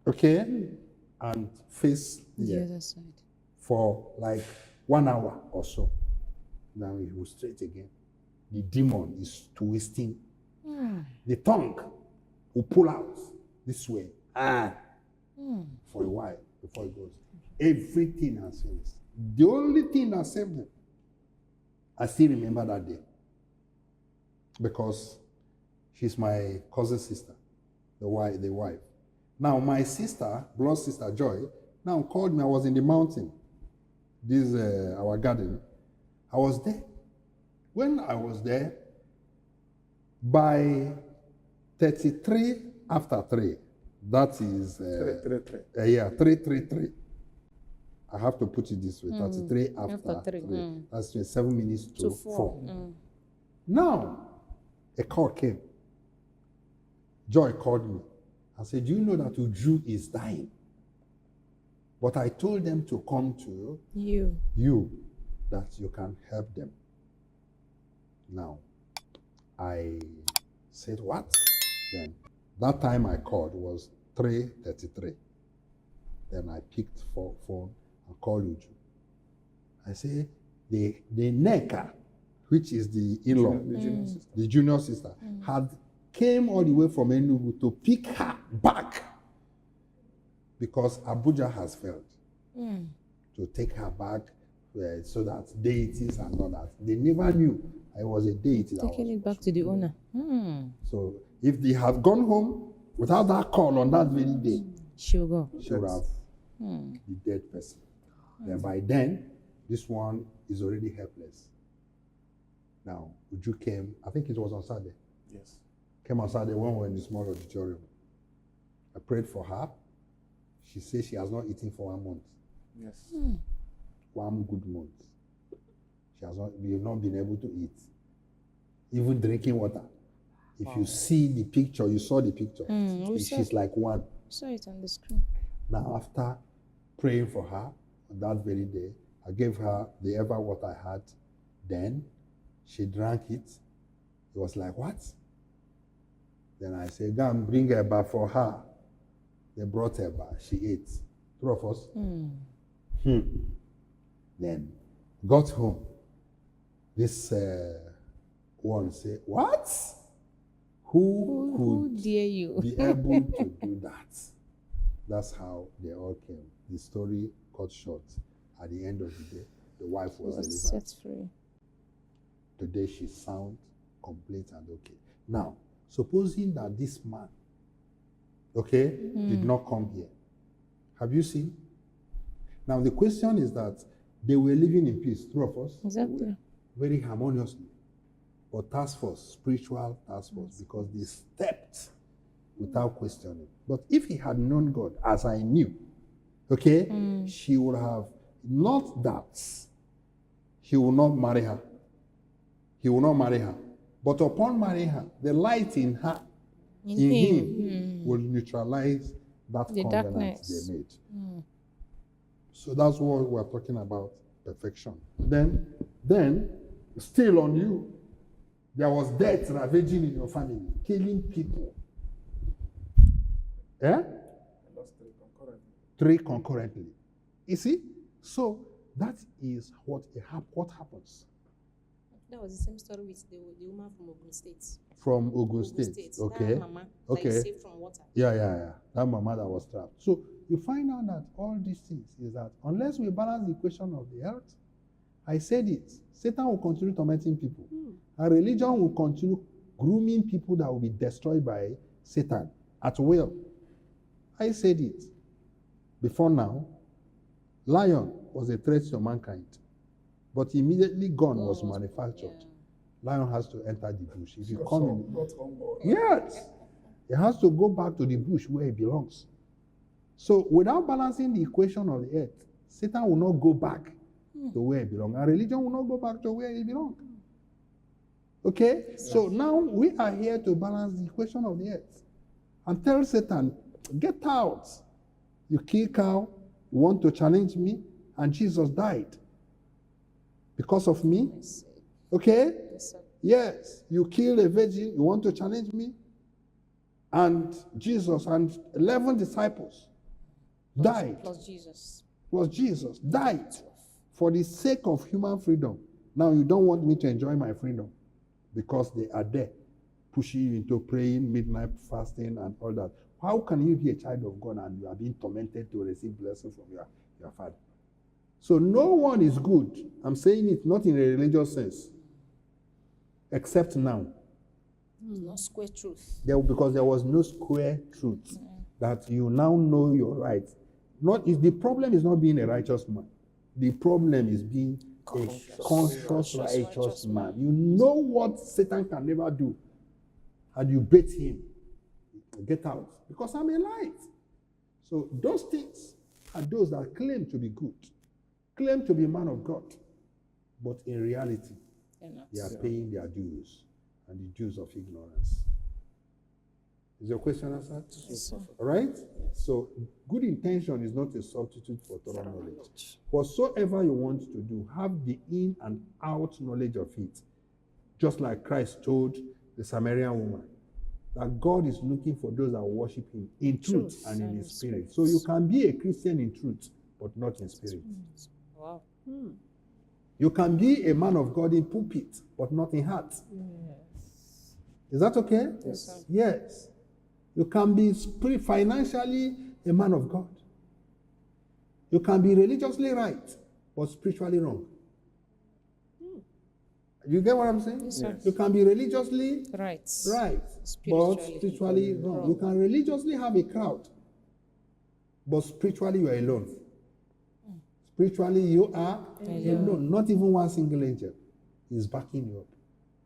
okay, and face The the other side. for like 1 hour or so. Now he will straight again. The demon is twisting. The tongue will pull out this way. For a while before it goes. Everything has finished. The only thing that saved him, I still remember that day. Because she's my cousin's sister, the wife. Now my sister, blood sister Joy, now called me. I was in the mountain, our garden. I was there. When I was there, by 33 after 3, that is 333. I have to put it this way: 33 after 3. That's 27 minutes to 4. Now, a call came. Joy called me and said, "Do you know that Uju is dying? But I told them to come to you, that you can help them." Now, I said, "What?" Then, that time I called was 3:33. Then I picked phone and called Uju. I say, the Neka, which is the in-law, the junior sister, had came all the way from Enugu to pick her back because Abuja has failed to take her back so that deities and all that. They never knew I was a deity. Taking it back to the owner. So if they had gone home without that call on that very day, She will go. she would have the dead person. Then by then, this one is already helpless. Now, Uju came, I think it was on Saturday. Yes. Came on Saturday when we were in the small auditorium. I prayed for her. She says she has not eaten for 1 month. Yes. 1 good month. We have not been able to eat. Even drinking water. If you see the picture, you saw the picture. She's like one. Saw it on the screen. Now, after praying for her on that very day, I gave her the ever what I had. Then she drank it. It was like, what? Then I said, go and bring a bar for her. They brought her bar. She ate. 2 of us. Then got home. This one say, what? Who Who could dare you? be able to do that? That's how they all came. The story cut short. At the end of the day, the wife was delivered. Set free. Today she's sound, complete, and okay. Now, supposing that this man, okay, did not come here. Have you seen? Now the question is that they were living in peace, two of us. Exactly. Very harmoniously. But task force, spiritual task force, because they stepped without questioning. But if he had known God, as I knew, okay, she would have not that he will not marry her. He will not marry her. But upon marrying her, the light in her, in him, will neutralize that The covenant darkness. they made. So that's what we're talking about, perfection. Then, still on you, there was death ravaging in your family, killing people. Yeah? Three concurrently. You see? So that is what happens. That was the same story with the woman from Ogun State. From Ogun State. Okay. That mama Okay. that is saved from water. Yeah. That mama that was trapped. So you find out that all these things is that unless we balance the equation of the earth, I said it, Satan will continue tormenting people. And religion will continue grooming people that will be destroyed by Satan at will. I said it. Before now, lion was a threat to mankind. But immediately gun was manufactured. Lion has to enter the bush. If you come in, yes, it has to go back to the bush where it belongs. So without balancing the equation of the earth, Satan will not go back to where it belongs. And religion will not go back to where it belongs. Okay? Yes. So now we are here to balance the equation of the earth. And tell Satan, get out. You kill cow, you want to challenge me, and Jesus died. Because of me? Okay? Yes. You kill a virgin, you want to challenge me? And Jesus and 11 disciples died. Plus Jesus died for the sake of human freedom. Now you don't want me to enjoy my freedom because they are there pushing you into praying, midnight fasting, and all that. How can you be a child of God and you are being tormented to receive blessing from your father? So no one is good. I'm saying it not in a religious sense, except now. No square truth. Because there was no square truth that you now know your right. The problem is not being a righteous man. The problem is being a conscious righteous man. You know what Satan can never do, and you bait him. Get out, because I'm a light. So those things are those that claim to be good, claim to be man of God, but in reality, they are paying their dues, and the dues of ignorance. Is your question answered? Yes, sir. All right? Yes. So good intention is not a substitute for thorough knowledge. Whatsoever you want to do, have the in and out knowledge of it. Just like Christ told the Samaritan woman, that God is looking for those that worship him in truth and in his spirit. So you can be a Christian in truth, but not in spirit. Wow. You can be a man of God in pulpit, but not in heart. Yes. Is that okay? Yes, sir. Yes. You can be financially a man of God. You can be religiously right, but spiritually wrong. You get what I'm saying? Yes, sir. You can be religiously Right. but spiritually wrong. You can religiously have a crowd, but spiritually you are alone. Spiritually you are alone. Not even one single angel is backing you up.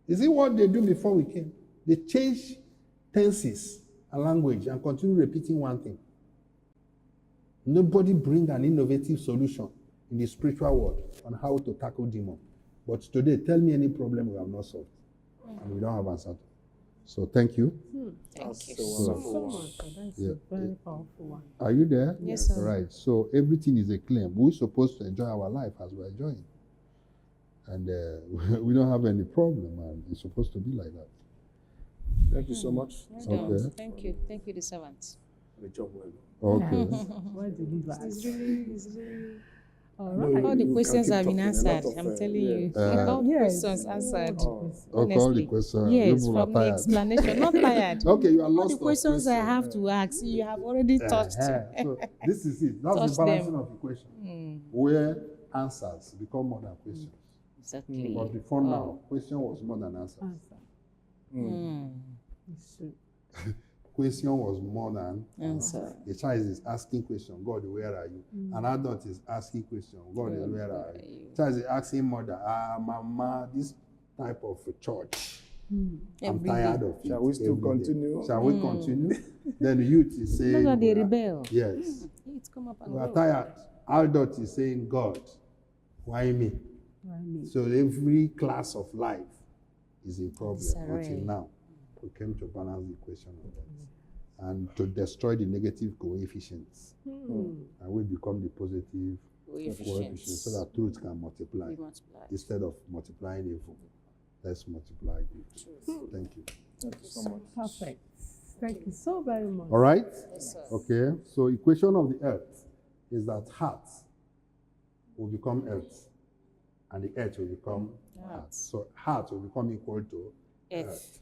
You see what they do before we came? They change tenses and language and continue repeating one thing. Nobody bring an innovative solution in the spiritual world on how to tackle demon. But today, tell me any problem we have not solved. And we don't have answer. So thank you. Thank you So much. That's a very powerful one. Are you there? Yes, sir. Right. So everything is a claim. We're supposed to enjoy our life as we're enjoying. And we don't have any problem, and it's supposed to be like that. Thank you so much. Okay. Thank you. Thank you, the servant. The job well. Okay. Where did you It's really All No, right. All the you can questions keep have been talking, a lot answered. of, I'm telling yeah. you. Uh, All the Yes. questions answered. Oh. Okay, all the Honestly. questions. Yes, People are from the tired. explanation. Not tired. Okay, you are All lost the of questions I questions. have to ask, you have already touched. So this is it. That's Touch the balancing them. of equation, where answers become more than questions. Exactly. But before now, question was more than answers. Answer. It's true. Question was more than Answer. A child is asking question, God, where are you? An adult is asking question, God, where are you? Child is asking mother, mama, this type of a church, I'm Every tired day. of it. Shall we still every day. continue? Shall we continue? Then the youth is saying, Those are the we are- rebel. Yes. It's come up and We are go. tired. Adult is saying, God, why me? Why me? So every class of life is a problem Disarray. until now. We came to balance the equation of that and to destroy the negative coefficients. And we become the positive coefficients so that truth can multiply We multiply. instead of multiplying evil. Let's multiply good. Thank you. Thank you so much. Perfect. Thank you so very much. All right? Yes, sir. Okay. So equation of the earth is that heart will become earth and the earth will become heart. So heart will become equal to Earth.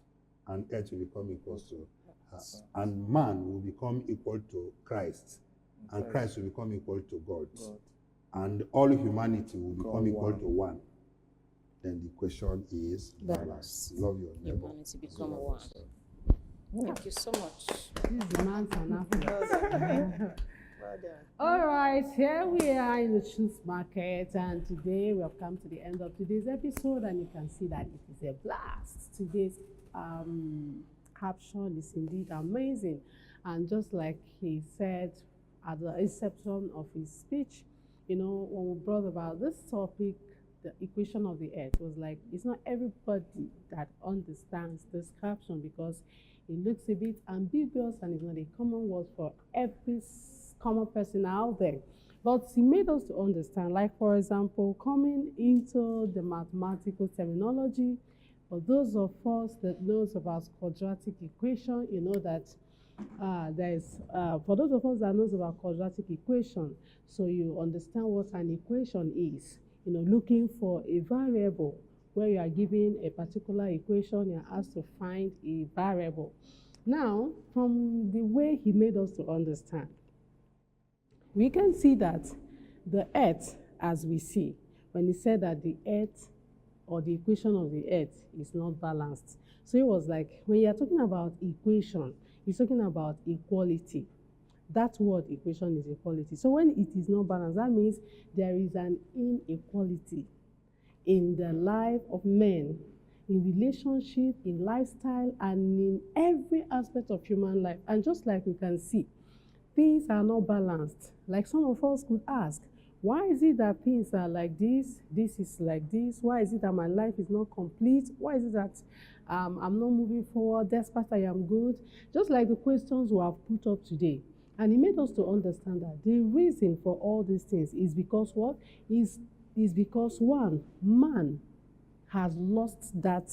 and earth will become equal to heart. And man will become equal to Christ and Christ will become equal to God. And all humanity will become equal to one. Then the question is balance. Love your neighbor. Humanity become one. Thank you so much. This demands an apple. Well done. All right, here we are in the Truth Market, and today we have come to the end of today's episode, and you can see that it is a blast. Today's caption is indeed amazing, and just like he said at the inception of his speech, you know, when we brought about this topic, the equation of the earth, was like, it's not everybody that understands this caption because it looks a bit ambiguous and it's not a common word for every common person out there. But he made us to understand, like for example, coming into the mathematical terminology, for those of us that knows about quadratic equation, you know that for those of us that knows about quadratic equation, so you understand what an equation is. You know, looking for a variable where you are given a particular equation, you are asked to find a variable. Now, from the way he made us to understand, we can see that the earth, as we see, when he said that the earth or the equation of the earth is not balanced. So it was like, when you're talking about equation, he's talking about equality. That word equation is equality. So when it is not balanced, that means there is an inequality in the life of men, in relationship, in lifestyle, and in every aspect of human life. And just like we can see, things are not balanced. Like some of us could ask, why is it that things are like this is like this? Why is it that my life is not complete? Why is it that I'm not moving forward despite I am good? Just like the questions we have put up today. And he made us to understand that the reason for all these things is because what? Is because one, man has lost that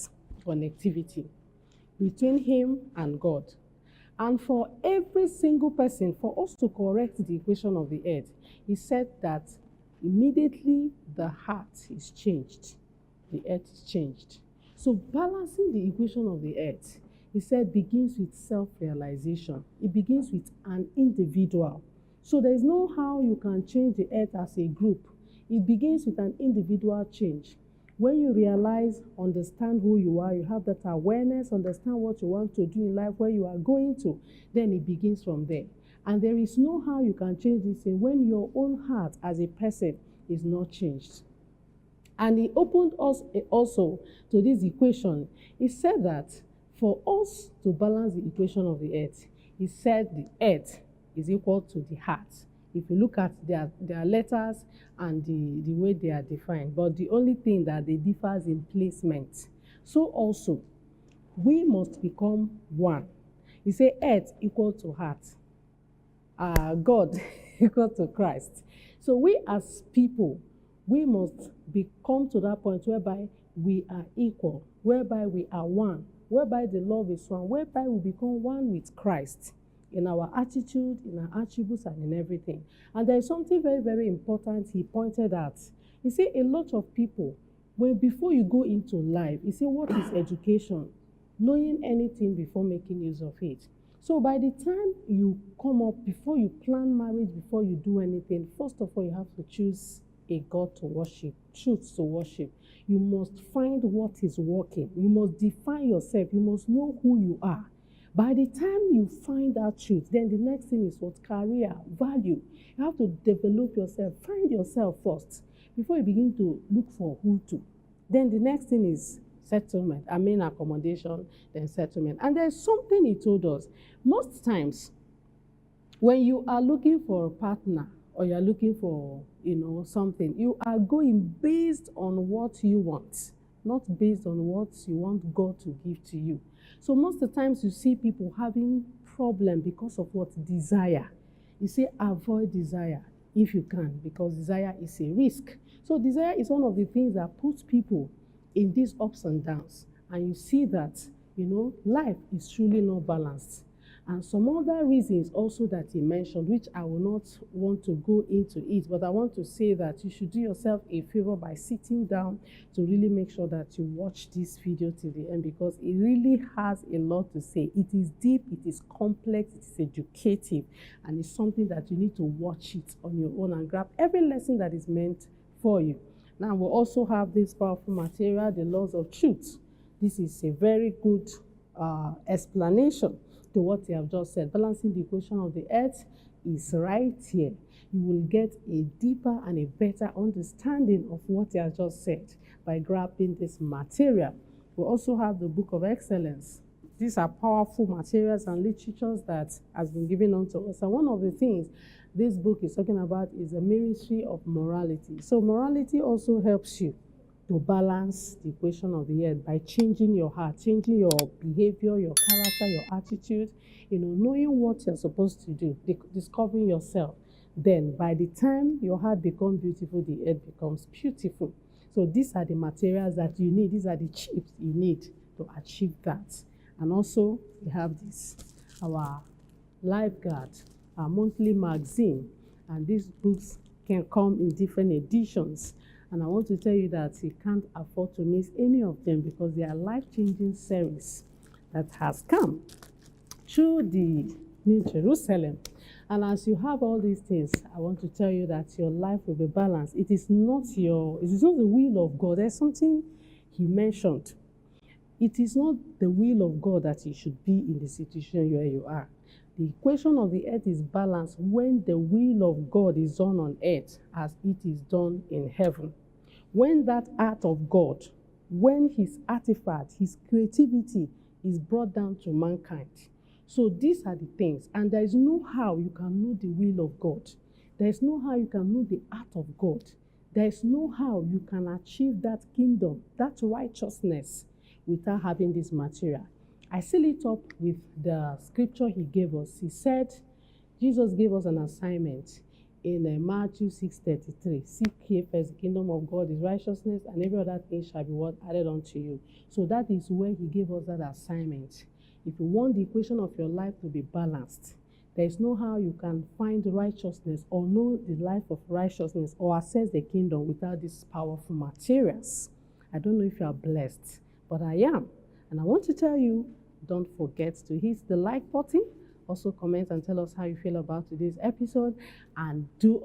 connectivity between him and God. And for every single person, for us to correct the equation of the earth, he said that immediately the heart is changed, the earth is changed. So balancing the equation of the earth, he said, begins with self-realization. It begins with an individual. So there is no how you can change the earth as a group. It begins with an individual change. When you realize, understand who you are, you have that awareness, understand what you want to do in life, where you are going to, then it begins from there. And there is no how you can change this thing when your own heart as a person is not changed. And he opened us also to this equation. He said that for us to balance the equation of the earth, he said the earth is equal to the heart. If you look at their letters and the way they are defined, but the only thing that they differ is in placement. So also, we must become one. He said earth equal to heart, God equal to Christ. So we as people, we must come to that point whereby we are equal, whereby we are one, whereby the love is one, whereby we become one with Christ. in our attitude, in our attributes, and in everything. And there is something very, very important he pointed out. He said a lot of people, when before you go into life, he said, what is education? Knowing anything before making use of it. So by the time you come up, before you plan marriage, before you do anything, first of all, you have to choose a God to worship, truth to worship. You must find what is working. You must define yourself. You must know who you are. By the time you find that truth, then the next thing is what? Career, value. You have to develop yourself. Find yourself first before you begin to look for who to. Then the next thing is settlement. I mean accommodation, then settlement. And there's something he told us. Most times, when you are looking for a partner or you're looking for, something, you are going based on what you want, not based on what you want God to give to you. So most of the times you see people having problem because of what? Desire. You say avoid desire if you can, because desire is a risk. So desire is one of the things that puts people in these ups and downs. And you see that, life is truly not balanced. And some other reasons also that he mentioned, which I will not want to go into it, but I want to say that you should do yourself a favor by sitting down to really make sure that you watch this video till the end, because it really has a lot to say. It is deep, it is complex, it is educative, and it's something that you need to watch it on your own and grab every lesson that is meant for you. Now, we'll also have this powerful material, The Laws of Truth. This is a very good explanation to what you have just said. Balancing the equation of the earth is right here. You will get a deeper and a better understanding of what you have just said by grabbing this material. We also have the Book of Excellence. These are powerful materials and literatures that has been given unto us. And one of the things this book is talking about is a ministry of morality. So morality also helps you to balance the equation of the earth by changing your heart, changing your behavior, your character, your attitude, knowing what you're supposed to do, discovering yourself. Then by the time your heart becomes beautiful, the earth becomes beautiful. So these are the materials that you need. These are the chips you need to achieve that. And also we have this, our Lifeguard, our monthly magazine. And these books can come in different editions. And I want to tell you that you can't afford to miss any of them, because they are life-changing series that has come through the New Jerusalem. And as you have all these things, I want to tell you that your life will be balanced. It is not the will of God. There's something he mentioned. It is not the will of God that you should be in the situation where you are. The equation of the earth is balanced when the will of God is done on earth as it is done in heaven. When that art of God, when his artifact, his creativity is brought down to mankind. So these are the things. And there is no how you can know the will of God. There is no how you can know the art of God. There is no how you can achieve that kingdom, that righteousness, without having this material. I seal it up with the scripture he gave us. He said, Jesus gave us an assignment in Matthew 6:33. Seek ye first the kingdom of God, his righteousness, and every other thing shall be what added unto you. So that is where he gave us that assignment. If you want the equation of your life to be balanced, there is no how you can find righteousness or know the life of righteousness or access the kingdom without these powerful materials. I don't know if you are blessed, but I am. And I want to tell you, don't forget to hit the like button. Also comment and tell us how you feel about today's episode. And do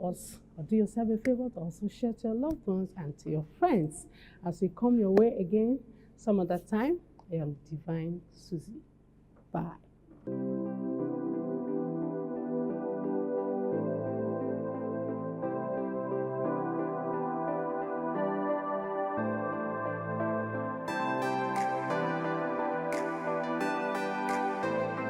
yourself a favor to also share to your loved ones and to your friends. As we come your way again some other time, I am Divine Susie. Bye.